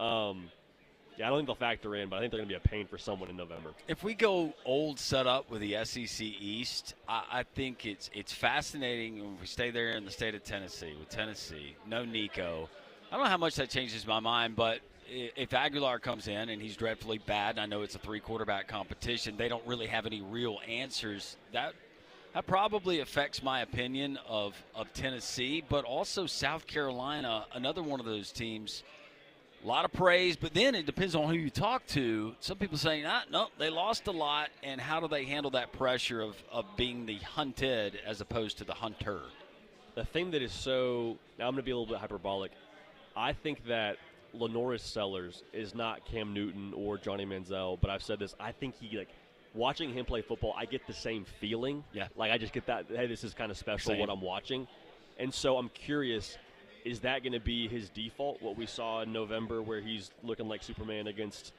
I don't think they'll factor in, but I think they're going to be a pain for someone in November. If we go old setup with the SEC East, I think it's fascinating when we stay there in the state of Tennessee with Tennessee. No Nico. I don't know how much that changes my mind, but if Aguilar comes in and he's dreadfully bad, and I know it's a 3-quarterback competition, they don't really have any real answers. That probably affects my opinion of Tennessee, but also South Carolina, another one of those teams. A lot of praise, but then it depends on who you talk to. Some people saying, no, they lost a lot, and how do they handle that pressure of being the hunted as opposed to the hunter? The thing that is so – now I'm going to be a little bit hyperbolic. I think that Lenoris Sellers is not Cam Newton or Johnny Manziel, but I've said this. I think watching him play football, I get the same feeling. Yeah. Like I just get that, hey, this is kind of special what I'm watching. And so I'm curious – is that going to be his default, what we saw in November where he's looking like Superman against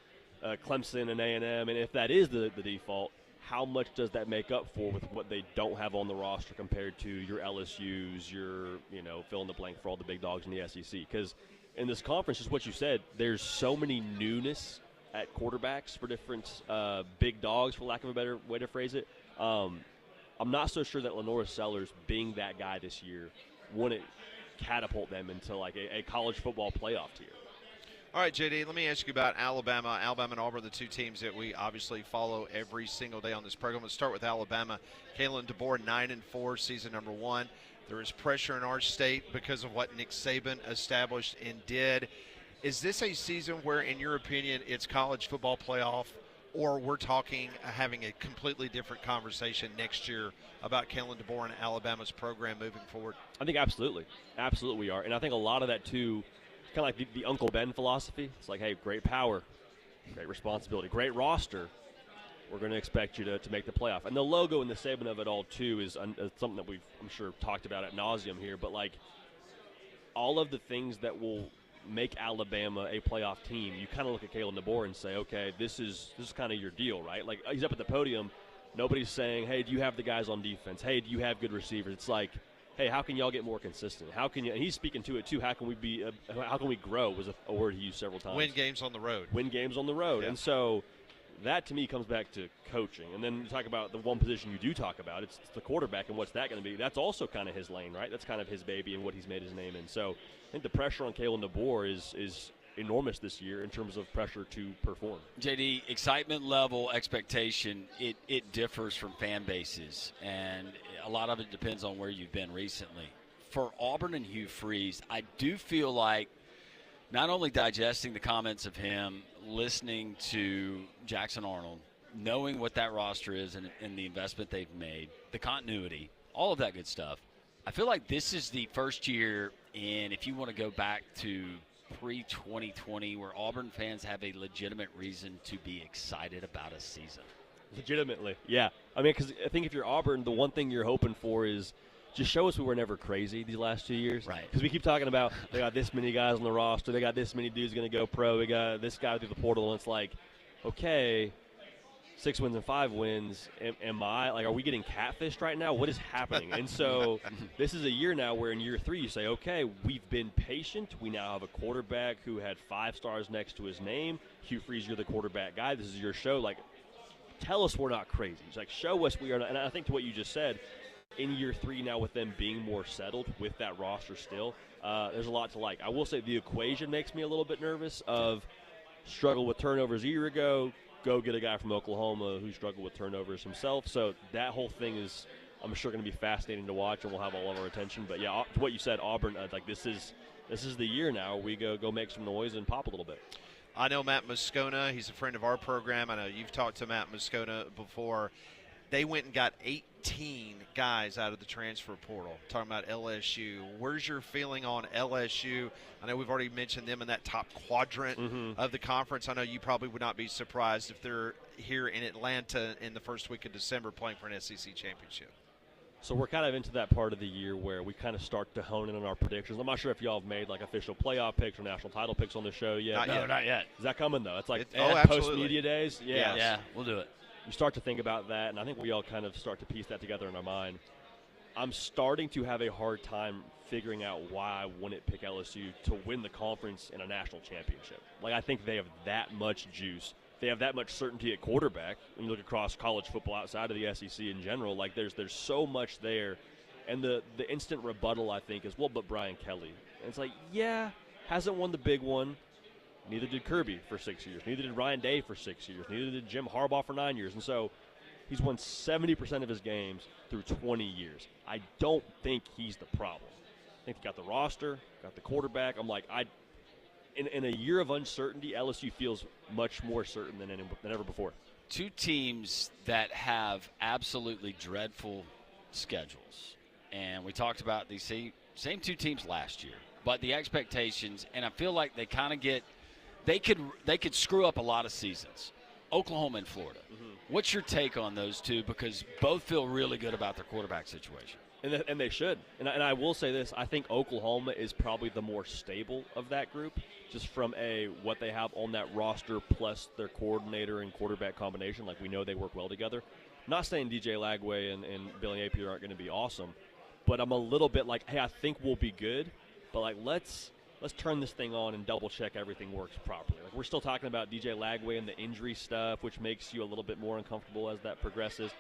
Clemson and A&M? And if that is the default, how much does that make up for with what they don't have on the roster compared to your LSUs, your, fill in the blank for all the big dogs in the SEC? Because in this conference, just what you said, there's so many newness at quarterbacks for different big dogs, for lack of a better way to phrase it. I'm not so sure that Lenoris Sellers being that guy this year wouldn't catapult them into like a college football playoff tier. All right, JD, let me ask you about Alabama. Alabama and Auburn, the two teams that we obviously follow every single day on this program. Let's start with Alabama. Kalin D'bor, 9-4, season number 1. There is pressure in our state because of what Nick Saban established and did. Is this a season where, in your opinion, it's college football playoff, or we're talking having a completely different conversation next year about Kalin D'bor and Alabama's program moving forward? I think absolutely. Absolutely we are. And I think a lot of that, too, kind of like the Uncle Ben philosophy. It's like, hey, great power, great responsibility, great roster. We're going to expect you to make the playoff. And the logo and the Saban of it all, too, is something that we've, I'm sure, talked about ad nauseum here. But, like, all of the things that will make Alabama a playoff team, you kind of look at Kalin D'bor and say, okay, this is kind of your deal, right? Like, he's up at the podium. Nobody's saying, hey, do you have the guys on defense? Hey, do you have good receivers? It's like, hey, how can y'all get more consistent? How can you? And he's speaking to it too. How can we grow? Was a word he used several times. Win games on the road. Win games on the road. Yeah. And so that to me comes back to coaching. And then you talk about the one position you do talk about. It's the quarterback, and what's that going to be? That's also kind of his lane, right? That's kind of his baby and what he's made his name in. So I think the pressure on Kalin D'bor is enormous this year in terms of pressure to perform. JD, excitement level, expectation, it differs from fan bases, and a lot of it depends on where you've been recently. For Auburn and Hugh Freeze, I do feel like not only digesting the comments of him, listening to Jackson Arnold, knowing what that roster is and the investment they've made, the continuity, all of that good stuff, I feel like this is the first year in, if you want to go back to pre-2020, where Auburn fans have a legitimate reason to be excited about a season. Legitimately, yeah. I mean, because I think if you're Auburn, the one thing you're hoping for is just show us we were never crazy these last 2 years. Right. Because we keep talking about they got this many guys on the roster, they got this many dudes going to go pro, we got this guy through the portal, and it's like, okay, 6 wins and 5 wins. Are we getting catfished right now? What is happening? And so this is a year now where in year 3 you say, okay, we've been patient. We now have a quarterback who had 5 stars next to his name. Hugh Freeze, you're the quarterback guy. This is your show. Like, tell us we're not crazy. It's like, show us we are not. And I think to what you just said, in year 3 now with them being more settled with that roster still, there's a lot to like. I will say the equation makes me a little bit nervous of struggled with turnovers a year ago. Go get a guy from Oklahoma who struggled with turnovers himself. So that whole thing is, I'm sure, going to be fascinating to watch, and we'll have all of our attention. But yeah, to what you said, Auburn, like this is the year now. We go make some noise and pop a little bit. I know Matt Moscona. He's a friend of our program. I know you've talked to Matt Moscona before. They went and got 18 guys out of the transfer portal, talking about LSU. Where's your feeling on LSU? I know we've already mentioned them in that top quadrant of the conference. I know you probably would not be surprised if they're here in Atlanta in the first week of December playing for an SEC championship. So we're kind of into that part of the year where we kind of start to hone in on our predictions. I'm not sure if y'all have made like official playoff picks or national title picks on the show yet. No, not yet. Is that coming though? It's like post-media days? Yeah. Yeah, we'll do it. You start to think about that, and I think we all kind of start to piece that together in our mind. I'm starting to have a hard time figuring out why I wouldn't pick LSU to win the conference in a national championship. Like, I think they have that much juice. They have that much certainty at quarterback. When you look across college football outside of the SEC in general, like there's so much there. And the instant rebuttal, I think, is, well, but Brian Kelly. And it's like, yeah, hasn't won the big one. Neither did Kirby for 6 years. Neither did Ryan Day for 6 years. Neither did Jim Harbaugh for 9 years. And so he's won 70% of his games through 20 years. I don't think he's the problem. I think he got the roster, got the quarterback. I'm like, in a year of uncertainty, LSU feels much more certain than ever before. Two teams that have absolutely dreadful schedules. And we talked about these same two teams last year. But the expectations, and I feel like they kind of get – they could screw up a lot of seasons. Oklahoma and Florida. What's your take on those two? Because both feel really good about their quarterback situation. And they should. And I will say this. I think Oklahoma is probably the more stable of that group, just from what they have on that roster plus their coordinator and quarterback combination. Like, we know they work well together. I'm not saying DJ Lagway and Billy Napier aren't going to be awesome, but I'm a little bit like, hey, I think we'll be good, but like let's turn this thing on and double check everything works properly. Like, we're still talking about DJ Lagway and the injury stuff, which makes you a little bit more uncomfortable as that progresses.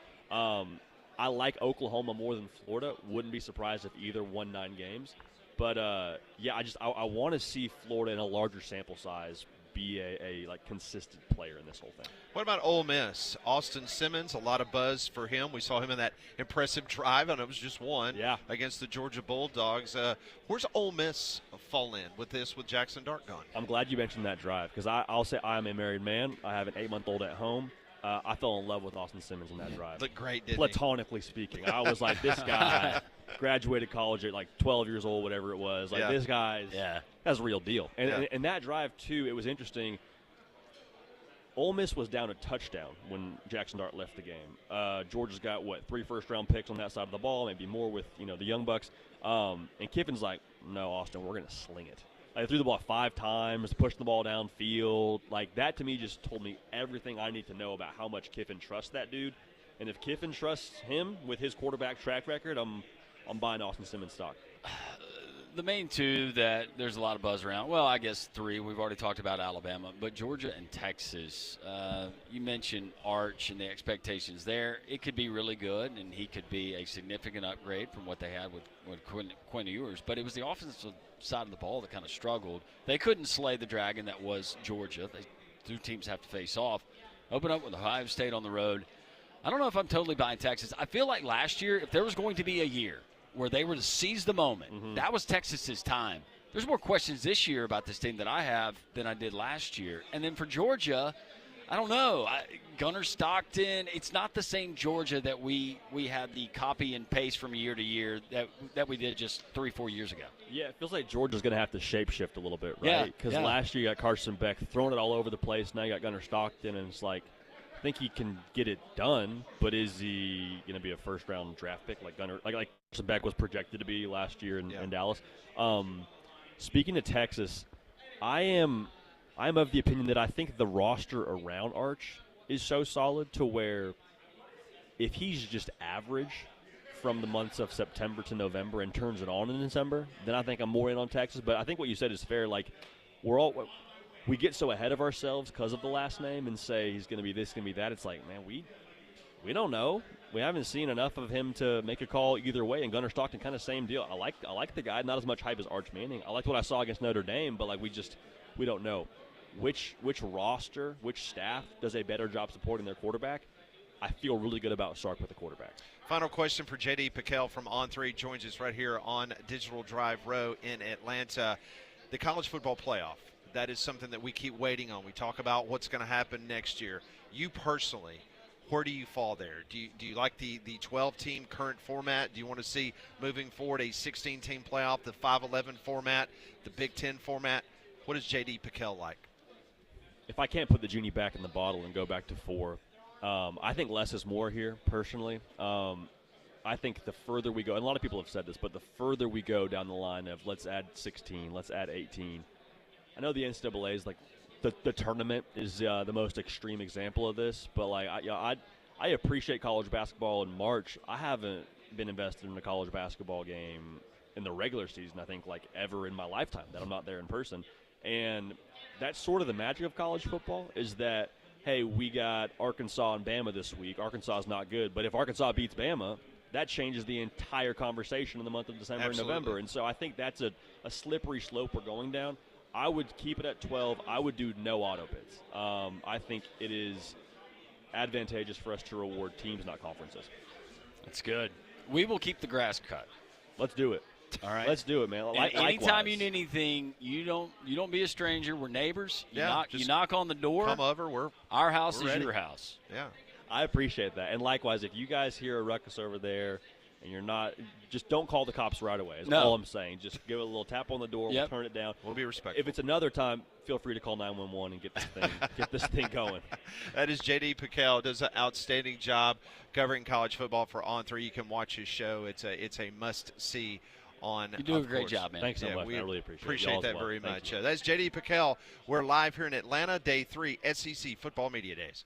I like Oklahoma more than Florida. Wouldn't be surprised if either won 9 games. But, yeah, I want to see Florida in a larger sample size be a consistent player in this whole thing. What about Ole Miss? Austin Simmons, a lot of buzz for him. We saw him in that impressive drive, and it was just one against the Georgia Bulldogs. Where's Ole Miss fall in with Jackson Dart gone? I'm glad you mentioned that drive because I'll say I'm a married man. I have an 8-month-old at home. I fell in love with Austin Simmons in that drive. Looked great, didn't Platonically speaking. I was like, this guy graduated college at like 12 years old, whatever it was. Like, this guy's that's a real deal. And that drive, too, it was interesting. Ole Miss was down a touchdown when Jackson Dart left the game. Georgia's got, 3 first-round picks on that side of the ball, maybe more with, the Young Bucks. And Kiffin's like, no, Austin, we're going to sling it. I threw the ball 5 times, pushed the ball downfield. Like, that to me just told me everything I need to know about how much Kiffin trusts that dude. And if Kiffin trusts him with his quarterback track record, I'm buying Austin Simmons stock. The main two that there's a lot of buzz around, well, I guess 3. We've already talked about Alabama. But Georgia and Texas, you mentioned Arch and the expectations there. It could be really good, and he could be a significant upgrade from what they had with Quinn Ewers. But it was the offensive side of the ball that kind of struggled. They couldn't slay the dragon that was Georgia. Two teams have to face off. Open up with Ohio State on the road. I don't know if I'm totally buying Texas. I feel like last year, if there was going to be a year where they were to seize the moment, that was Texas's time. There's more questions this year about this team that I have than I did last year. And then for Georgia, I don't know. Gunnar Stockton, it's not the same Georgia that we had the copy and paste from year to year that we did just 3-4 years ago. Yeah, it feels like Georgia's going to have to shapeshift a little bit, right? Because last year you got Carson Beck throwing it all over the place. Now you got Gunnar Stockton, and it's like, I think he can get it done, but is he going to be a first-round draft pick like Gunnar? Like Carson Beck was projected to be last year in Dallas. Speaking of Texas, I'm of the opinion that I think the roster around Arch is so solid to where if he's just average from the months of September to November and turns it on in December, then I think I'm more in on Texas. But I think what you said is fair. Like, we get so ahead of ourselves because of the last name and say he's going to be this, going to be that. It's like, man, we don't know. We haven't seen enough of him to make a call either way. And Gunnar Stockton, kind of same deal. I like the guy. Not as much hype as Arch Manning. I liked what I saw against Notre Dame, but like we don't know. which roster, which staff does a better job supporting their quarterback, I feel really good about Sark with the quarterback. Final question for J.D. Piquel from On3 joins us right here on Digital Drive Row in Atlanta. The college football playoff, that is something that we keep waiting on. We talk about what's going to happen next year. You personally, where do you fall there? Do you like the 12-team current format? Do you want to see moving forward a 16-team playoff, the 5-11 format, the Big Ten format? What does J.D. Piquel like? If I can't put the genie back in the bottle and go back to 4, I think less is more here, personally. I think the further we go, and a lot of people have said this, but the further we go down the line of let's add 16, let's add 18. I know the NCAA is like the tournament is the most extreme example of this, but like I appreciate college basketball in March. I haven't been invested in a college basketball game in the regular season, I think, like ever in my lifetime that I'm not there in person. And that's sort of the magic of college football is that, hey, we got Arkansas and Bama this week. Arkansas is not good, but if Arkansas beats Bama, that changes the entire conversation in the month of December Absolutely. and November. And so I think that's a slippery slope we're going down. I would keep it at 12. I would do no auto bids. I think it is advantageous for us to reward teams, not conferences. That's good. We will keep the grass cut. Let's do it. All right. Let's do it, man. Anytime you need anything, you don't be a stranger. We're neighbors. You knock on the door. Come over. Our house is ready. your house. Yeah. I appreciate that. And likewise, if you guys hear a ruckus over there and you're not, just don't call the cops right away is all I'm saying. Just give it a little tap on the door. Yep. We'll turn it down. We'll be respectful. If it's another time, feel free to call 911 and get this thing going. That is J.D. Piquel. Does an outstanding job covering college football for On3. You can watch his show. It's a must-see on. You do a great job, man. Thanks so much. I really appreciate that well. very Thank much. you. That's J.D. Piquel. We're live here in Atlanta, Day 3, SEC Football Media Days.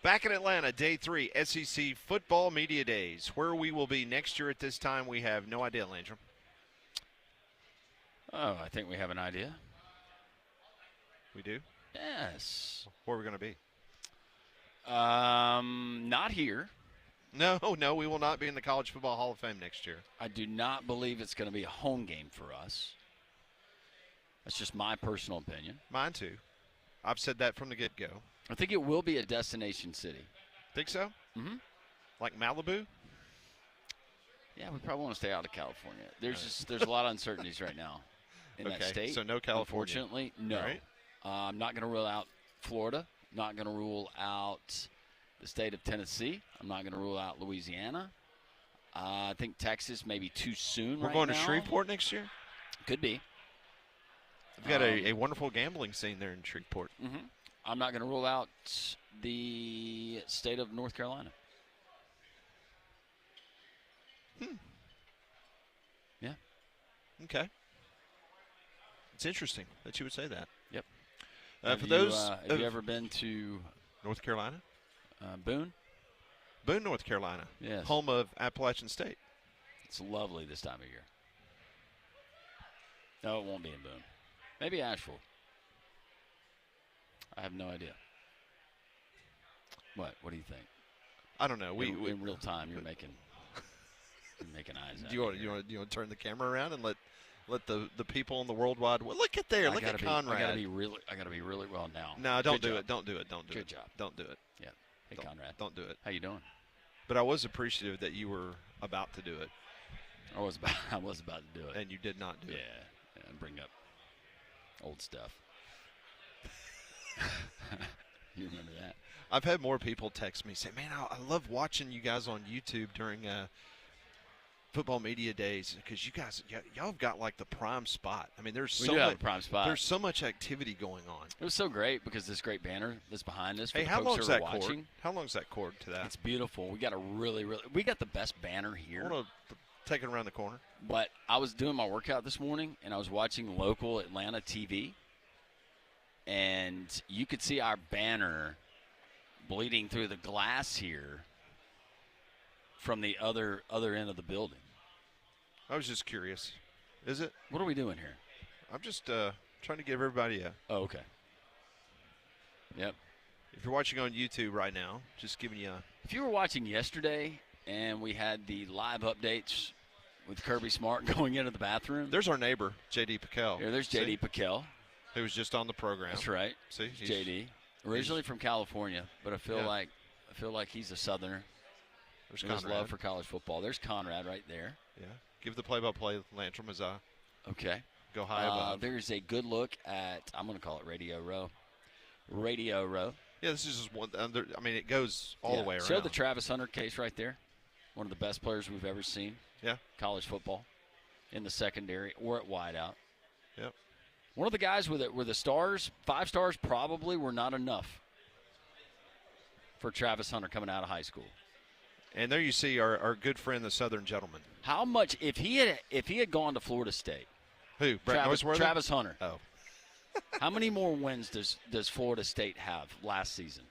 Back in Atlanta, day 3, SEC Football Media Days. Where we will be next year at this time, we have no idea, Landrum. Oh, I think we have an idea. We do? Yes. Where are we going to be? Not here. No, we will not be in the College Football Hall of Fame next year. I do not believe it's going to be a home game for us. That's just my personal opinion. Mine too. I've said that from the get-go. I think it will be a destination city. Think so? Mm-hmm. Like Malibu? Yeah, we probably want to stay out of California. There's a lot of uncertainties right now in that state. So no California. Unfortunately, no. Right. I'm not going to rule out Florida. Not going to rule out the state of Tennessee. I'm not going to rule out Louisiana. I think Texas may be too soon. We're going to Shreveport next year? Could be. We've got a wonderful gambling scene there in Shreveport. Mm-hmm. I'm not going to rule out the state of North Carolina. Yeah. Okay. It's interesting that you would say that. Yep. Have you ever been to North Carolina? Boone? Boone, North Carolina. Yes. Home of Appalachian State. It's lovely this time of year. No, it won't be in Boone. Maybe Asheville. I have no idea. What? What do you think? I don't know. In real time, you're making eyes at Do you want to turn the camera around and let the people in the worldwide look at there? Look at Conrad. I gotta be really well now. No, don't do it. Don't do it. Don't do it. Good job. Don't do it. Yeah. Hey, Conrad. Don't do it. How you doing? But I was appreciative that you were about to do it. I was about to do it. And you did not do it. Yeah, and bring up old stuff. You remember that? I've had more people text me say, "Man, I love watching you guys on YouTube during football media days because y'all have got like the prime spot. I mean, there's prime spot. There's so much activity going on. It was so great because this great banner that's behind us. For Hey, the how folks long's who are that watching, cord? How long's that cord to that? It's beautiful. We got we got the best banner here. I want to take it around the corner. But I was doing my workout this morning and I was watching local Atlanta TV, and you could see our banner bleeding through the glass here from the other end of the building. I was just curious. Is it? What are we doing here? I'm just trying to give everybody a. Oh, okay. Yep. If you're watching on YouTube right now, just giving you a. If you were watching yesterday and we had the live updates with Kirby Smart going into the bathroom. There's our neighbor, J.D. Piquel. Yeah, there's J.D. Piquel. Who was just on the program. That's right. See, J.D. Originally from California, but I feel like he's a Southerner. There's His Conrad. love for college football. There's Conrad right there. Yeah. Give the play-by-play, Lantrum, as I go high above. There's a good look at, I'm going to call it Radio Row. Radio Row. Yeah, this is just one. I mean, it goes all the way around. Show the Travis Hunter case right there. One of the best players we've ever seen. Yeah. College football in the secondary or at wideout. Yep. One of the guys with the stars, 5 stars probably were not enough for Travis Hunter coming out of high school. And there you see our good friend, the Southern gentleman. How much if he had gone to Florida State? Who? Travis Hunter. Oh. How many more wins does Florida State have last season?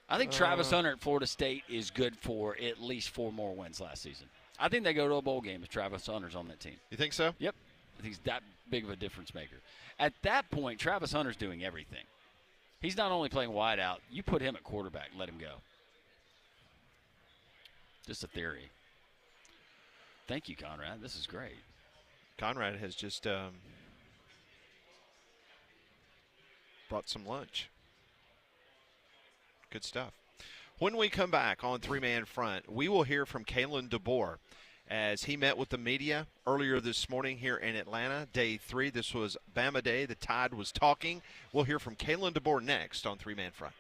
I think Travis Hunter at Florida State is good for at least 4 more wins last season. I think they go to a bowl game if Travis Hunter's on that team. You think so? Yep. I think he's that big of a difference maker. At that point, Travis Hunter's doing everything. He's not only playing wide out. You put him at quarterback, let him go. Just a theory. Thank you, Conrad. This is great. Conrad has just brought some lunch. Good stuff. When we come back on Three-Man Front, we will hear from Kalin D'bor as he met with the media earlier this morning here in Atlanta, day 3. This was Bama Day. The Tide was talking. We'll hear from Kalin D'bor next on Three-Man Front.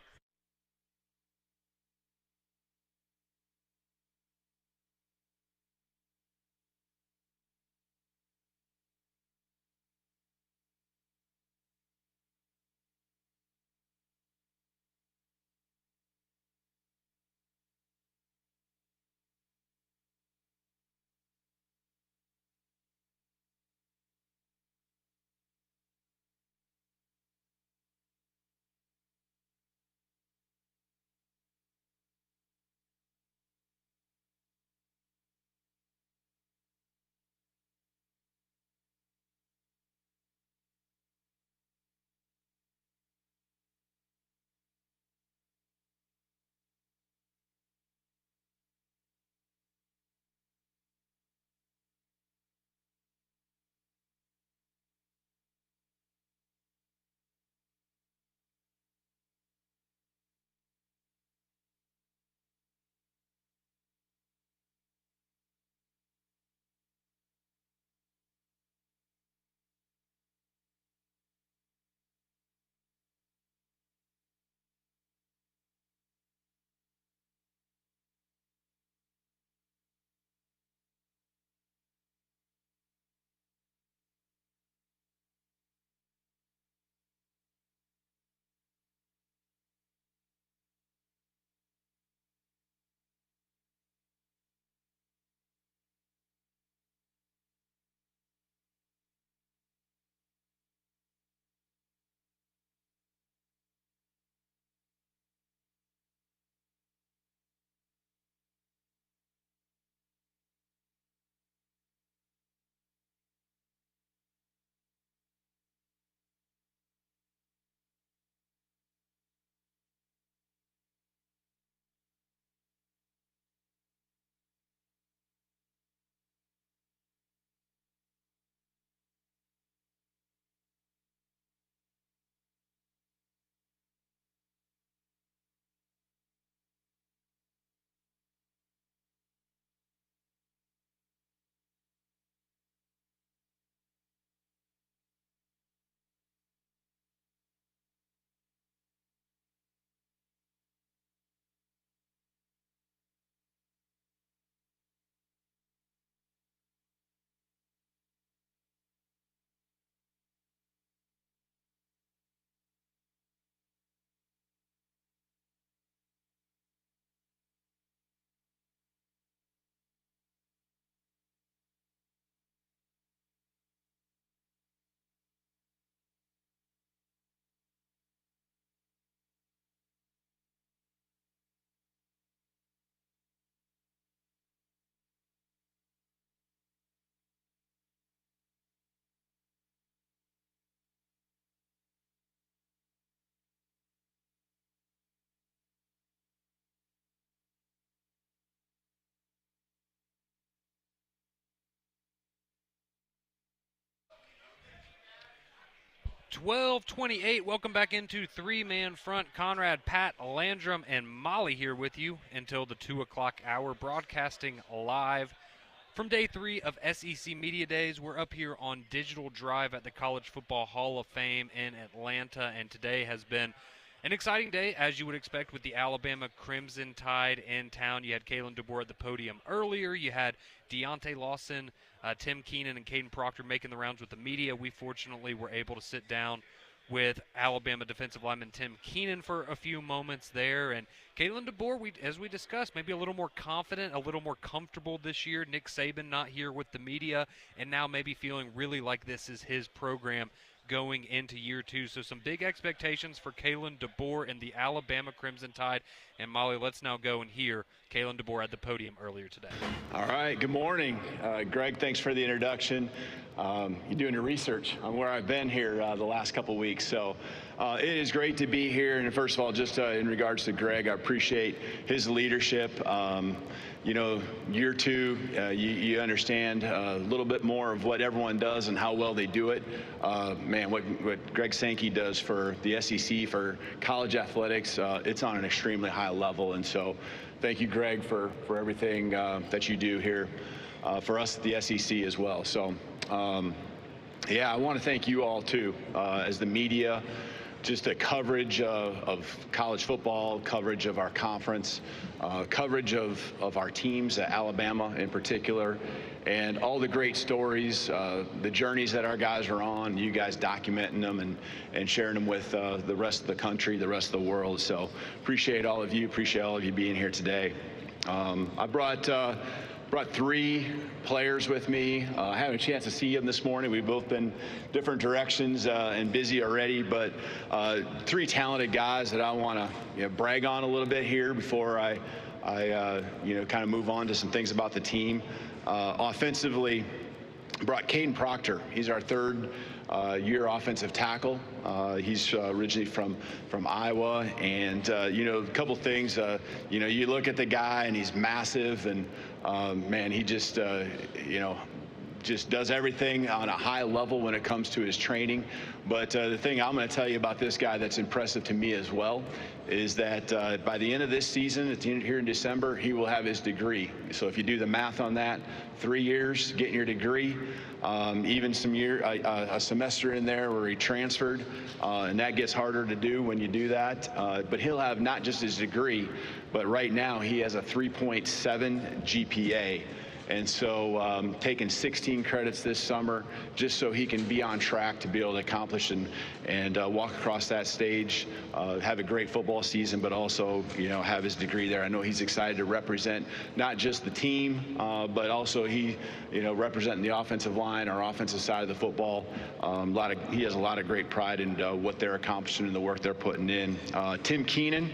12:28. Welcome back into three-man front. Conrad, Pat, Landrum, and Molly here with you until the 2 o'clock hour, broadcasting live from day 3 of SEC Media Days. We're up here on Digital Drive at the College Football Hall of Fame in Atlanta, and today has been an exciting day, as you would expect, with the Alabama Crimson Tide in town. You had Kalin D'bor at the podium earlier. You had Deontay Lawson, Tim Keenan, and Caden Proctor making the rounds with the media. We fortunately were able to sit down with Alabama defensive lineman Tim Keenan for a few moments there. And Kalin D'bor, as we discussed, maybe a little more confident, a little more comfortable this year. Nick Saban not here with the media, and now maybe feeling really like this is his program going into year 2. So some big expectations for Kalin D'bor and the Alabama Crimson Tide. And Molly, let's now go and hear Kalin D'bor at the podium earlier today. All right, good morning. Greg, thanks for the introduction. You're doing your research on where I've been here the last couple weeks. So it is great to be here. And first of all, just in regards to Greg, I appreciate his leadership. You know, year 2, you understand a little bit more of what everyone does and how well they do it. Man, what Greg Sankey does for the SEC, for college athletics, it's on an extremely high level. And so thank you, Greg, for everything that you do here for us at the SEC as well. So, yeah, I want to thank you all, too, as the media. Just a coverage of college football, coverage of our conference, coverage of our teams at Alabama in particular, and all the great stories, the journeys that our guys are on, you guys documenting them and sharing them with the rest of the country, the rest of the world. So appreciate all of you being here today. I brought 3 players with me. I had a chance to see them this morning. We've both been different directions and busy already, but 3 talented guys that I want to brag on a little bit here before I kind of move on to some things about the team. Offensively, brought Caden Proctor. He's our 3rd year offensive tackle. He's originally from Iowa, and a couple things. You look at the guy and he's massive, and man, he just just does everything on a high level when it comes to his training. But the thing I'm going to tell you about this guy that's impressive to me as well is that by the end of this season, here in December, he will have his degree. So if you do the math on that, 3 years getting your degree, even a semester in there where he transferred, and that gets harder to do when you do that. But he'll have not just his degree, but right now he has a 3.7 GPA. And so taking 16 credits this summer just so he can be on track to be able to accomplish and walk across that stage, have a great football season, but also, have his degree there. I know he's excited to represent not just the team, but also he, representing the offensive line, our offensive side of the football. He has a lot of great pride in what they're accomplishing and the work they're putting in. Tim Keenan,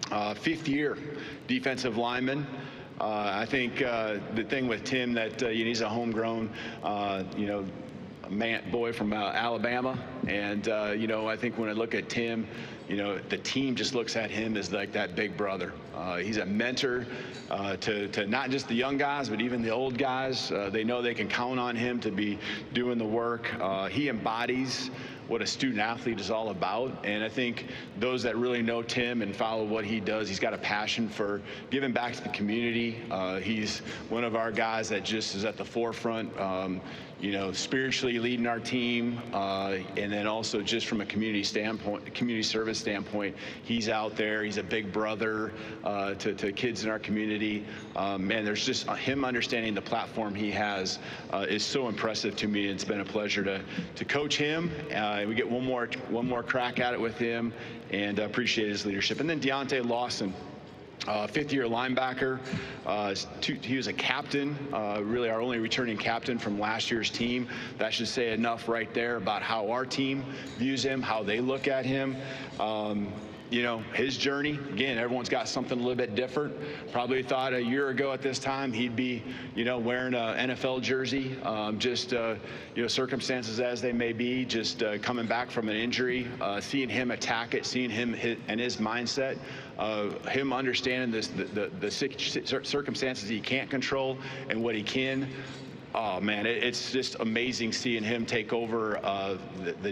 5th year defensive lineman. I think the thing with Tim that he's a homegrown, boy from Alabama, and I think when I look at Tim, the team just looks at him as like that big brother. He's a mentor to not just the young guys, but even the old guys. They know they can count on him to be doing the work. He embodies what a student athlete is all about. And I think those that really know Tim and follow what he does, he's got a passion for giving back to the community. He's one of our guys that just is at the forefront, spiritually leading our team. And then also just from a community service standpoint, he's out there. He's a big brother to kids in our community. Man, there's just him understanding the platform he has is so impressive to me. It's been a pleasure to coach him. We get one more crack at it with him, and appreciate his leadership. And then Deontay Lawson, 5th-year linebacker. He was a captain, really our only returning captain from last year's team. That should say enough right there about how our team views him, how they look at him. His journey, again, everyone's got something a little bit different. Probably thought a year ago at this time he'd be, wearing an NFL jersey. Circumstances as they may be, just coming back from an injury, seeing him attack it, seeing him and his mindset, him understanding the circumstances he can't control and what he can. Oh, man, it's just amazing seeing him take over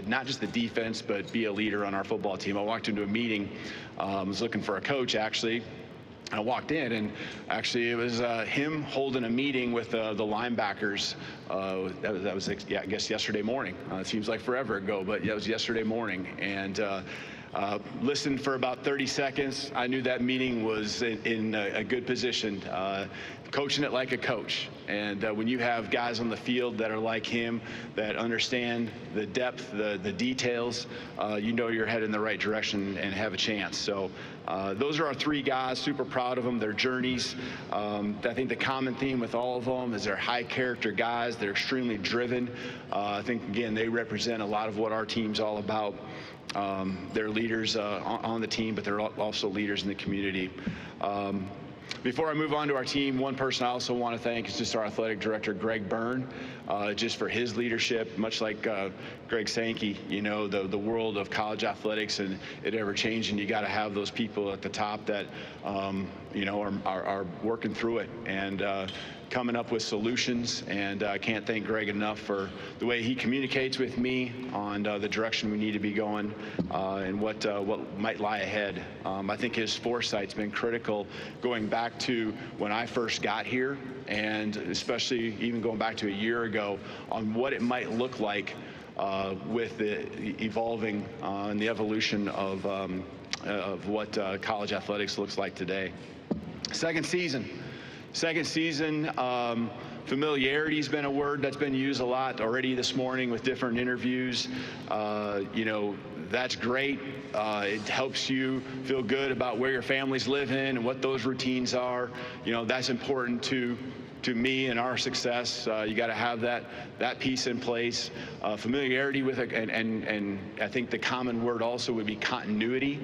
not just the defense, but be a leader on our football team. I walked into a meeting, was looking for a coach, actually. I walked in, and actually it was him holding a meeting with the linebackers. That was, yeah, I guess yesterday morning. It seems like forever ago, but yeah, it was yesterday morning. And listened for about 30 seconds. I knew that meeting was in a good position, coaching it like a coach. And when you have guys on the field that are like him, that understand the depth, the details, you know you're headed in the right direction and have a chance. So those are our three guys. Super proud of them, their journeys. I think the common theme with all of them is they're high character guys. They're extremely driven. I think, again, they represent a lot of what our team's all about. They're leaders on the team, but they're also leaders in the community. Before I move on to our team, one person I also want to thank is just our athletic director, Greg Byrne, just for his leadership. Much like Greg Sankey, you know, the world of college athletics and it ever changing. You got to have those people at the top that, you know, are working through it and coming up with solutions. And I can't thank Greg enough for the way he communicates with me on the direction we need to be going and what might lie ahead. I think his foresight's been critical going back to when I first got here, and especially even going back to a year ago on what it might look like with the evolving and the evolution of what college athletics looks like today. Second season, familiarity's been a word that's been used a lot already this morning with different interviews. You know, that's great. It helps you feel good about where your family's living and what those routines are. You know, that's important to me and our success. You got to have that piece in place. Familiarity with it, and I think the common word also would be continuity.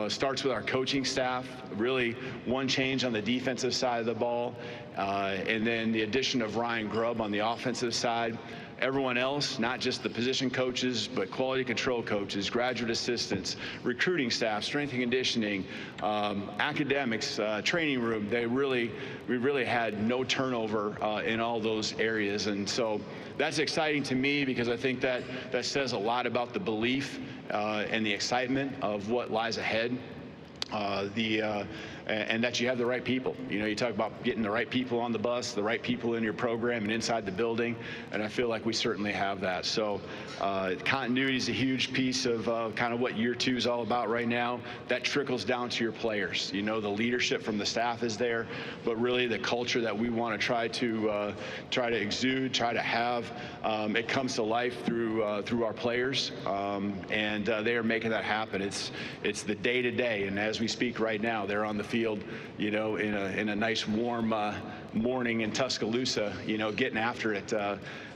Starts with our coaching staff. Really, one change on the defensive side of the ball, and then the addition of Ryan Grub on the offensive side. Everyone else, not just the position coaches, but quality control coaches, graduate assistants, recruiting staff, strength and conditioning, academics, training room. We really had no turnover in all those areas. And so that's exciting to me because I think that says a lot about the belief and the excitement of what lies ahead. And that you have the right people. You know, you talk about getting the right people on the bus, the right people in your program and inside the building, and I feel like we certainly have that. So continuity is a huge piece of kind of what year two is all about right now. That trickles down to your players. You know, the leadership from the staff is there, but really the culture that we want to try to exude, try to have, it comes to life through our players, and they are making that happen. It's the day-to-day, and as we speak right now, they're on the field, you know, in a nice warm morning in Tuscaloosa, you know, getting after it.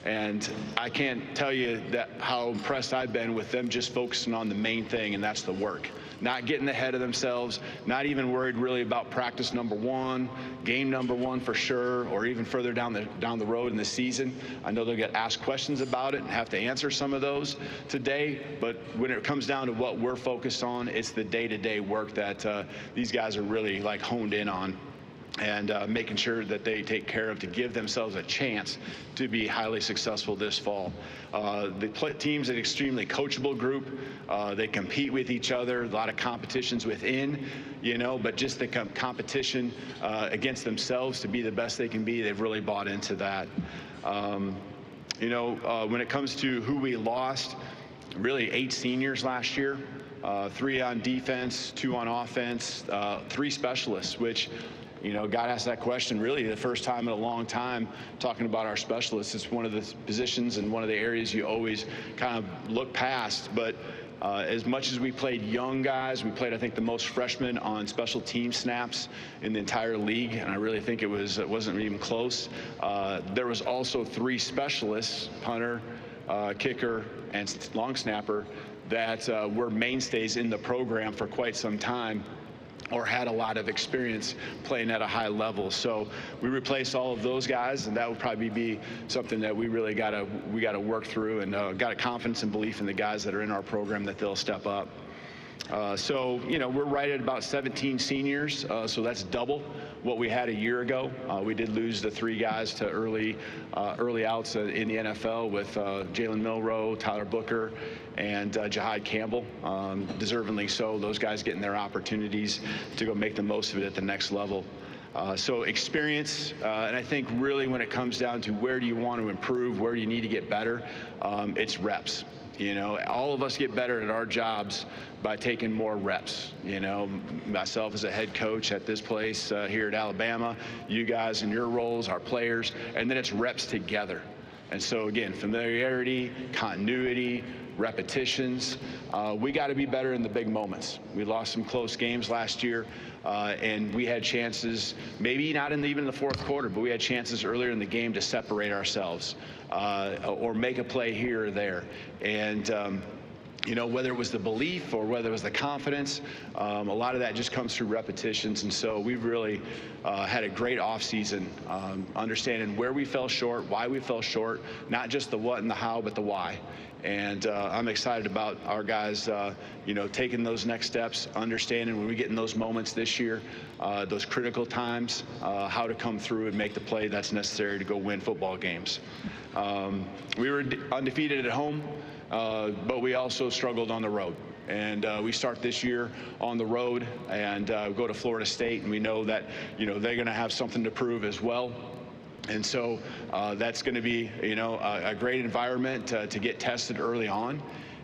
And I can't tell you how impressed I've been with them just focusing on the main thing, and that's the work. Not getting ahead of themselves, not even worried really about practice number one, game number one for sure, or even further down the road in the season. I know they'll get asked questions about it and have to answer some of those today, but when it comes down to what we're focused on, it's the day-to-day work that these guys are really like honed in on, and making sure that they take care of to give themselves a chance to be highly successful this fall. The team's an extremely coachable group. They compete with each other, a lot of competitions within, you know, but just the competition against themselves to be the best they can be, they've really bought into that. You know, when it comes to who we lost, really 8 seniors last year, 3 on defense, 2 on offense, 3 specialists, which, you know, got asked that question really the first time in a long time talking about our specialists. It's one of the positions and one of the areas you always kind of look past. But as much as we played young guys, we played, I think, the most freshmen on special team snaps in the entire league, and I really think it wasn't even close. There was also 3 specialists, punter, kicker, and long snapper, that were mainstays in the program for quite some time, or had a lot of experience playing at a high level. So we replaced all of those guys, and that would probably be something that we really gotta work through, and got a confidence and belief in the guys that are in our program that they'll step up. So, you know, we're right at about 17 seniors, so that's double what we had a year ago. We did lose the 3 guys to early outs in the NFL with Jalen Milroe, Tyler Booker, and Jahad Campbell. Deservingly so. Those guys getting their opportunities to go make the most of it at the next level. So experience, and I think really when it comes down to where do you want to improve, where do you need to get better, it's reps. You know, all of us get better at our jobs by taking more reps. You know, myself as a head coach at this place here at Alabama, you guys in your roles, our players, and then it's reps together. And so again, familiarity, continuity, repetitions. We got to be better in the big moments. We lost some close games last year, and we had chances, maybe not even the fourth quarter, but we had chances earlier in the game to separate ourselves or make a play here or there. And you know, whether it was the belief or whether it was the confidence, a lot of that just comes through repetitions. And so we've really had a great offseason, understanding where we fell short, why we fell short, not just the what and the how, but the why. And I'm excited about our guys, you know, taking those next steps, understanding when we get in those moments this year, those critical times, how to come through and make the play that's necessary to go win football games. We were undefeated at home, but we also struggled on the road. And we start this year on the road and go to Florida State, and we know that, you know, they're going to have something to prove as well. And so that's going to be, you know, a great environment to get tested early on.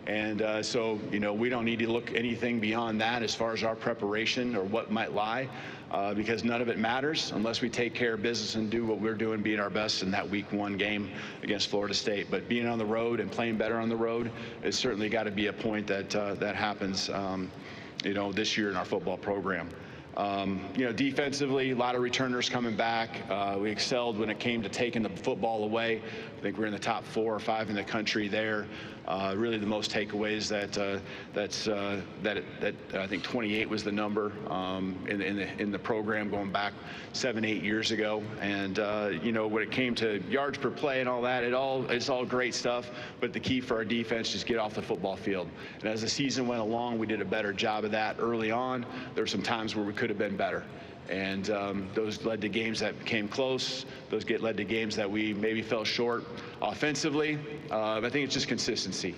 And so, you know, we don't need to look anything beyond that as far as our preparation or what might lie, because none of it matters unless we take care of business and do what we're doing, being our best in that week 1 game against Florida State. But being on the road and playing better on the road is certainly got to be a point that that happens, you know, this year in our football program. You know, defensively, a lot of returners coming back. We excelled when it came to taking the football away. I think we're in the top 4 or 5 in the country there. Really the most takeaways that I think 28 was the number in the program going back 7-8 years ago. And you know, when it came to yards per play and all that, it's all great stuff. But the key for our defense is get off the football field. And as the season went along, we did a better job of that early on. There were some times where we could have been better. And those led to games that came close. Those led to games that we maybe fell short. Offensively, I think it's just consistency.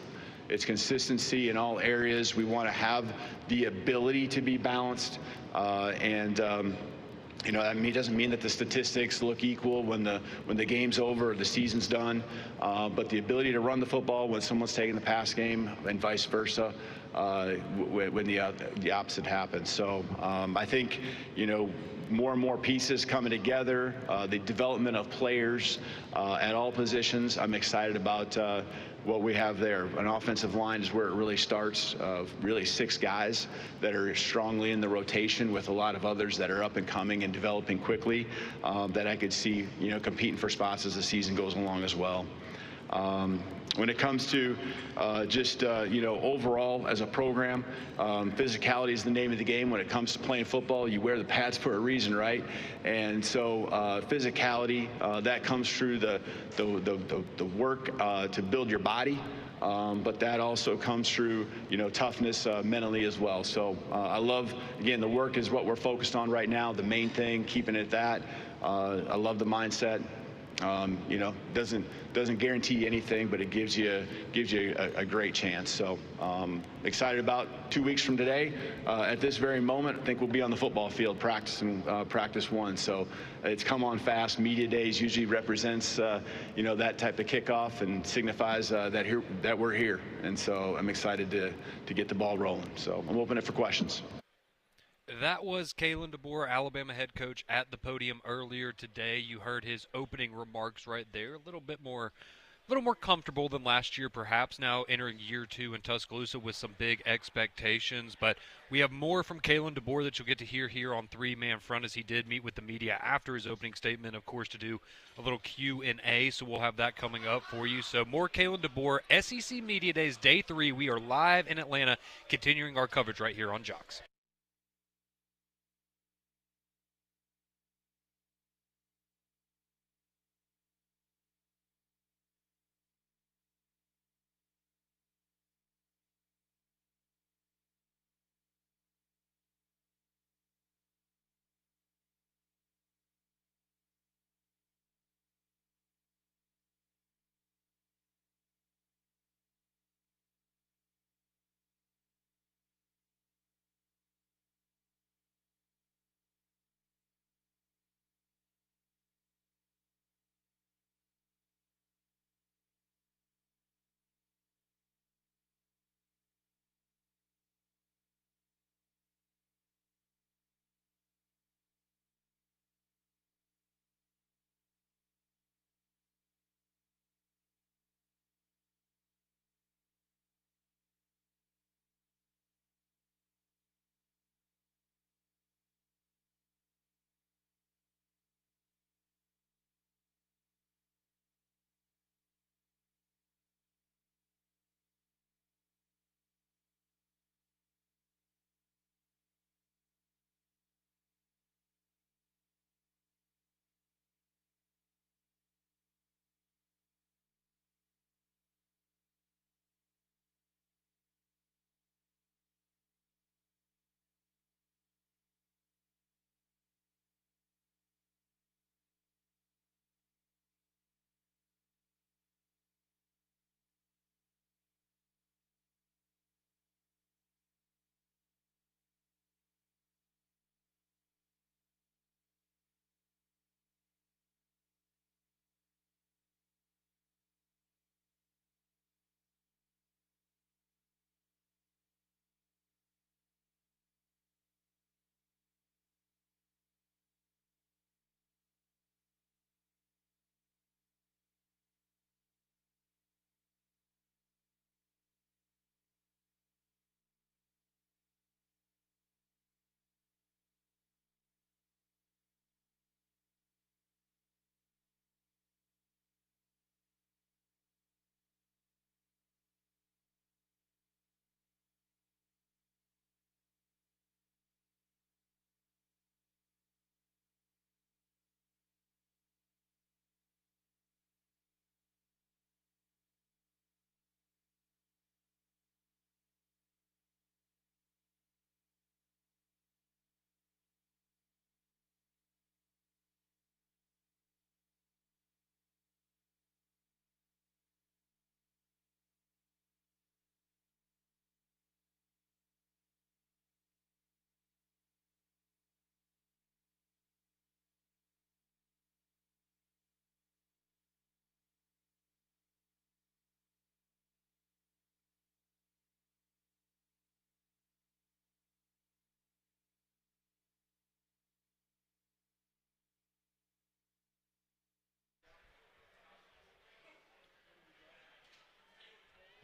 It's consistency in all areas. We want to have the ability to be balanced. You know, I mean, it doesn't mean that the statistics look equal when the game's over or the season's done, but the ability to run the football when someone's taking the pass game and vice versa, when the opposite happens. So I think, you know, more and more pieces coming together, the development of players at all positions. I'm excited about what we have there. An offensive line is where it really starts. Really 6 guys that are strongly in the rotation with a lot of others that are up and coming and developing quickly that I could see, you know, competing for spots as the season goes along as well. When it comes to you know, overall as a program, physicality is the name of the game. When it comes to playing football, you wear the pads for a reason, right? And so physicality, that comes through the work to build your body. But that also comes through, you know, toughness mentally as well. So I love, again, the work is what we're focused on right now, the main thing, keeping it that. I love the mindset. You know, doesn't guarantee anything, but it gives you a great chance. So excited about 2 weeks from today. At this very moment, I think we'll be on the football field practicing practice 1. So it's come on fast. Media days usually represents you know, that type of kickoff and signifies that we're here. And so I'm excited to get the ball rolling. So I'm open it for questions. That was Kalin D'bor, Alabama head coach, at the podium earlier today. You heard his opening remarks right there. A little more comfortable than last year, perhaps. Now entering year 2 in Tuscaloosa with some big expectations. But we have more from Kalin D'bor that you'll get to hear here on 3-Man Front, as he did meet with the media after his opening statement, of course, to do a little Q&A. So we'll have that coming up for you. So more Kalin D'bor, SEC Media Days, Day 3. We are live in Atlanta, continuing our coverage right here on Jox.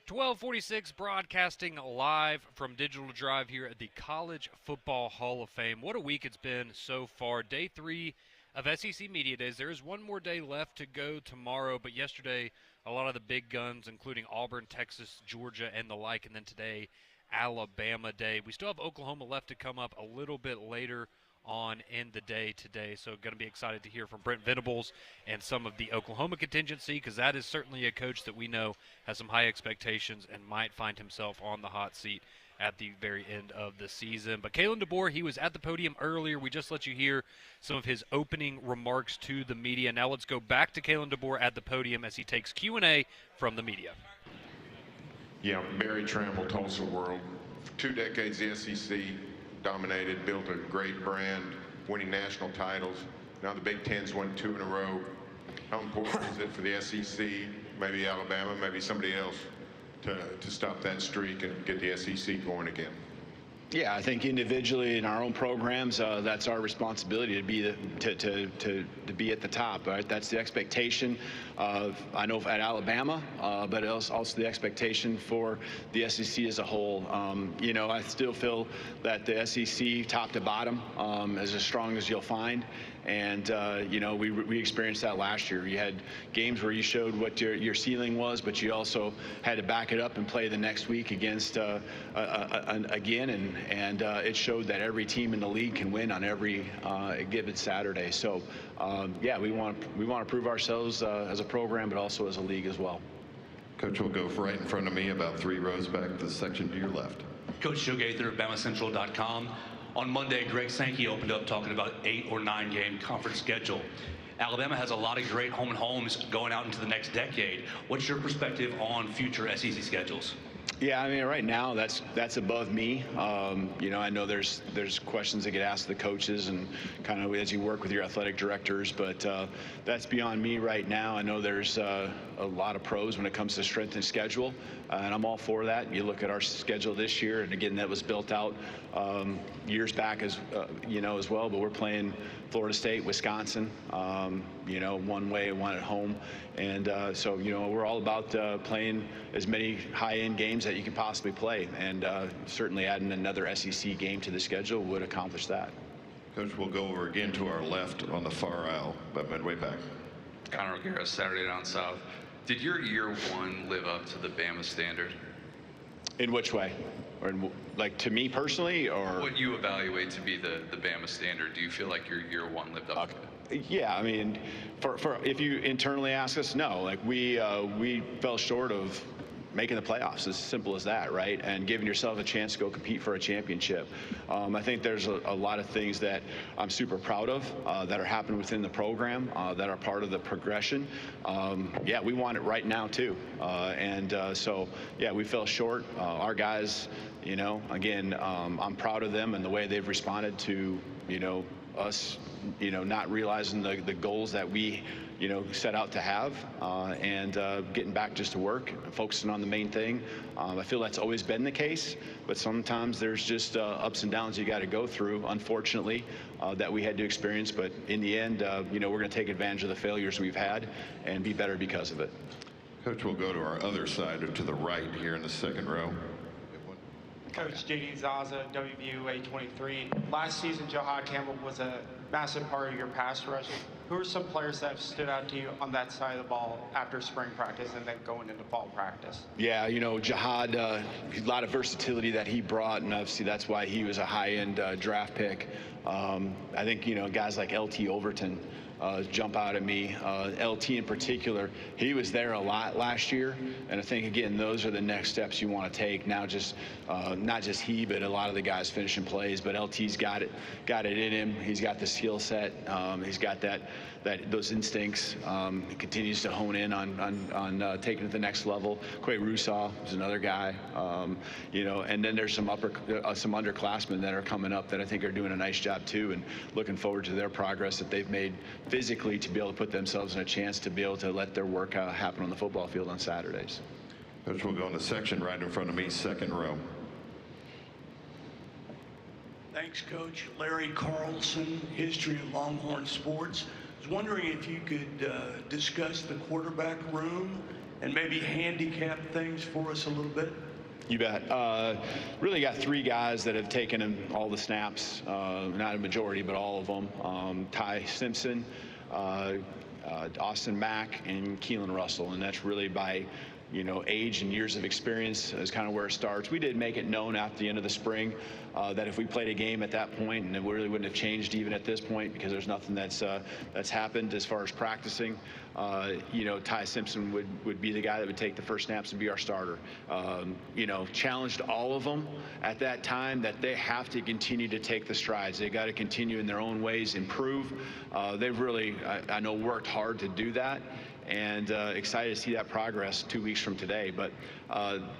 1246 broadcasting live from Digital Drive here at the College Football Hall of Fame. What a week it's been so far. Day 3 of SEC Media Days. There is one more day left to go tomorrow, but yesterday a lot of the big guns, including Auburn, Texas, Georgia, and the like, and then today Alabama Day. We still have Oklahoma left to come up a little bit later on in the day today, so going to be excited to hear from Brent Venables and some of the Oklahoma contingency, because that is certainly a coach that we know has some high expectations and might find himself on the hot seat at the very end of the season. But Kalin D'bor, he was at the podium earlier. We just let you hear some of his opening remarks to the media. Now let's go back to Kalin D'bor at the podium as he takes Q&A from the media. Yeah, Barry Trample, Tulsa World. For 2 decades, the SEC dominated, built a great brand, winning national titles. Now the Big Ten's won 2 in a row. How important is it for the SEC, maybe Alabama, maybe somebody else, to stop that streak and get the SEC going again? Yeah, I think individually in our own programs, that's our responsibility to be to be at the top. Right? That's the expectation of, I know at Alabama, but also the expectation for the SEC as a whole. You know, I still feel that the SEC, top to bottom, is as strong as you'll find. And, you know, we experienced that last year. You had games where you showed what your ceiling was, but you also had to back it up and play the next week against again. And it showed that every team in the league can win on every given Saturday. So, yeah, we want to prove ourselves as a program, but also as a league as well. Coach will go right in front of me, about 3 rows back, the section to your left. Coach Joe Gaither at BamaCentral.com. On Monday, Greg Sankey opened up talking about 8 or 9 game conference schedule. Alabama has a lot of great home and homes going out into the next decade. What's your perspective on future SEC schedules? Yeah, I mean, right now that's above me. You know, I know there's questions that get asked of the coaches and kind of as you work with your athletic directors, but that's beyond me right now. I know there's a lot of pros when it comes to strength and schedule, and I'm all for that. You look at our schedule this year, and again, that was built out years back as you know as well. But we're playing Florida State, Wisconsin, you know, one way, one at home, and so you know we're all about playing as many high-end games that you can possibly play, and certainly adding another SEC game to the schedule would accomplish that. Coach, we'll go over again to our left on the far aisle, but midway back. Connor O'Gara, Saturday Down South. Did your year 1 live up to the Bama standard? In which way? Or like to me personally, or what you evaluate to be the Bama standard? Do you feel like your year 1 lived up to it? Yeah, I mean, for if you internally ask us, no. Like we fell short of making the playoffs, as simple as that, right? And giving yourself a chance to go compete for a championship. I think there's a lot of things that I'm super proud of that are happening within the program that are part of the progression. Yeah, we want it right now too. So, yeah, we fell short. Our guys, you know, again, I'm proud of them and the way they've responded to, you know, us, you know, not realizing the goals that we, you know, set out to have, and getting back just to work, focusing on the main thing. I feel that's always been the case, but sometimes there's just ups and downs you got to go through, unfortunately, that we had to experience. But in the end, you know, we're going to take advantage of the failures we've had and be better because of it. Coach, we'll go to our other side or to the right here in the second row. Coach J.D. Zaza, WVU 823. Last season, Jahad Campbell was a massive part of your pass rush. Who are some players that have stood out to you on that side of the ball after spring practice and then going into fall practice? Yeah, you know, Jahad, a lot of versatility that he brought, and obviously that's why he was a high-end draft pick. I think, you know, guys like L.T. Overton jump out at me. LT in particular, he was there a lot last year, and I think again those are the next steps you want to take. Now, just not just he, but a lot of the guys finishing plays. But LT's got it in him. He's got the skill set. He's got those instincts. He continues to hone in on taking it to the next level. Quay Rusaw is another guy. You know, and then there's some underclassmen that are coming up that I think are doing a nice job too, and looking forward to their progress that they've made physically to be able to put themselves in a chance to be able to let their work happen on the football field on Saturdays. Coach, we'll go in the section right in front of me, second row. Thanks, Coach. Larry Carlson, History of Longhorn Sports. I was wondering if you could discuss the quarterback room and maybe handicap things for us a little bit? You bet. Really got 3 guys that have taken all the snaps, not a majority, but all of them. Ty Simpson, Austin Mack, and Keelan Russell, and that's really by age and years of experience is kind of where it starts. We did make it known after the end of the spring that if we played a game at that point, and it really wouldn't have changed even at this point because there's nothing that's happened as far as practicing. Ty Simpson would be the guy that would take the first snaps and be our starter. Challenged all of them at that time that they have to continue to take the strides. They got to continue in their own ways, improve. They've really, I know, worked hard to do that. And excited to see that progress 2 weeks from today. But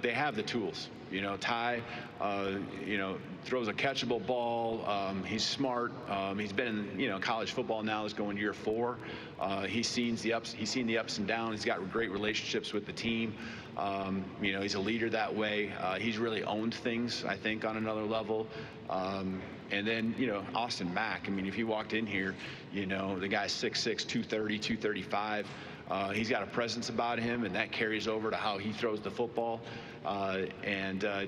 they have the tools. Ty, throws a catchable ball. He's smart. He's been in college football now. Is going year 4. He's seen the ups and downs. He's got great relationships with the team. He's a leader that way. He's really owned things, I think, on another level. And then, Austin Mack. I mean, if he walked in here, the guy's 6'6", 230, 235. He's got a presence about him, and that carries over to how he throws the football.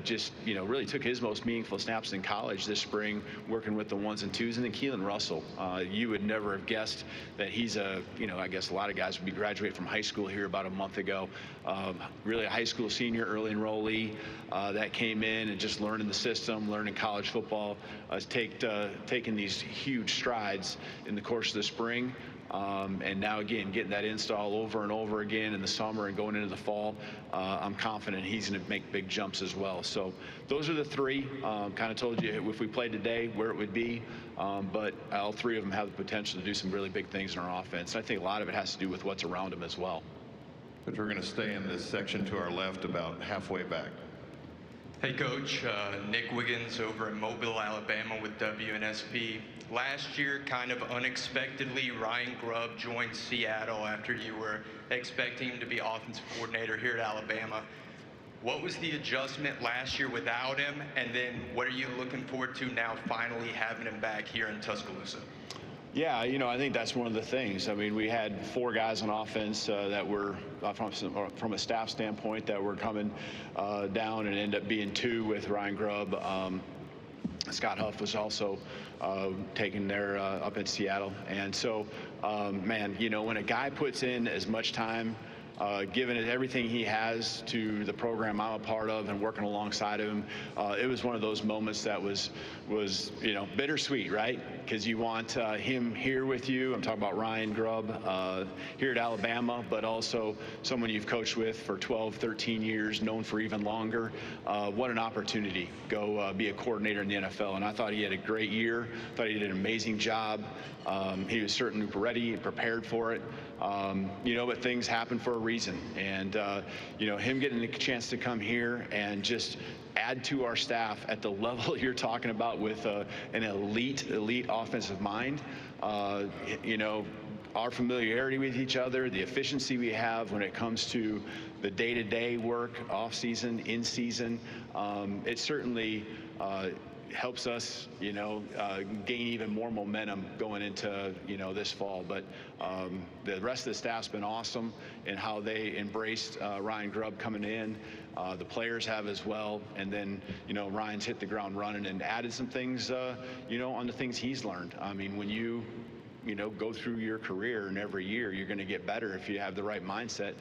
Just really took his most meaningful snaps in college this spring, working with the 1s and 2s. And then Keelan Russell, you would never have guessed that he's I guess a lot of guys would be graduating from high school here about a month ago. Really a high school senior, early enrollee that came in and just learning the system, learning college football, has taken these huge strides in the course of the spring. And now, again, getting that install over and over again in the summer and going into the fall, I'm confident he's going to make big jumps as well. So those are the 3. Kind of told you if we played today where it would be, but all 3 of them have the potential to do some really big things in our offense. And I think a lot of it has to do with what's around them as well. But we're going to stay in this section to our left about halfway back. Hey, Coach. Nick Wiggins over in Mobile, Alabama with WNSP. Last year, kind of unexpectedly, Ryan Grub joined Seattle after you were expecting him to be offensive coordinator here at Alabama. What was the adjustment last year without him? And then what are you looking forward to now finally having him back here in Tuscaloosa? Yeah, I think that's one of the things. I mean, we had 4 guys on offense that were, from a staff standpoint, that were coming down, and ended up being 2 with Ryan Grub. Scott Huff was also taken there up in Seattle. And so, man, when a guy puts in as much time, giving it everything he has to the program I'm a part of and working alongside him, it was one of those moments that was bittersweet, right? Because you want him here with you. I'm talking about Ryan Grub here at Alabama, but also someone you've coached with for 12, 13 years, known for even longer. What an opportunity. Go be a coordinator in the NFL. And I thought he had a great year. Thought he did an amazing job. He was certainly ready and prepared for it. But things happen for a reason. And, him getting the chance to come here and just add to our staff at the level you're talking about with an elite offensive mind, our familiarity with each other, the efficiency we have when it comes to the day-to-day work, off-season, in-season, it certainly helps us, gain even more momentum going into, this fall. But the rest of the staff's been awesome in how they embraced Ryan Grub coming in. The players have as well. And then, Ryan's hit the ground running and added some things, on the things he's learned. I mean, when you go through your career, and every year you're going to get better if you have the right mindset.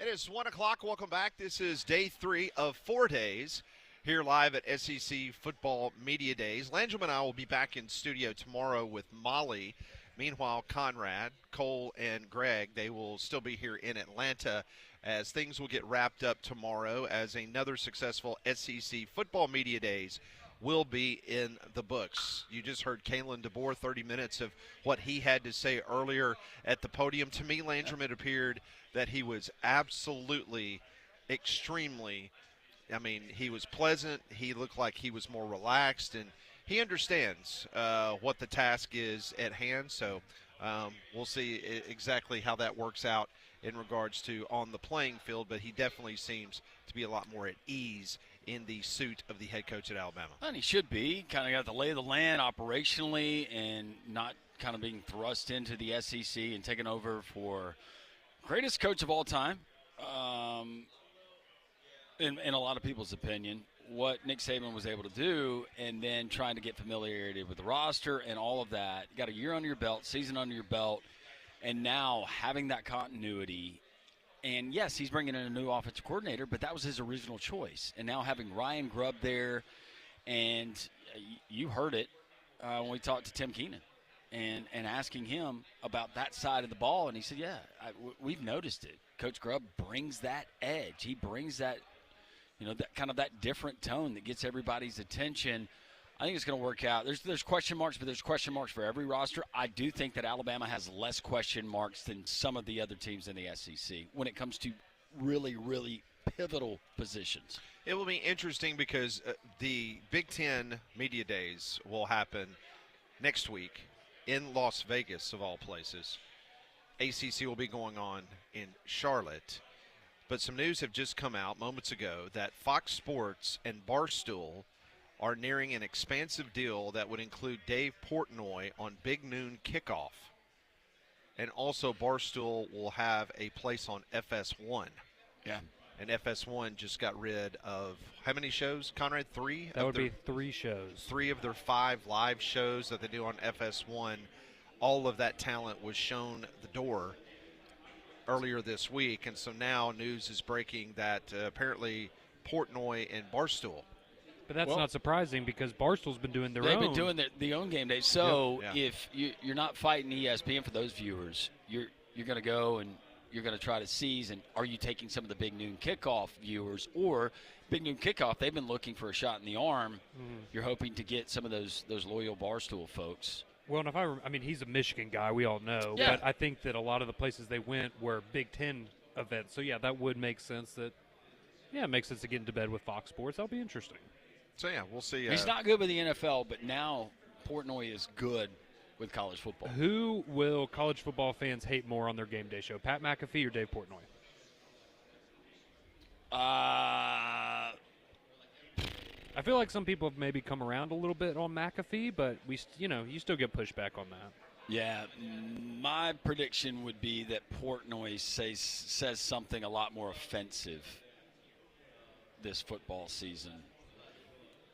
It is 1 o'clock. Welcome back. This is day 3 of 4 days here live at SEC Football Media Days. Landrum and I will be back in studio tomorrow with Molly. Meanwhile, Conrad, Cole, and Greg, they will still be here in Atlanta as things will get wrapped up tomorrow as another successful SEC Football Media Days will be in the books. You just heard Kalin D'bor, 30 minutes of what he had to say earlier at the podium. To me, Landrum, it appeared that he was absolutely extremely, he was pleasant. He looked like he was more relaxed, and he understands what the task is at hand. So we'll see exactly how that works out in regards to on the playing field, but he definitely seems to be a lot more at ease in the suit of the head coach at Alabama. And he should be. Kind of got the lay of the land operationally and not kind of being thrust into the SEC and taking over for greatest coach of all time, in a lot of people's opinion, what Nick Saban was able to do, and then trying to get familiarity with the roster and all of that. You got a year under your belt, season under your belt, and now having that continuity. And, yes, he's bringing in a new offensive coordinator, but that was his original choice. And now having Ryan Grub there, and you heard it when we talked to Tim Keenan and asking him about that side of the ball. And he said, yeah, we've noticed it. Coach Grub brings that edge. He brings that, that kind of that different tone that gets everybody's attention. I think it's going to work out. There's question marks, but there's question marks for every roster. I do think that Alabama has less question marks than some of the other teams in the SEC when it comes to really, really pivotal positions. It will be interesting because the Big Ten Media Days will happen next week in Las Vegas, of all places. ACC will be going on in Charlotte. But some news have just come out moments ago that Fox Sports and Barstool are nearing an expansive deal that would include Dave Portnoy on Big Noon Kickoff. And also Barstool will have a place on FS1. Yeah. And FS1 just got rid of how many shows, Conrad? 3? That would be 3 shows. 3 of their 5 live shows that they do on FS1. All of that talent was shown the door earlier this week. And so now news is breaking that apparently Portnoy and Barstool. But that's not surprising because Barstool's been doing their own. They've been doing their own game day. So if you're not fighting ESPN for those viewers, you're going to go and you're going to try to seize. And are you taking some of the Big Noon Kickoff viewers or Big Noon Kickoff? They've been looking for a shot in the arm. You're hoping to get some of those loyal Barstool folks. Well, and he's a Michigan guy, we all know. Yeah. But I think that a lot of the places they went were Big Ten events. So, that would make sense it makes sense to get into bed with Fox Sports. That'll be interesting. So, we'll see. He's not good with the NFL, but now Portnoy is good with college football. Who will college football fans hate more on their game day show, Pat McAfee or Dave Portnoy? I feel like some people have maybe come around a little bit on McAfee, but you still get pushback on that. Yeah, my prediction would be that Portnoy says something a lot more offensive this football season.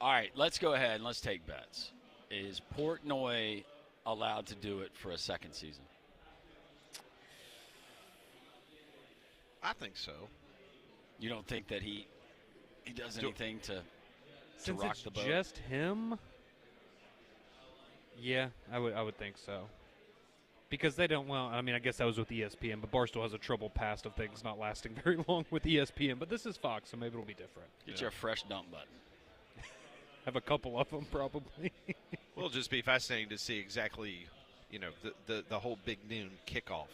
All right, let's go ahead and let's take bets. Is Portnoy allowed to do it for a second season? I think so. You don't think that he does anything to rock the boat? Since it's just him? Yeah, I would think so. Because they don't, well, I mean, I guess that was with ESPN, but Barstool has a troubled past of things not lasting very long with ESPN. But this is Fox, so maybe it'll be different. Get you a fresh dump button. Have a couple of them, probably. Well, it'll just be fascinating to see exactly, the whole Big Noon kickoff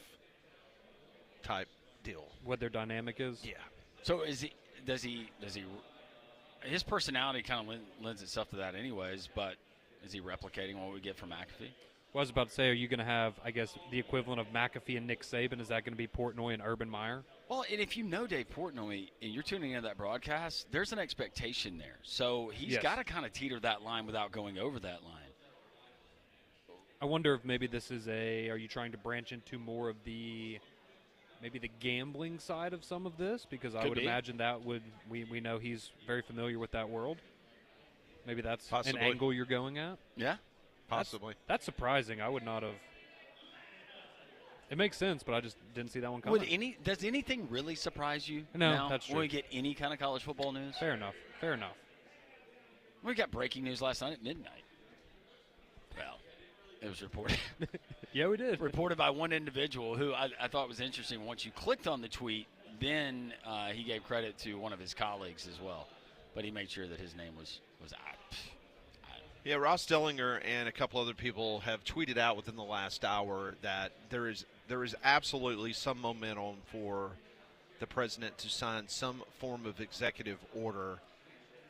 type deal. What their dynamic is? Yeah. So does he his personality kind of lends itself to that anyways, but is he replicating what we get from McAfee? Well, I was about to say, are you going to have, I guess, the equivalent of McAfee and Nick Saban? Is that going to be Portnoy and Urban Meyer? Well, and if you know Dave Portnoy and you're tuning into that broadcast, there's an expectation there. So he's got to kind of teeter that line without going over that line. I wonder if maybe this is are you trying to branch into more of maybe the gambling side of some of this? Because I would imagine that we know he's very familiar with that world. Maybe that's an angle you're going at? Yeah. Possibly. That's surprising. I would not have. It makes sense, but I just didn't see that one coming. Does anything really surprise you? No, now, that's true. when we get any kind of college football news? Fair enough. We got breaking news last night at midnight. Well, it was reported. Yeah, we did. Reported by one individual who I thought was interesting. Once you clicked on the tweet, then he gave credit to one of his colleagues as well. But he made sure that his name was Yeah, Ross Dellinger and a couple other people have tweeted out within the last hour that there is absolutely some momentum for the president to sign some form of executive order.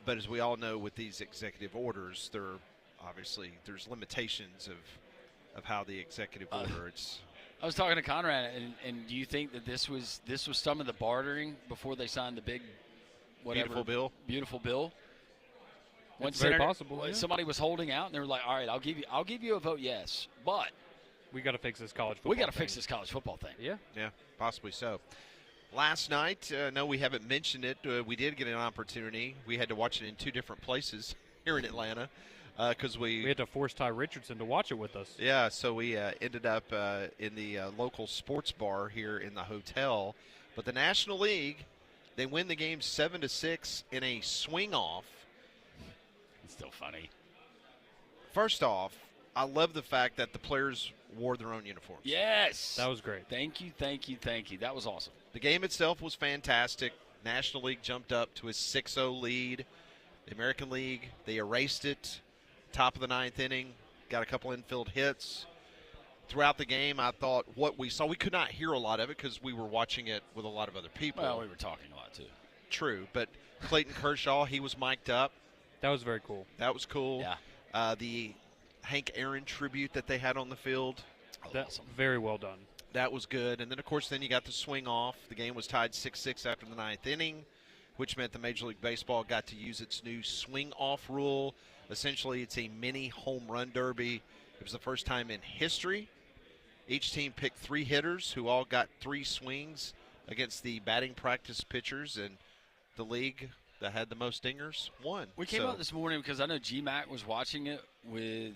But as we all know, with these executive orders, there's limitations of how the executive order. I was talking to Conrad, and do you think that this was some of the bartering before they signed the big, whatever, beautiful bill? It's very possible. Yeah. Somebody was holding out, and they were like, "All right, I'll give you a vote, yes, but we got to fix this college football. thing." Yeah, possibly so. Last night, no, we haven't mentioned it. We did get an opportunity. We had to watch it in 2 different places here in Atlanta because we had to force Ty Richardson to watch it with us. Yeah, so we ended up in the local sports bar here in the hotel. But the National League, they win the game 7-6 in a swing-off. It's still funny. First off, I love the fact that the players wore their own uniforms. Yes. That was great. Thank you. That was awesome. The game itself was fantastic. National League jumped up to a 6-0 lead. The American League, they erased it. Top of the 9th inning, got a couple infield hits. Throughout the game, I thought what we saw, we could not hear a lot of it because we were watching it with a lot of other people. Well, we were talking a lot too. True, but Clayton Kershaw, he was mic'd up. That was very cool. That was cool. Yeah. The Hank Aaron tribute that they had on the field. That's very well done. That was good. And then, of course, you got the swing off. The game was tied 6-6 after the 9th inning, which meant the Major League Baseball got to use its new swing off rule. Essentially, it's a mini home run derby. It was the first time in history. Each team picked 3 hitters who all got 3 swings against the batting practice pitchers, and the league that had the most dingers won. We came out this morning because I know GMAC was watching it with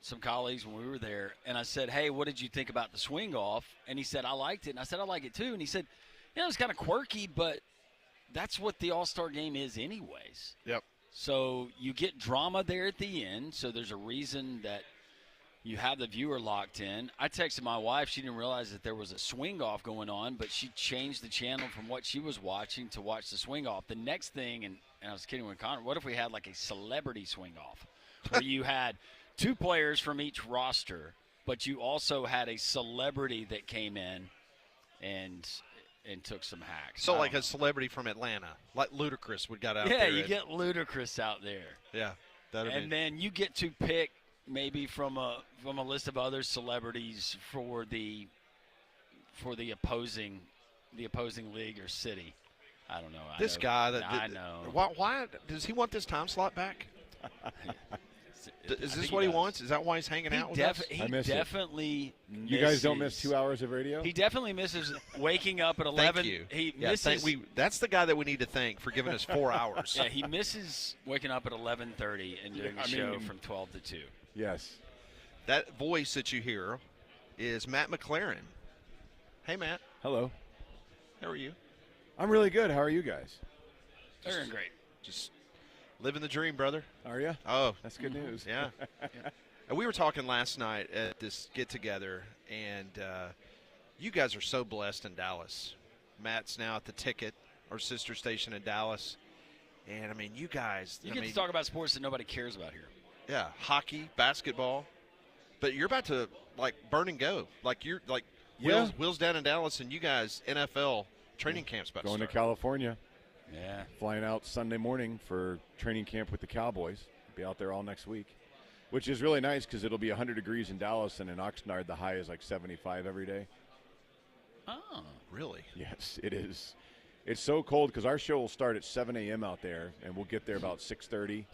some colleagues when we were there, and I said, "Hey, what did you think about the swing off?" And he said, "I liked it." And I said, "I like it too." And he said, "Yeah, it was kind of quirky, but that's what the All-Star game is anyways." Yep. So you get drama there at the end, so there's a reason that you have the viewer locked in. I texted my wife. She didn't realize that there was a swing off going on, but she changed the channel from what she was watching to watch the swing off. The next thing, and I was kidding with Connor, what if we had like a celebrity swing off where you had 2 players from each roster, but you also had a celebrity that came in and took some hacks. So like a celebrity from Atlanta, like Ludacris would got out there. Yeah, you get Ludacris out there. Yeah. Then you get to pick maybe from a list of other celebrities for the opposing league or city. I don't know. I know. Why does he want this time slot back? Is this what he wants? Is that why he's hanging out with us? He definitely misses. You guys don't miss 2 hours of radio? He definitely misses waking up at 11. Thank you. He misses. That's the guy that we need to thank for giving us 4 hours. Yeah, he misses waking up at 11:30 and doing the show from 12 to 2. Yes. That voice that you hear is Matt McLaren. Hey, Matt. Hello. How are you? I'm really good. How are you guys? They're great. Just living the dream, brother. Are you? Oh. That's good news. Yeah. And we were talking last night at this get-together, and you guys are so blessed in Dallas. Matt's now at the Ticket, our sister station in Dallas. And, I mean, you guys. You get to talk about sports that nobody cares about here. Yeah, hockey, basketball. But you're about to, like, burn and go. Like, you're, like, Will's down in Dallas, and you guys, NFL training camp's about going to start. to California. Yeah. Flying out Sunday morning for training camp with the Cowboys. Be out there all next week, which is really nice because it'll be 100 degrees in Dallas, and in Oxnard the high is like 75 every day. Oh. Really? Yes, it is. It's so cold because our show will start at 7 a.m. out there, and we'll get there about 6:30.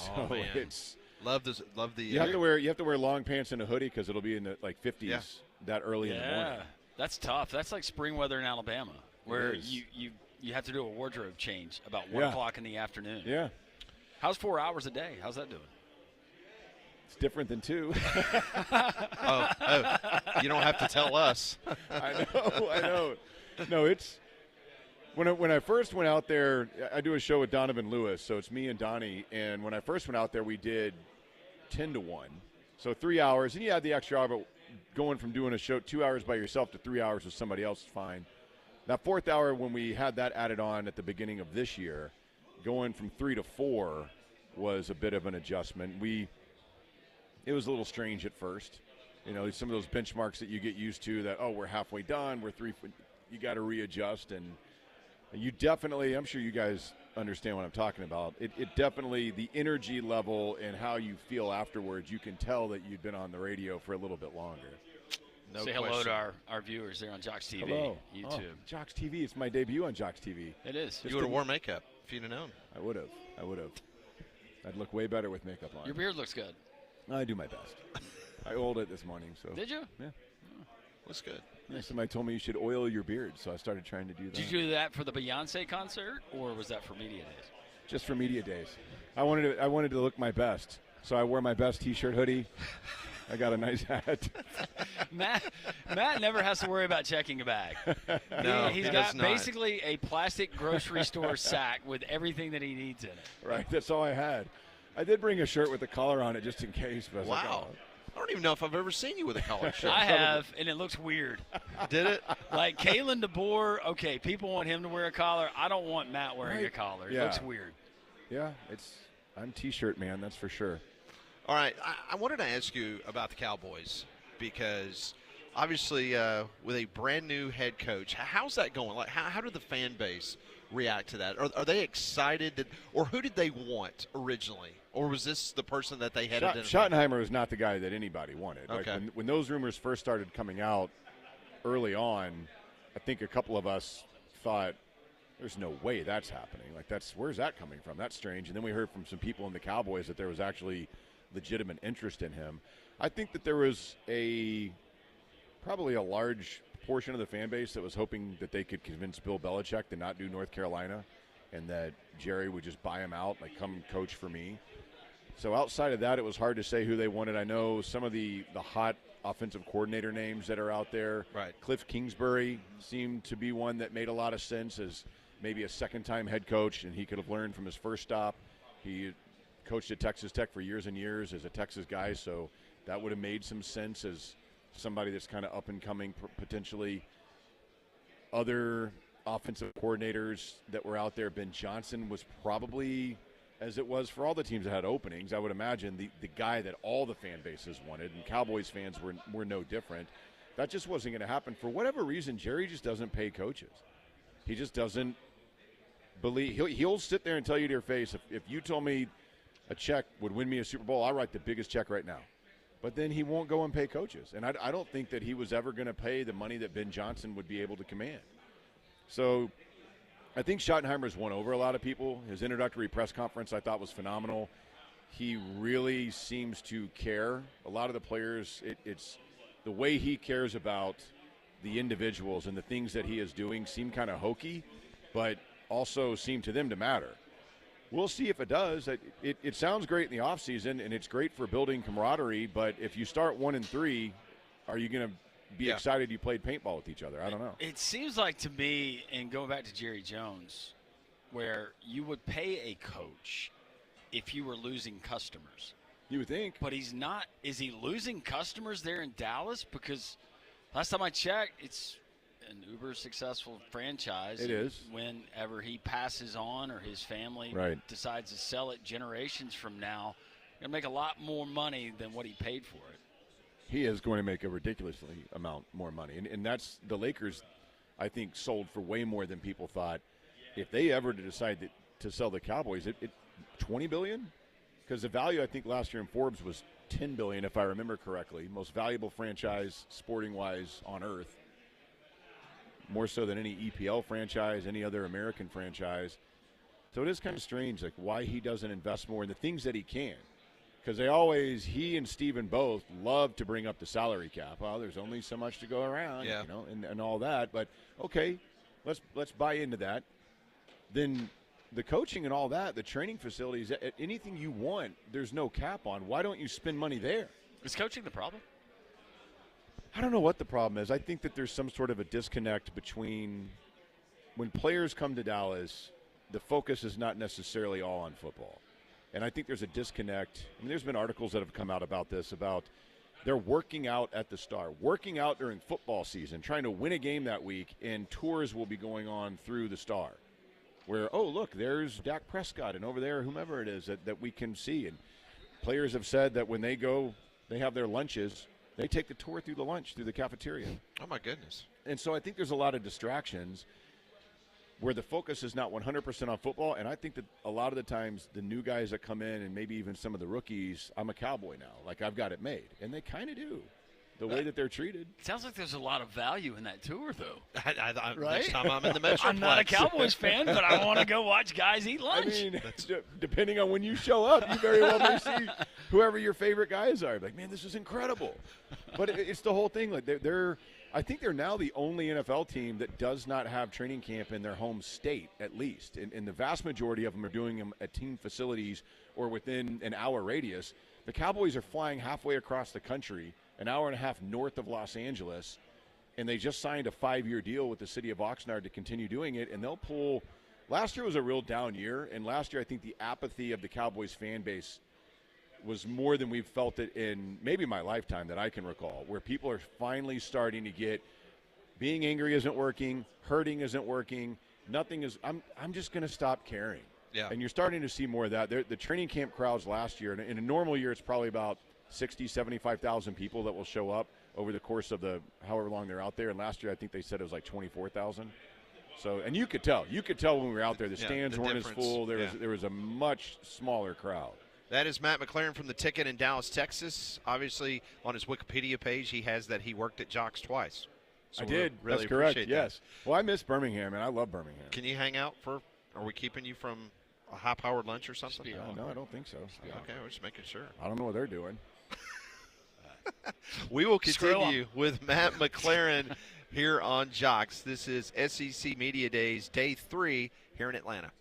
Oh, man. It's love the. You have to wear long pants and a hoodie because it'll be in the like 50s that early in the morning. Yeah, that's tough. That's like spring weather in Alabama, where you have to do a wardrobe change about 1 o'clock in the afternoon. Yeah. How's 4 hours a day? How's that doing? It's different than 2. oh, you don't have to tell us. I know. No, it's when I first went out there. I do a show with Donovan Lewis, so it's me and Donnie. And when I first went out there, we did 10-1, so 3 hours, and you had the extra hour. But going from doing a show 2 hours by yourself to 3 hours with somebody else is fine. That fourth hour, when we had that added on at the beginning of this year, going from 3 to 4 was a bit of an adjustment. It was a little strange at first. You know, some of those benchmarks that you get used to that, we're halfway done, we're 3 foot, you got to readjust. And you definitely, I'm sure you guys understand what I'm talking about. It definitely, the energy level and how you feel afterwards, you can tell that you've been on the radio for a little bit longer. No Say question. Hello to our viewers there on Jox TV, Hello. YouTube. Jox TV, it's my debut on Jox TV. It is. You would have worn makeup if you'd have known. I would have. I'd look way better with makeup on. Your beard looks good. I do my best. I oiled it this morning. So. Did you? Yeah. Looks good. Yeah, somebody told me you should oil your beard, so I started trying to do that. Did you do that for the Beyonce concert, or was that for media days? Just for media days. I wanted to look my best, so I wore my best T-shirt, hoodie. I got a nice hat. Matt never has to worry about checking a bag. No, he's got basically a plastic grocery store sack with everything that he needs in it. Right, that's all I had. I did bring a shirt with a collar on it just in case. But wow. I don't even know if I've ever seen you with a collar shirt. I have, and it looks weird. Did it? Like Kalin D'bor, okay, people want him to wear a collar. I don't want Matt wearing a collar. It looks weird. Yeah, I'm T-shirt man, that's for sure. All right, I wanted to ask you about the Cowboys because obviously with a brand new head coach, how's that going? Like, how did the fan base react to that? Are they excited? Or who did they want originally? Or was this the person that they had identified? Schottenheimer was not the guy that anybody wanted. Okay. Like when those rumors first started coming out early on, I think a couple of us thought, there's no way that's happening. Like, where's that coming from? That's strange. And then we heard from some people in the Cowboys that there was actually legitimate interest in him. I think that there was probably a large portion of the fan base that was hoping that they could convince Bill Belichick to not do North Carolina and that Jerry would just buy him out, like, come coach for me. So outside of that, it was hard to say who they wanted. I know some of the hot offensive coordinator names that are out there. Right. Cliff Kingsbury seemed to be one that made a lot of sense as maybe a second-time head coach, and he could have learned from his first stop. He coached at Texas Tech for years and years as a Texas guy, so that would have made some sense as somebody that's kind of up-and-coming potentially. Other offensive coordinators that were out there, Ben Johnson was probably, as it was for all the teams that had openings, I would imagine the guy that all the fan bases wanted, and Cowboys fans were no different. That just wasn't going to happen. For whatever reason, Jerry just doesn't pay coaches. He just doesn't believe. He'll sit there and tell you to your face, if you told me a check would win me a Super Bowl, I'll write the biggest check right now. But then he won't go and pay coaches. And I don't think that he was ever going to pay the money that Ben Johnson would be able to command. So I think Schottenheimer's won over a lot of people. His introductory press conference I thought was phenomenal. He really seems to care. A lot of the players, it's the way he cares about the individuals and the things that he is doing seem kind of hokey, but also seem to them to matter. We'll see if it does. It sounds great in the offseason, and it's great for building camaraderie, but if you start 1-3, are you going to be excited you played paintball with each other? I don't know. It seems like to me, and going back to Jerry Jones, where you would pay a coach if you were losing customers. You would think. But he's not. Is he losing customers there in Dallas? Because last time I checked, it's an uber successful franchise. It is. Whenever he passes on or his family decides to sell it generations from now, you're going to make a lot more money than what he paid for it. He is going to make a ridiculously amount more money. And that's the Lakers, I think, sold for way more than people thought. If they ever decide to sell the Cowboys, it $20 billion? Because the value, I think, last year in Forbes was $10 billion, if I remember correctly. Most valuable franchise, sporting-wise, on earth. More so than any EPL franchise, any other American franchise. So it is kind of strange, like, why he doesn't invest more in the things that he can. Because he and Steven both love to bring up the salary cap. Well, there's only so much to go around, and all that. But, okay, let's buy into that. Then the coaching and all that, the training facilities, anything you want, there's no cap on. Why don't you spend money there? Is coaching the problem? I don't know what the problem is. I think that there's some sort of a disconnect between when players come to Dallas, the focus is not necessarily all on football. And I think there's a disconnect. I mean, there's been articles that have come out about this, about they're working out at the Star, working out during football season, trying to win a game that week, and tours will be going on through the Star where, oh, look, there's Dak Prescott, and over there, whomever it is that we can see. And players have said that when they go, they have their lunches, they take the tour through the lunch, through the cafeteria. Oh, my goodness. And so I think there's a lot of distractions where the focus is not 100% on football. And I think that a lot of the times the new guys that come in and maybe even some of the rookies, I'm a Cowboy now. Like, I've got it made. And they kind of do. The way that they're treated. Sounds like there's a lot of value in that tour, though. Right? Next time I'm in the Metroplex. I'm not a Cowboys fan, but I want to go watch guys eat lunch. I mean, depending on when you show up, you very well may see whoever your favorite guys are. Like, man, this is incredible. But it's the whole thing. Like, I think they're now the only NFL team that does not have training camp in their home state, at least. And the vast majority of them are doing them at team facilities or within an hour radius. The Cowboys are flying halfway across the country, an hour and a half north of Los Angeles, and they just signed a 5-year deal with the city of Oxnard to continue doing it, and they'll pull – last year was a real down year, and last year I think the apathy of the Cowboys fan base was more than we've felt it in maybe my lifetime that I can recall, where people are finally starting to get being angry isn't working, hurting isn't working, nothing is – I'm just going to stop caring. Yeah. And you're starting to see more of that. The training camp crowds last year, in a normal year it's probably about – 60, 75,000 people that will show up over the course of the however long they're out there. And last year, I think they said it was like 24,000. So, and you could tell when we were out there, the stands weren't as full. There was a much smaller crowd. That is Matt McLaren from The Ticket in Dallas, Texas. Obviously, on his Wikipedia page, he has that he worked at Jox twice. So I did. Really That's correct. appreciate yes. that. Well, I miss Birmingham, and I love Birmingham. Can you hang out for? Are we keeping you from a high-powered lunch or something? No, I don't think so. Okay, we're just making sure. I don't know what they're doing. We will continue with Matt McLaren here on Jox. This is SEC Media Days, Day 3 here in Atlanta.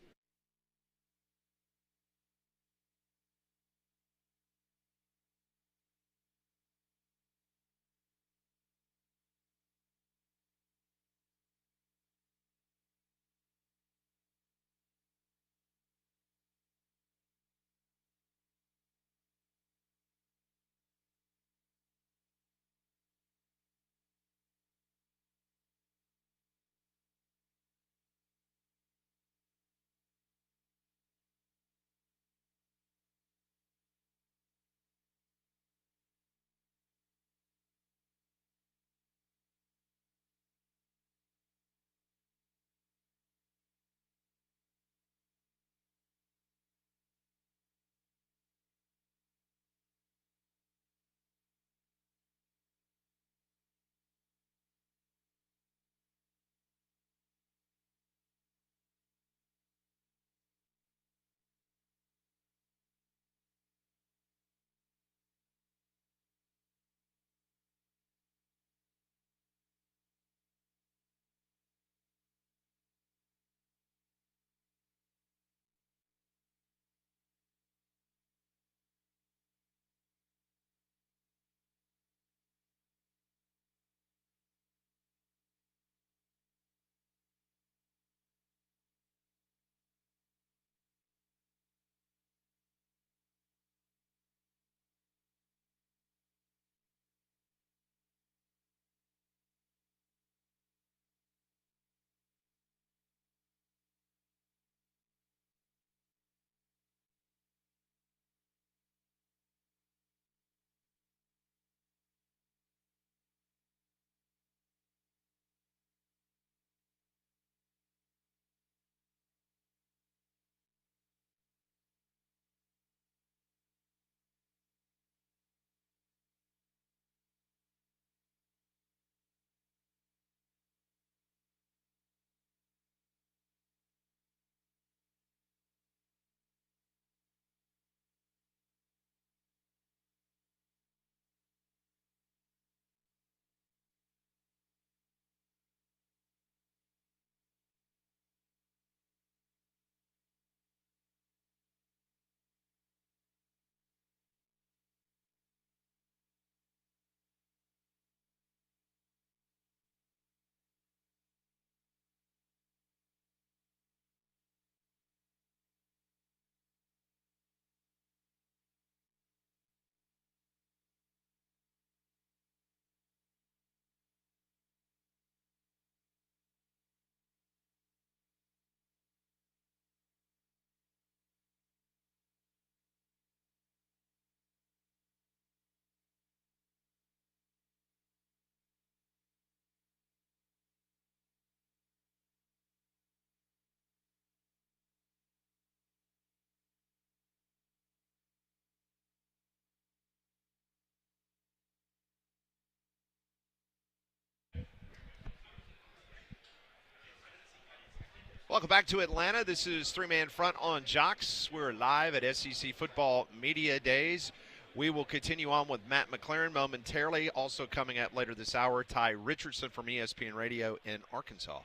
Welcome back to Atlanta. This is Three-Man Front on Jox. We're live at SEC Football Media Days. We will continue on with Matt McLaren momentarily. Also coming up later this hour, Ty Richardson from ESPN Radio in Arkansas.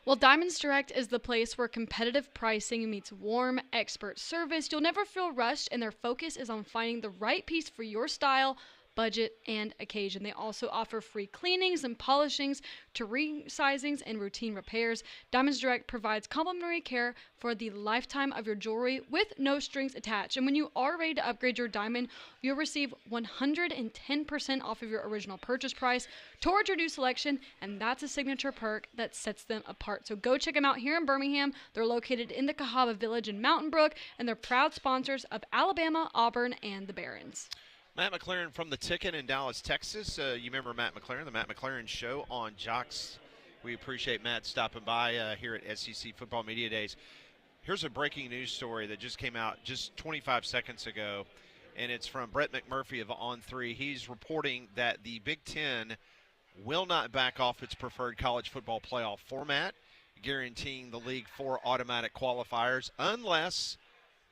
Well, Diamonds Direct is the place where competitive pricing meets warm, expert service. You'll never feel rushed, and their focus is on finding the right piece for your style, budget, and occasion. They also offer free cleanings and polishings to resizings and routine repairs. Diamonds Direct provides complimentary care for the lifetime of your jewelry with no strings attached. And when you are ready to upgrade your diamond, you'll receive 110% off of your original purchase price towards your new selection, and that's a signature perk that sets them apart. So go check them out here in Birmingham. They're located in the Cahaba Village in Mountain Brook, and they're proud sponsors of Alabama, Auburn, and the Barons. Matt McLaren from The Ticket in Dallas, Texas. You remember Matt McLaren, the Matt McLaren Show on Jox. We appreciate Matt stopping by here at SEC Football Media Days. Here's a breaking news story that just came out just 25 seconds ago, and it's from Brett McMurphy of On3. He's reporting that the Big Ten will not back off its preferred college football playoff format, guaranteeing the league 4 automatic qualifiers unless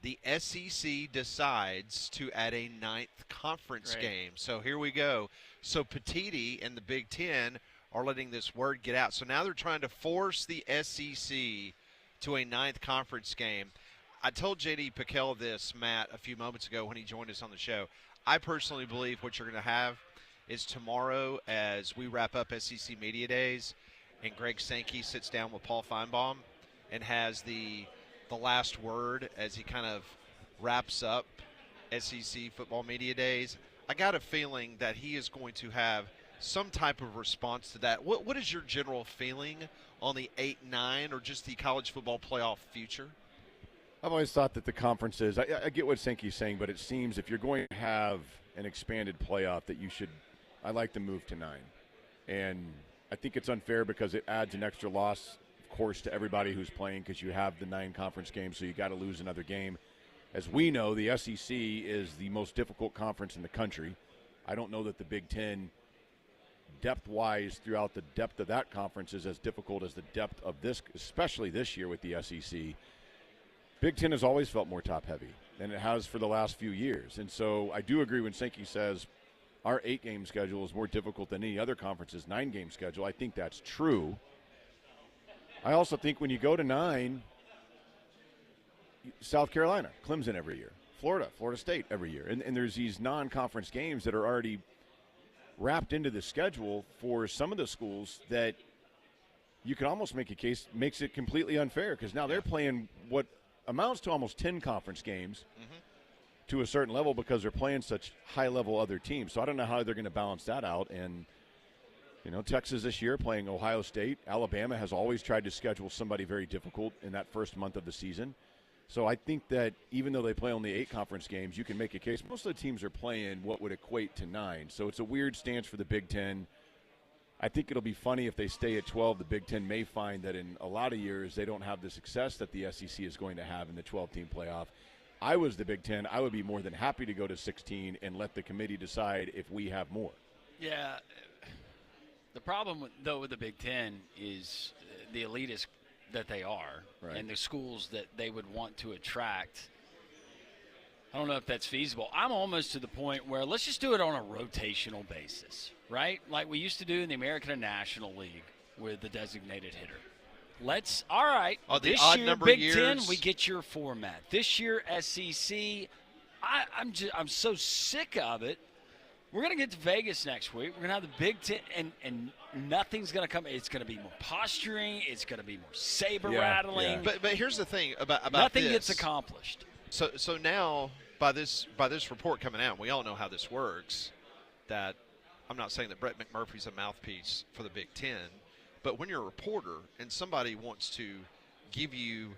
the SEC decides to add a 9th conference game. So here we go. So Petiti and the Big Ten are letting this word get out. So now they're trying to force the SEC to a 9th conference game. I told J.D. Piquel this, Matt, a few moments ago when he joined us on the show. I personally believe what you're going to have is tomorrow as we wrap up SEC Media Days and Greg Sankey sits down with Paul Feinbaum and has the last word as he kind of wraps up SEC Football Media Days. I got a feeling that he is going to have some type of response to that. What is your general feeling on the 8-9 or just the college football playoff future? I've always thought that the conferences, I get what Sankey's saying, but it seems if you're going to have an expanded playoff that you should, I like to move to 9. And I think it's unfair because it adds an extra loss, of course, to everybody who's playing because you have the 9 conference games, so you got to lose another game. As we know, the SEC is the most difficult conference in the country. I don't know that the Big Ten, depth-wise, throughout the depth of that conference is as difficult as the depth of this, especially this year with the SEC. Big Ten has always felt more top-heavy than it has for the last few years. And so I do agree when Sankey says our 8-game schedule is more difficult than any other conference's 9-game schedule. I think that's true. I also think when you go to 9, South Carolina, Clemson every year, Florida State every year. And there's these non-conference games that are already wrapped into the schedule for some of the schools that you can almost make a case makes it completely unfair because now they're playing what amounts to almost 10 conference games to a certain level because they're playing such high-level other teams. So I don't know how they're going to balance that out. And you know, Texas this year playing Ohio State. Alabama has always tried to schedule somebody very difficult in that first month of the season. So I think that even though they play only 8 conference games, you can make a case. Most of the teams are playing what would equate to 9. So it's a weird stance for the Big Ten. I think it'll be funny if they stay at 12. The Big Ten may find that in a lot of years they don't have the success that the SEC is going to have in the 12-team playoff. I was the Big Ten. I would be more than happy to go to 16 and let the committee decide if we have more. Yeah. The problem, with the Big Ten is the elitist that they are and the schools that they would want to attract. I don't know if that's feasible. I'm almost to the point where let's just do it on a rotational basis, right? Like we used to do in the American and National League with the designated hitter. All right, this year, Big Ten, we get your format. This year, SEC, I'm so sick of it. We're going to get to Vegas next week. We're going to have the Big Ten, and nothing's going to come. It's going to be more posturing. It's going to be more saber rattling. Yeah. But here's the thing about nothing this. gets accomplished. So now by this report coming out, we all know how this works. That I'm not saying that Brett McMurphy's a mouthpiece for the Big Ten, but when you're a reporter and somebody wants to give you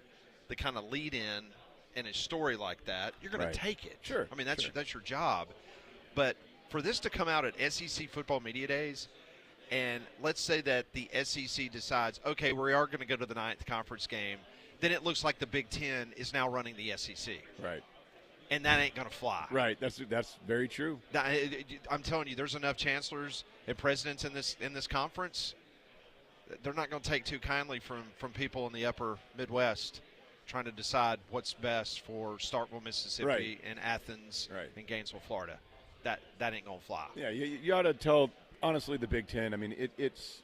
the kind of lead in a story like that, you're going to take it. Sure. I mean that's your job. But for this to come out at SEC Football Media Days, and let's say that the SEC decides, okay, we are going to go to the 9th conference game, then it looks like the Big Ten is now running the SEC. Right. And that ain't going to fly. Right. That's very true. Now, I'm telling you, there's enough chancellors and presidents in this conference. they're not going to take too kindly from people in the upper Midwest trying to decide what's best for Starkville, Mississippi, and Athens and Gainesville, Florida. That ain't going to fly. Yeah, you ought to tell, honestly, the Big Ten. I mean, it's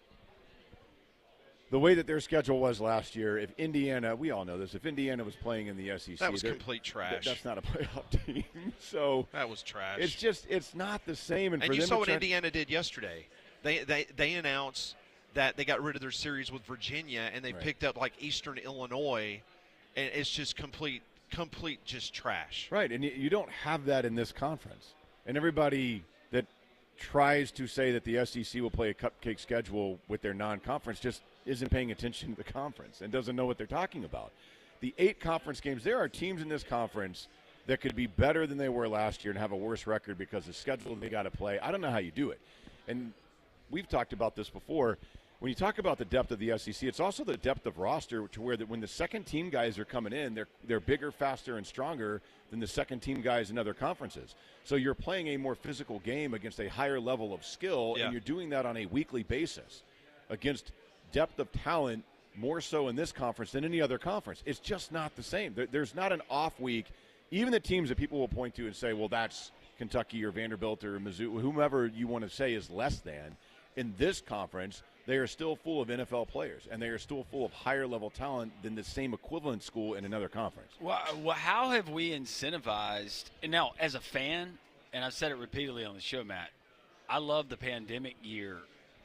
the way that their schedule was last year. If Indiana, we all know this, if Indiana was playing in the SEC. That was complete trash. That's not a playoff team. So that was trash. It's not the same. And for you them saw what Indiana did yesterday. They announced that they got rid of their series with Virginia, and they picked up like Eastern Illinois, and it's just complete just trash. Right, and you don't have that in this conference. And everybody that tries to say that the SEC will play a cupcake schedule with their non-conference just isn't paying attention to the conference and doesn't know what they're talking about. The 8 conference games, there are teams in this conference that could be better than they were last year and have a worse record because the schedule they got to play. I don't know how you do it. And we've talked about this before. When you talk about the depth of the SEC, it's also the depth of roster to where that when the second-team guys are coming in, they're bigger, faster, and stronger than the second-team guys in other conferences. So you're playing a more physical game against a higher level of skill, and you're doing that on a weekly basis against depth of talent more so in this conference than any other conference. It's just not the same. There's not an off week. Even the teams that people will point to and say, well, that's Kentucky or Vanderbilt or Mizzou, whomever you want to say is less than, in this conference, they are still full of NFL players, and they are still full of higher-level talent than the same equivalent school in another conference. Well, how have we incentivized – and now, as a fan, and I've said it repeatedly on the show, Matt, I love the pandemic year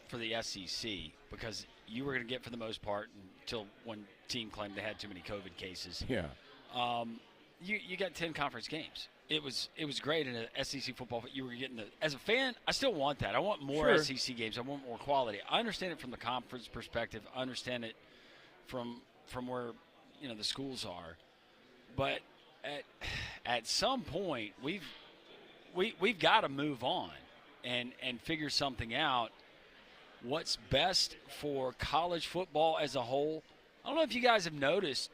for the SEC because you were going to get, for the most part, until one team claimed they had too many COVID cases. Yeah. You got 10 conference games. It was great in a SEC football. You were getting as a fan, I still want that. I want more SEC games. I want more quality. I understand it from the conference perspective. I understand it from where the schools are. But at some point, we've got to move on and figure something out. What's best for college football as a whole? I don't know if you guys have noticed.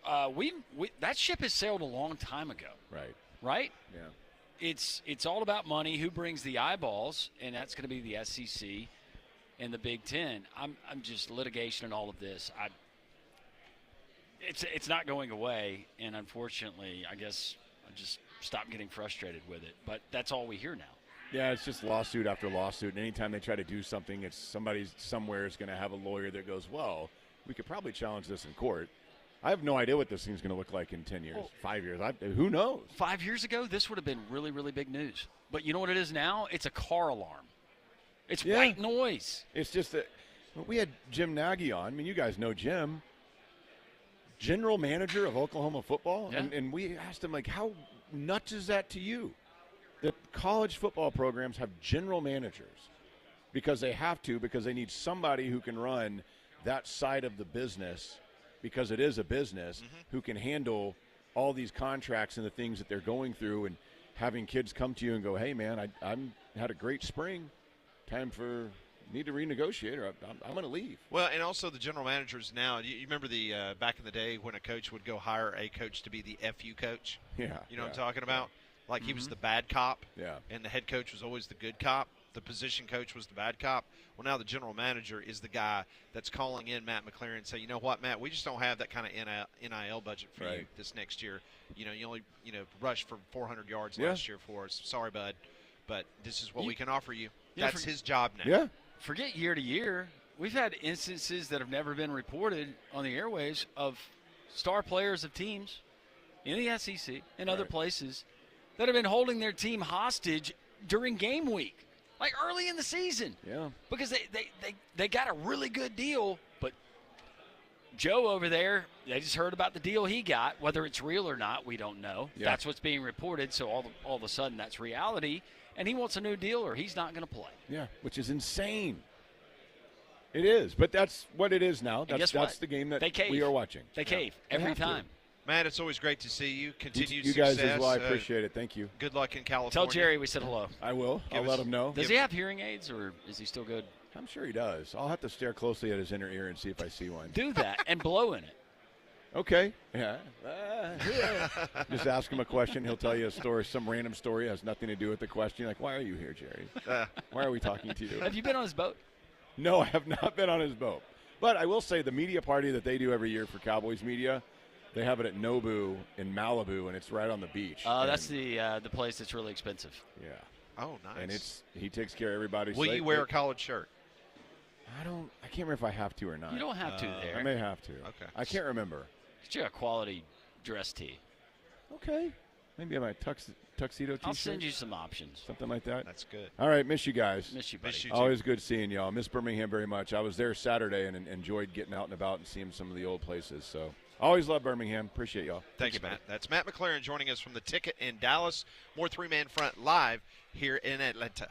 That ship has sailed a long time ago. Right? Yeah. It's all about money. Who brings the eyeballs? And that's going to be the SEC and the Big Ten. I'm just litigation and all of this. It's not going away, and unfortunately, I guess I just stopped getting frustrated with it. But that's all we hear now. Yeah, it's just lawsuit after lawsuit, and anytime they try to do something, it's somebody somewhere is going to have a lawyer that goes, well, we could probably challenge this in court. I have no idea what this thing's going to look like in 10 years, 5 years. Who knows? 5 years ago, this would have been really, really big news. But you know what it is now? It's a car alarm. It's white noise. It's just that we had Jim Nagy on. I mean, you guys know Jim, general manager of Oklahoma football. Yeah. And we asked him, like, how nuts is that to you? That college football programs have general managers because they have to, because they need somebody who can run that side of the business, because it is a business, who can handle all these contracts and the things that they're going through, and having kids come to you and go, hey, man, I'm had a great spring. Time for need to renegotiate, or I'm going to leave. Well, and also the general managers now, you remember the back in the day when a coach would go hire a coach to be the FU coach? Yeah. You know what I'm talking about? Like he was the bad cop, and the head coach was always the good cop. The position coach was the bad cop. Well, now the general manager is the guy that's calling in Matt McLaren and say, you know what, Matt, we just don't have that kind of NIL budget for you this next year. You only rushed for 400 yards last year for us. Sorry, bud, but this is what we can offer you. That's his job now. Yeah. Forget year to year. We've had instances that have never been reported on the airwaves of star players of teams in the SEC and other places that have been holding their team hostage during game week. Like early in the season. Yeah. Because they got a really good deal, but Joe over there, they just heard about the deal he got. Whether it's real or not, we don't know. Yeah. That's what's being reported, so all of a sudden that's reality, and he wants a new deal or he's not going to play. Yeah, which is insane. It is, but that's what it is now. That's the game that we are watching. They cave every time. Matt, it's always great to see you. Continued you success. guys as well. I appreciate it. Thank you. Good luck in California. Tell Jerry we said hello. I will. I'll let him know. Does he have hearing aids, or is he still good? I'm sure he does. I'll have to stare closely at his inner ear and see if I see one. Do that and blow in it. Okay. Yeah. Just ask him a question. He'll tell you a story, some random story has nothing to do with the question. Like, why are you here, Jerry? Why are we talking to you? Have you been on his boat? No, I have not been on his boat. But I will say the media party that they do every year for Cowboys media, they have it at Nobu in Malibu, and it's right on the beach. That's the place that's really expensive. Yeah. Oh, nice. And he takes care of everybody. Will you wear a collared shirt? I can't remember if I have to or not. You don't have to there. I may have to. Okay. I can't remember. Get you a quality dress tee. Okay. Maybe I might tuxedo T-shirt. I'll send you some options. Something like that. That's good. All right, miss you guys. Miss you, buddy. Miss you Always good seeing y'all. Miss Birmingham very much. I was there Saturday and enjoyed getting out and about and seeing some of the old places. So always love Birmingham. Appreciate y'all. Thanks, Matt. That's Matt McLaren joining us from the Ticket in Dallas. More three-man front live here in Atlanta.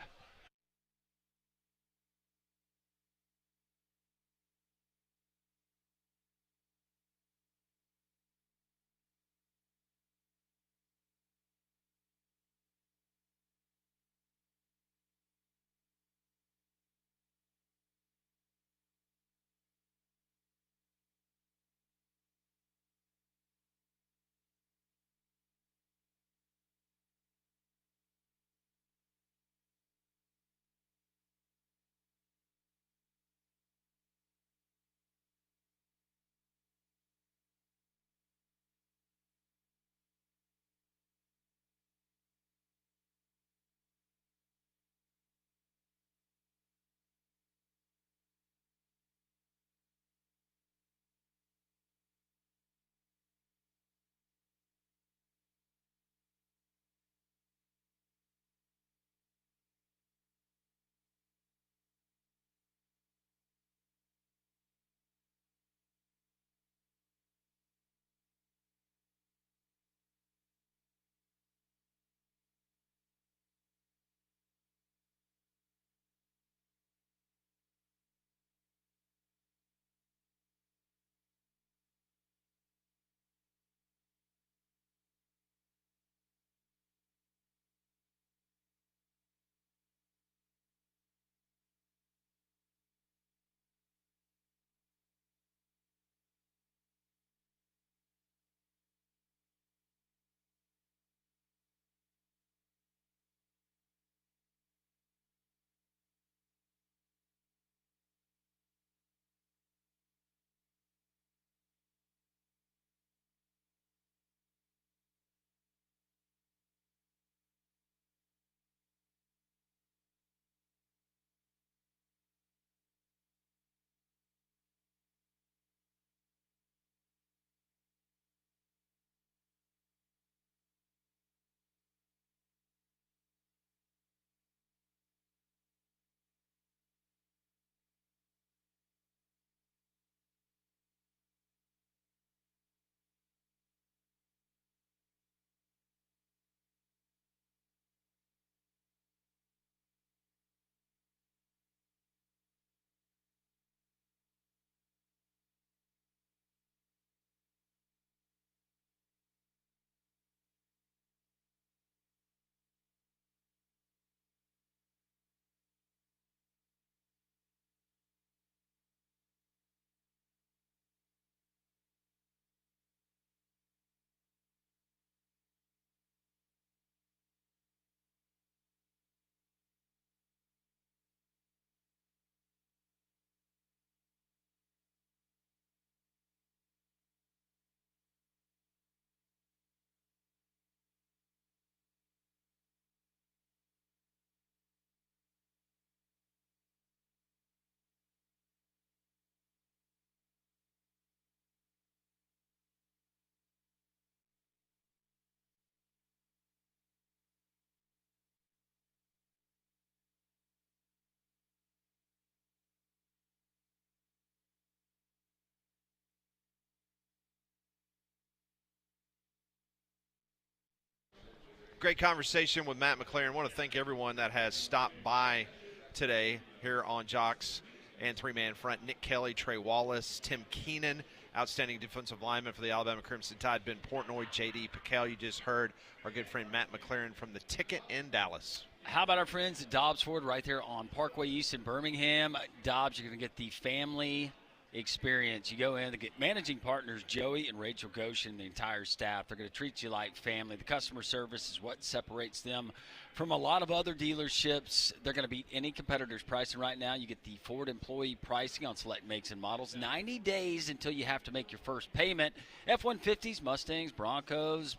Great conversation with Matt McLaren. I want to thank everyone that has stopped by today here on Jox and three-man front. Nick Kelly, Trey Wallace, Tim Keenan, outstanding defensive lineman for the Alabama Crimson Tide, Ben Portnoy, J.D. Piquel. You just heard our good friend Matt McLaren from the Ticket in Dallas. How about our friends at Dobbs Ford right there on Parkway East in Birmingham? Dobbs, you're going to get the family experience. You go in, the managing partners, Joey and Rachel Goshen, the entire staff, they're going to treat you like family. The customer service is what separates them from a lot of other dealerships. They're going to beat any competitor's pricing right now. You get the Ford employee pricing on select makes and models. 90 days until you have to make your first payment. F-150s, Mustangs, Broncos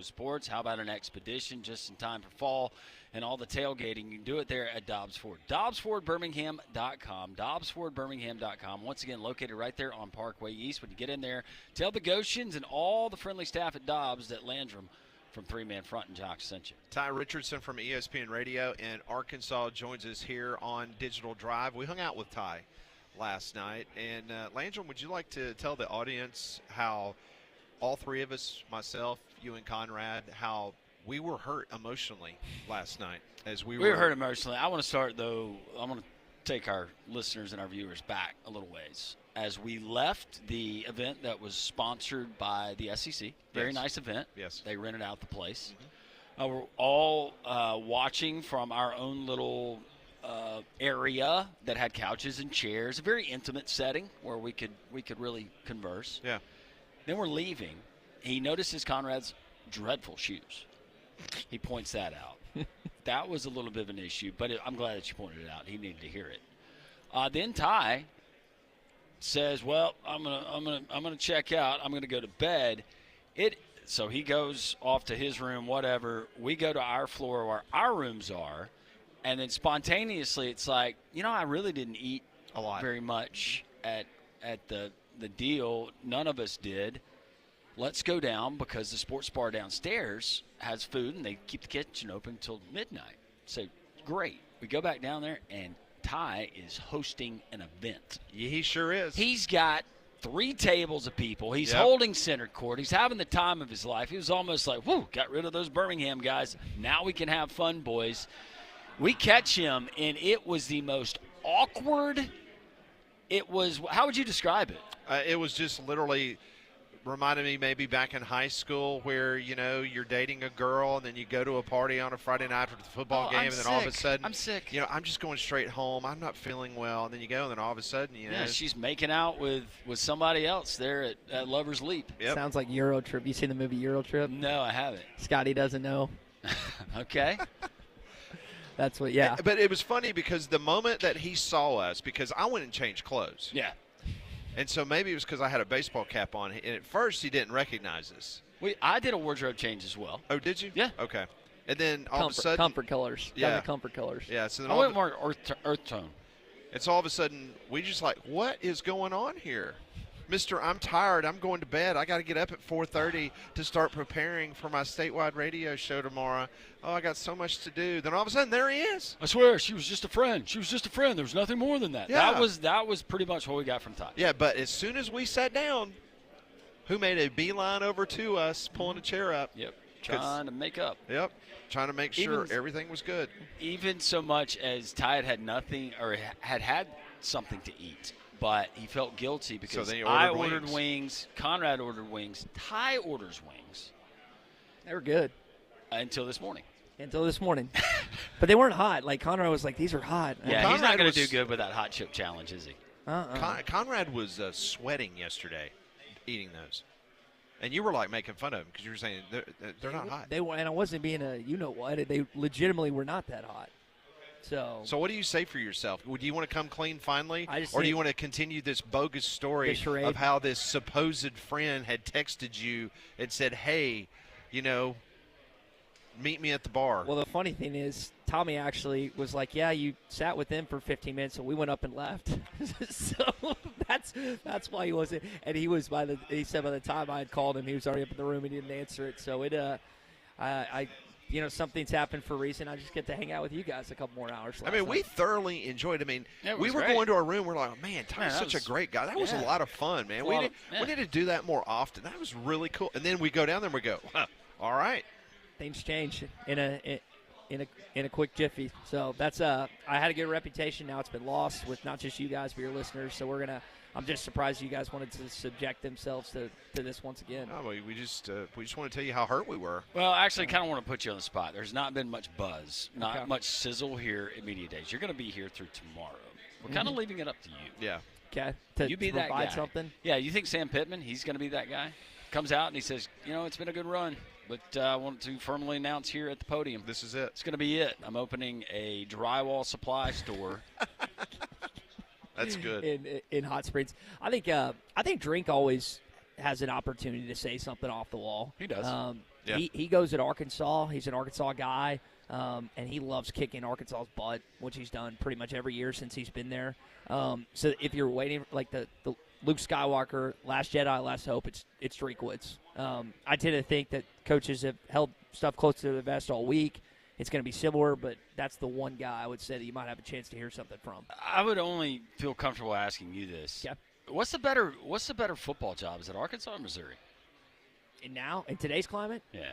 Sports. How about an Expedition just in time for fall? And all the tailgating, you can do it there at Dobbs Ford. DobbsFordBirmingham.com. DobbsFordBirmingham.com. Once again, located right there on Parkway East. When you get in there, tell the Goshens and all the friendly staff at Dobbs that Landrum from Three Man Front and Jox sent you. Ty Richardson from ESPN Radio in Arkansas joins us here on Digital Drive. We hung out with Ty last night. And Landrum, would you like to tell the audience how all three of us, myself, you and Conrad, how we were hurt emotionally last night as we were hurt emotionally. I want to start, though. I want to take our listeners and our viewers back a little ways. As we left the event that was sponsored by the SEC, very nice event. Yes. They rented out the place. We're all watching from our own little area that had couches and chairs, a very intimate setting where we could really converse. Yeah. Then we're leaving. He notices Conrad's dreadful shoes. He points that out. That was a little bit of an issue, but I'm glad that you pointed it out. He needed to hear it. Then Ty says, "Well, I'm gonna check out. I'm gonna go to bed." So he goes off to his room. Whatever. We go to our floor where our rooms are, and then spontaneously, it's like, I really didn't eat a lot, very much at the deal. None of us did. Let's go down because the sports bar downstairs has food and they keep the kitchen open until midnight. So great. We go back down there and Ty is hosting an event. Yeah, he sure is. He's got 3 tables of people. He's holding center court. He's having the time of his life. He was almost like, whoo, got rid of those Birmingham guys. Now we can have fun, boys. We catch him, and it was the most awkward. It was, how would you describe it? It was just literally reminded me maybe back in high school where, you're dating a girl and then you go to a party on a Friday night for the football game, and then all of a sudden, I'm sick. I'm just going straight home. I'm not feeling well. And then you go, and then all of a sudden, Yeah, she's making out with somebody else there at Lover's Leap. Yep. Sounds like Euro Trip. You seen the movie Euro Trip? No, I haven't. Scotty doesn't know. Okay. That's what, yeah. But it was funny because the moment that he saw us, because I went and changed clothes. Yeah. And so maybe it was because I had a baseball cap on. And at first, he didn't recognize us. I did a wardrobe change as well. Oh, did you? Yeah. Okay. And then all of a sudden. Comfort colors. Yeah. Comfort colors. Yeah. So then I went more earth tone. And so all of a sudden, we just like, what is going on here? Mr. I'm tired. I'm going to bed. I got to get up at 4:30 to start preparing for my statewide radio show tomorrow. Oh, I got so much to do. Then all of a sudden, there he is. I swear, she was just a friend. There was nothing more than that. Yeah. That was pretty much what we got from Ty. Yeah, but as soon as we sat down, who made a beeline over to us, pulling a chair up. Yep, trying to make up. Yep, trying to make sure everything was good. Even so much as Ty had nothing or had something to eat. But he felt guilty because I ordered wings, Conrad ordered wings, Ty orders wings. They were good. Until this morning. But they weren't hot. Like, Conrad was like, these are hot. Yeah, he's not going to do good with that hot chip challenge, is he? Conrad was sweating yesterday eating those. And you were, like, making fun of him because you were saying they're not hot. They were, and I wasn't being a They legitimately were not that hot. So what do you say for yourself? Do you want to come clean finally, or do you want to continue this bogus story of how this supposed friend had texted you and said, hey, meet me at the bar? Well, the funny thing is, Tommy actually was like, yeah, you sat with them for 15 minutes, so we went up and left. So that's why he wasn't. And he said by the time I had called him, he was already up in the room and he didn't answer it. So something's happened for a reason. I just get to hang out with you guys a couple more hours. We thoroughly enjoyed it. We were going to our room. We're like, oh, man, Ty's such a great guy. That was a lot of fun, man. We need to do that more often. That was really cool. And then we go down there and we go, all right. Things change in a quick jiffy. So that's I had a good reputation. Now it's been lost with not just you guys but your listeners. So I'm just surprised you guys wanted to subject themselves to this once again. No, we just want to tell you how hurt we were. Well, actually, I kind of want to put you on the spot. There's not been much buzz, not much sizzle here at Media Days. You're going to be here through tomorrow. We're kind of leaving it up to you. Yeah. Okay. You be that provide guy. something. Yeah, you think Sam Pittman, he's going to be that guy? Comes out and he says, it's been a good run, but I want to firmly announce here at the podium. This is it. It's going to be it. I'm opening a drywall supply store. That's good. In Hot Springs. I think Drink always has an opportunity to say something off the wall. He does. Yeah. He goes at Arkansas. He's an Arkansas guy, and he loves kicking Arkansas's butt, which he's done pretty much every year since he's been there. So if you're waiting, like the Luke Skywalker, Last Jedi, Last Hope, it's Drinkwitz. I tend to think that coaches have held stuff close to the vest all week. It's going to be similar, but that's the one guy I would say that you might have a chance to hear something from. I would only feel comfortable asking you this. Yeah. What's the better football job? Is it Arkansas or Missouri? And now, in today's climate, Yeah.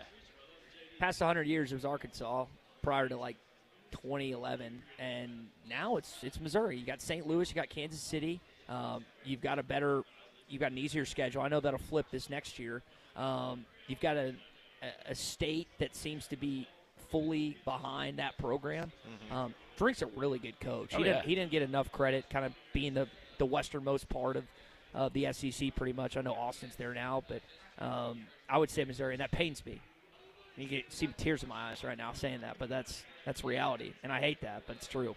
past 100 years, it was Arkansas prior to, 2011. And now it's Missouri. You got St. Louis. You got Kansas City. You've got an easier schedule. I know that'll flip this next year. You've got a state that seems to be fully behind that program. Mm-hmm. Drink's a really good coach. Oh, He didn't get enough credit, kind of being the westernmost part of the SEC pretty much. I know Austin's there now, but I would say Missouri, and that pains me. You can see tears in my eyes right now saying that, but that's reality, and I hate that, but it's true.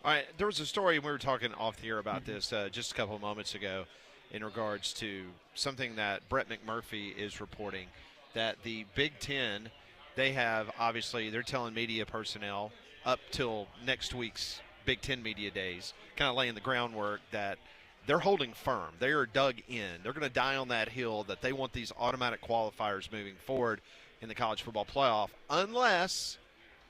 All right, there was a story, we were talking off the air about this just a couple of moments ago in regards to something that Brett McMurphy is reporting, that the Big Ten, they're telling media personnel up till next week's Big Ten media days, kind of laying the groundwork that they're holding firm. They are dug in. They're going to die on that hill that they want these automatic qualifiers moving forward in the college football playoff unless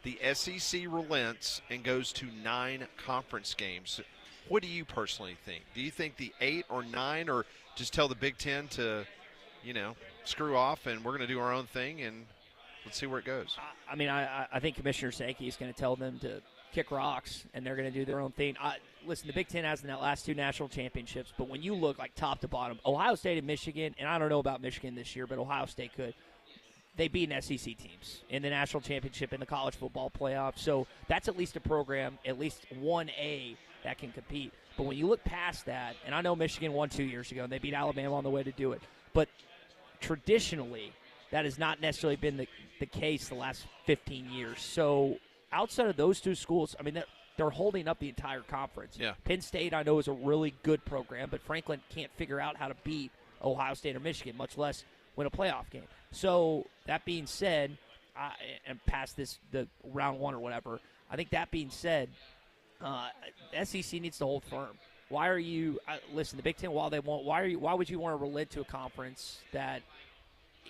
the SEC relents and goes to 9 conference games. What do you personally think? Do you think the 8 or 9, or just tell the Big Ten to, screw off and we're going to do our own thing and let's see where it goes? I think Commissioner Sankey is going to tell them to kick rocks, and they're going to do their own thing. Listen, the Big Ten has in that last 2 national championships, but when you look top to bottom, Ohio State and Michigan, and I don't know about Michigan this year, but Ohio State could. They beat SEC teams in the national championship in the college football playoff. So that's at least a program, at least 1A, that can compete. But when you look past that, and I know Michigan won 2 years ago, and they beat Alabama on the way to do it, but traditionally that has not necessarily been the case the last 15 years. So outside of those 2 schools, they're holding up the entire conference. Yeah. Penn State, I know, is a really good program, but Franklin can't figure out how to beat Ohio State or Michigan, much less win a playoff game. So that being said, and past the round 1 or whatever, I think that being said, SEC needs to hold firm. Why are you listen? The Big Ten, while they won't, why would you want to relent to a conference that,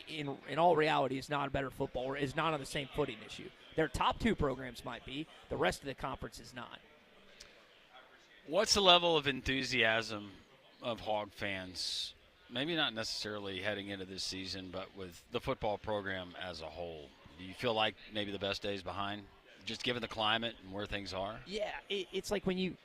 in all reality, is not a better football or is not on the same footing as you? Their top 2 programs might be. The rest of the conference is not. What's the level of enthusiasm of Hog fans? Maybe not necessarily heading into this season, but with the football program as a whole. Do you feel like maybe the best days behind, just given the climate and where things are? Yeah, it's like when you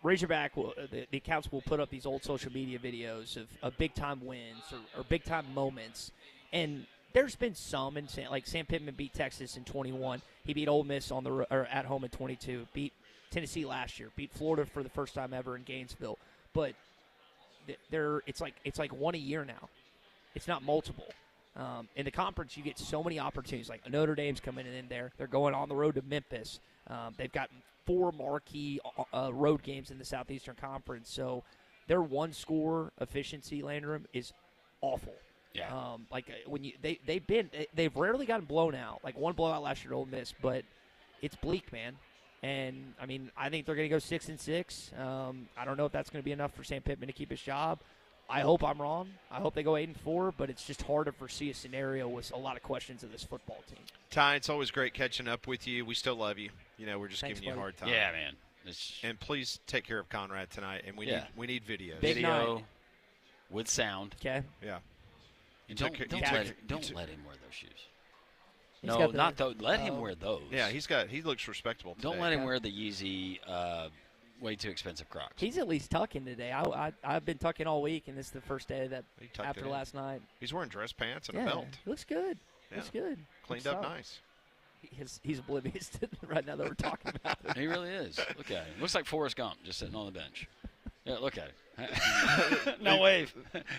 Razorback, the accounts will put up these old social media videos of big-time wins or big-time moments, and there's been some, like Sam Pittman beat Texas in 21. He beat Ole Miss at home in 22, beat Tennessee last year, beat Florida for the first time ever in Gainesville. But it's like one a year now. It's not multiple. In the conference, you get so many opportunities. Like Notre Dame's coming in there. They're going on the road to Memphis. They've got 4 marquee road games in the Southeastern Conference. So their one-score efficiency, Landrum, is awful. Yeah. They've rarely gotten blown out. Like one blowout last year at Ole Miss, but it's bleak, man. And I think they're going to go 6-6. I don't know if that's going to be enough for Sam Pittman to keep his job. I hope I'm wrong. I hope they go 8-4, but it's just hard to foresee a scenario with a lot of questions of this football team. Ty, it's always great catching up with you. We still love you. We're just Thanks, giving you a hard time. Yeah, man. And please take care of Conrad tonight. And we need videos. Video with sound. Okay. Yeah. Don't let him wear those shoes. Not those. Let him wear those. Yeah, he looks respectable today. Don't let him wear the Yeezy way too expensive Crocs. He's at least tucking today. I've been tucking all week, and this is the first day that after last night. He's wearing dress pants and a belt. Looks good. Yeah. Looks good. Cleaned up nice. He's oblivious to right now that we're talking about it. He really is. Look at him. Looks like Forrest Gump just sitting on the bench. Yeah, look at it. No wave.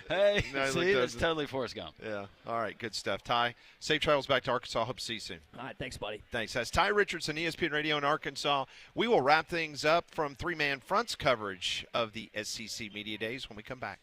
Hey, No, see, that's totally Forrest Gump. Yeah. All right, good stuff. Ty, safe travels back to Arkansas. Hope to see you soon. All right, thanks, buddy. Thanks. That's Ty Richardson, ESPN Radio in Arkansas. We will wrap things up from Three-Man Front's coverage of the SEC Media Days when we come back.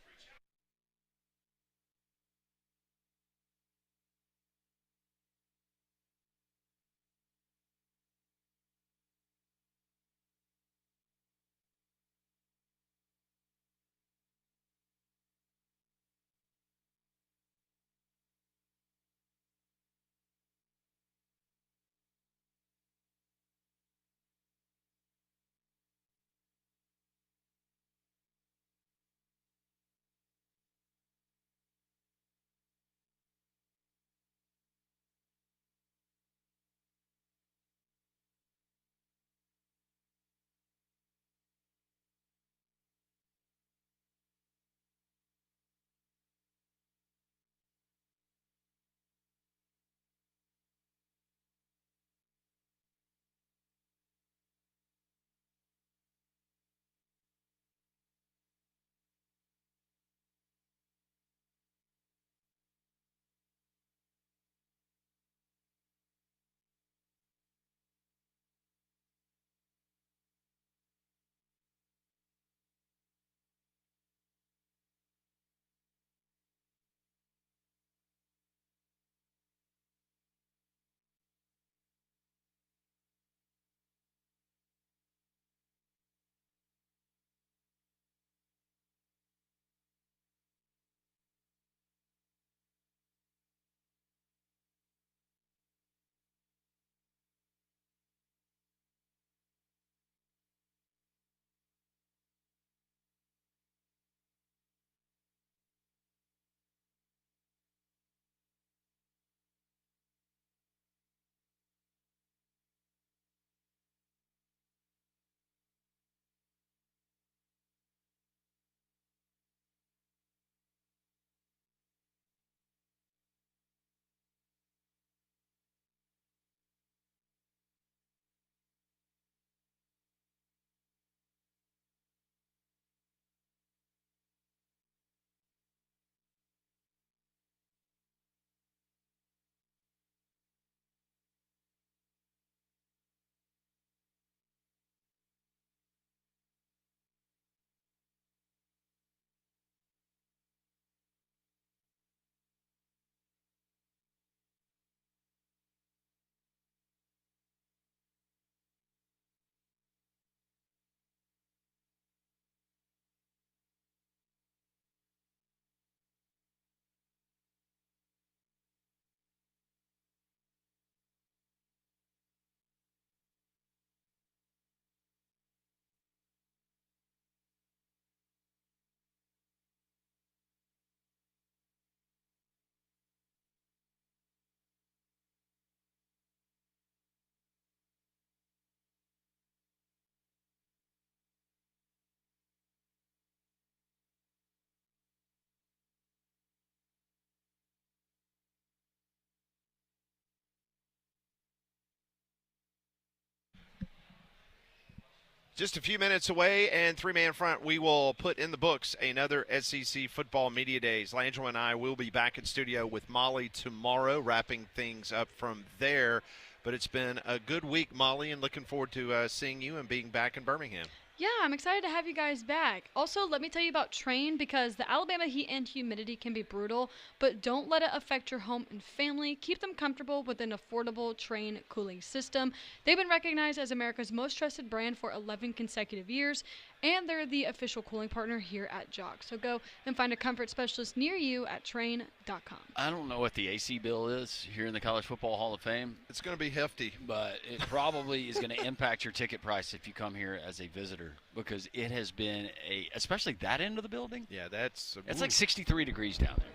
Just a few minutes away, and Three-Man Front, we will put in the books another SEC Football Media Days. Langelo and I will be back in studio with Molly tomorrow, wrapping things up from there. But it's been a good week, Molly, and looking forward to seeing you and being back in Birmingham. Yeah, I'm excited to have you guys back. Also, let me tell you about Train, because the Alabama heat and humidity can be brutal, but don't let it affect your home and family. Keep them comfortable with an affordable Train cooling system. They've been recognized as America's most trusted brand for 11 consecutive years, and they're the official cooling partner here at Jox. So go and find a comfort specialist near you at train.com. I don't know what the AC bill is here in the College Football Hall of Fame. It's going to be hefty. But it probably is going to impact your ticket price if you come here as a visitor, because it has been especially that end of the building. Yeah, it's like 63 degrees down there.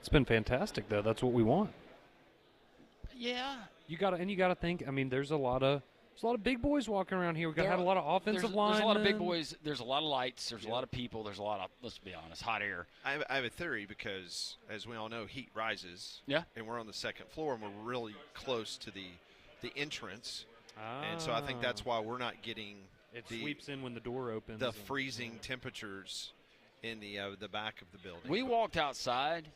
It's been fantastic, though. That's what we want. Yeah. You got to think, I mean, there's a lot of big boys walking around here. We've got to have a lot of offensive line. There's a lot of big boys. There's a lot of lights. There's a lot of people. There's a lot of, let's be honest, hot air. I have a theory, because, as we all know, heat rises. Yeah. And we're on the second floor, and we're really close to the entrance. And so I think that's why we're not getting It sweeps in when the door opens. The freezing temperatures in the back of the building. We walked outside,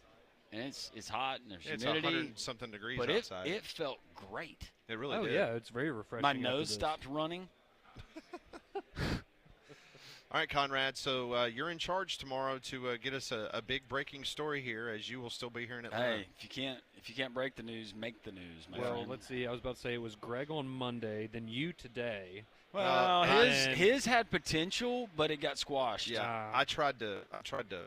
and it's hot, and there's it's humidity. 100-something degrees but outside. It felt great. It really did. Yeah, it's very refreshing. My nose stopped running. All right, Conrad, so you're in charge tomorrow to get us a big breaking story here, as you will still be here in Atlanta. Hey, if you can't break the news, make the news, my friend. Well, let's see. I was about to say it was Greg on Monday, then you today. Well, his had potential, but it got squashed. Yeah, I tried to.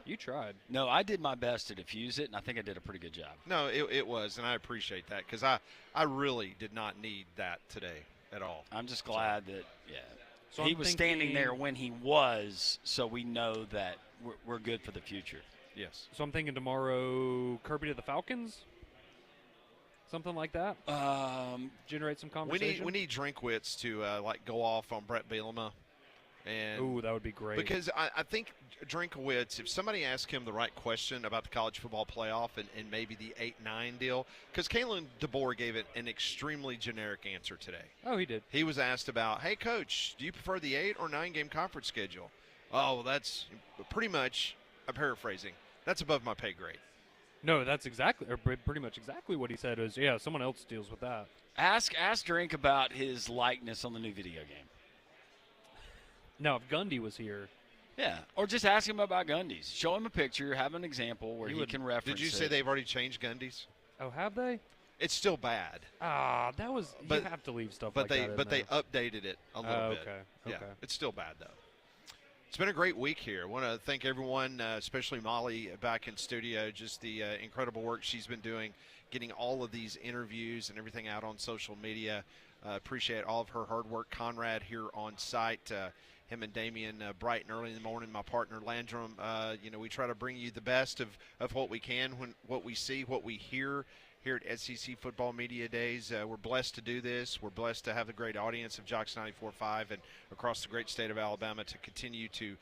You tried. No, I did my best to diffuse it, and I think I did a pretty good job. No, it was, and I appreciate that because I really did not need that today at all. I'm just glad that, So he I'm was standing there when he was, so we know that we're good for the future. Yes. So I'm thinking tomorrow, Kirby to the Falcons? Something like that? Generate some conversation? We need Drinkwitz to go off on Brett Bielema. Ooh, that would be great. Because I think Drinkwitz, if somebody asked him the right question about the college football playoff and maybe the 8-9 deal, because Kalin D'bor gave it an extremely generic answer today. Oh, he did. He was asked about, hey, Coach, do you prefer the 8 or 9 game conference schedule? Oh, well, that's pretty much, I'm paraphrasing, that's above my pay grade. No, that's pretty much exactly what he said is, someone else deals with that. Ask Drink about his likeness on the new video game. Now, if Gundy was here. Yeah, or just ask him about Gundy's. Show him a picture, have an example where he can reference it. Did you say they've already changed Gundy's? Oh, have they? It's still bad. That was – you have to leave stuff like that But they updated it a little bit. Okay. Yeah, it's still bad, though. It's been a great week here. I want to thank everyone, especially Molly back in studio, just the incredible work she's been doing, getting all of these interviews and everything out on social media. Appreciate all of her hard work. Conrad here on site. Him and Damian bright and early in the morning, my partner Landrum. We try to bring you the best of what we can, what we see, what we hear here at SEC Football Media Days. We're blessed to do this. We're blessed to have the great audience of Jox 94.5 and across the great state of Alabama to continue to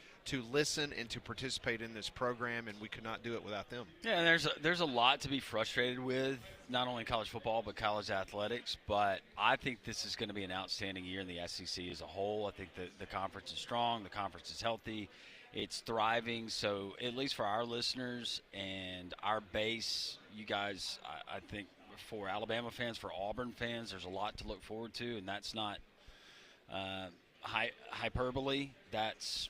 listen and to participate in this program, and we could not do it without them. Yeah, there's a lot to be frustrated with, not only college football but college athletics, but I think this is going to be an outstanding year in the SEC as a whole. I think the conference is strong, the conference is healthy, it's thriving, so at least for our listeners and our base, you guys, I think for Alabama fans, for Auburn fans, there's a lot to look forward to, and that's not hyperbole. That's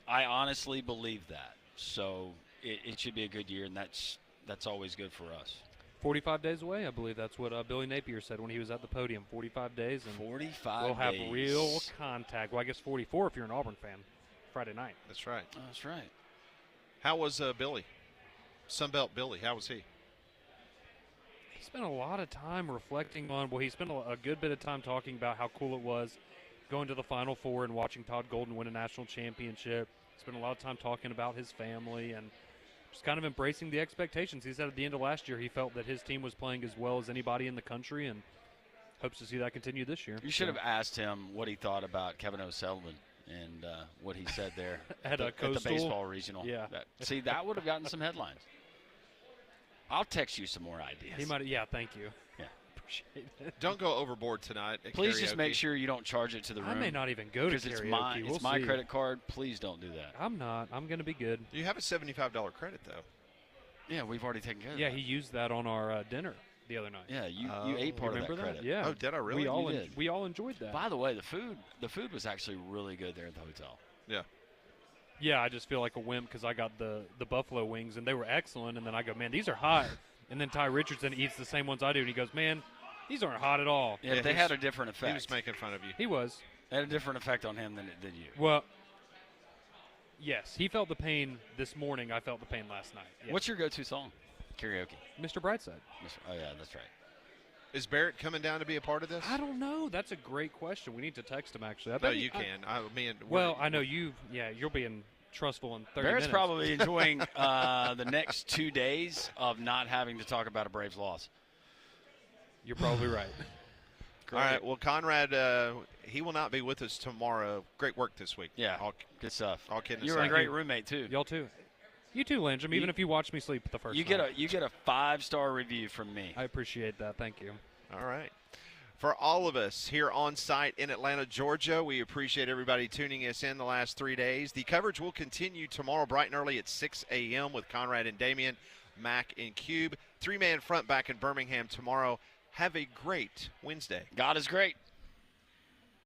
I honestly believe that. So it should be a good year, and that's always good for us. 45 days away, I believe that's what Billy Napier said when he was at the podium. 45 days, and 45 we'll have days. real contact. Well, I guess 44 if you're an Auburn fan. Friday night. That's right. Oh, that's right. How was Billy? Sunbelt Billy, how was he? He spent a lot of time reflecting on, he spent a good bit of time talking about how cool it was going to the Final Four and watching Todd Golden win a national championship. Spent a lot of time talking about his family and just kind of embracing the expectations. He said at the end of last year he felt that his team was playing as well as anybody in the country and hopes to see that continue this year. You should have asked him what he thought about Kevin O'Sullivan and what he said there at the baseball regional. Yeah. See, that would have gotten some headlines. I'll text you some more ideas. He might. Yeah, thank you. Yeah. Appreciate it. Don't go overboard tonight at Please karaoke. just make sure you don't charge it to the room. I may not even go to karaoke. Because it's my credit card. Please don't do that. I'm not. I'm going to be good. You have a $75 credit, though. Yeah, we've already taken care of that. Yeah, he used that on our dinner the other night. Yeah, you ate part of that credit. Yeah. Oh, did I really? We all enjoyed that. By the way, the food was actually really good there at the hotel. Yeah. Yeah, I just feel like a wimp because I got the buffalo wings, and they were excellent. And then I go, man, these are hot. And then Ty Richardson eats the same ones I do, and he goes, man, these aren't hot at all. Yeah, but they had a different effect. He was making fun of you. He was. It had a different effect on him than it did you. Well, yes, he felt the pain this morning. I felt the pain last night. Yes. What's your go-to song? Karaoke. Mr. Brightside. Oh, yeah, that's right. Is Barrett coming down to be a part of this? I don't know. That's a great question. We need to text him, actually. No, you can. I know you. Yeah, you'll be in Trustful in 30 Barrett's minutes. probably enjoying the next 2 days of not having to talk about a Braves loss. You're probably right. All right. Well, Conrad, he will not be with us tomorrow. Great work this week. Yeah. Good stuff. All kidding You're aside. a great roommate, too. Y'all, too. You too, Landrum, even if you watch me sleep the first you night. You get a 5-star review from me. I appreciate that. Thank you. All right. For all of us here on site in Atlanta, Georgia, we appreciate everybody tuning us in the last 3 days. The coverage will continue tomorrow bright and early at 6 a.m. with Conrad and Damian, Mac and Cube. 3-man front back in Birmingham tomorrow. Have a great Wednesday. God is great.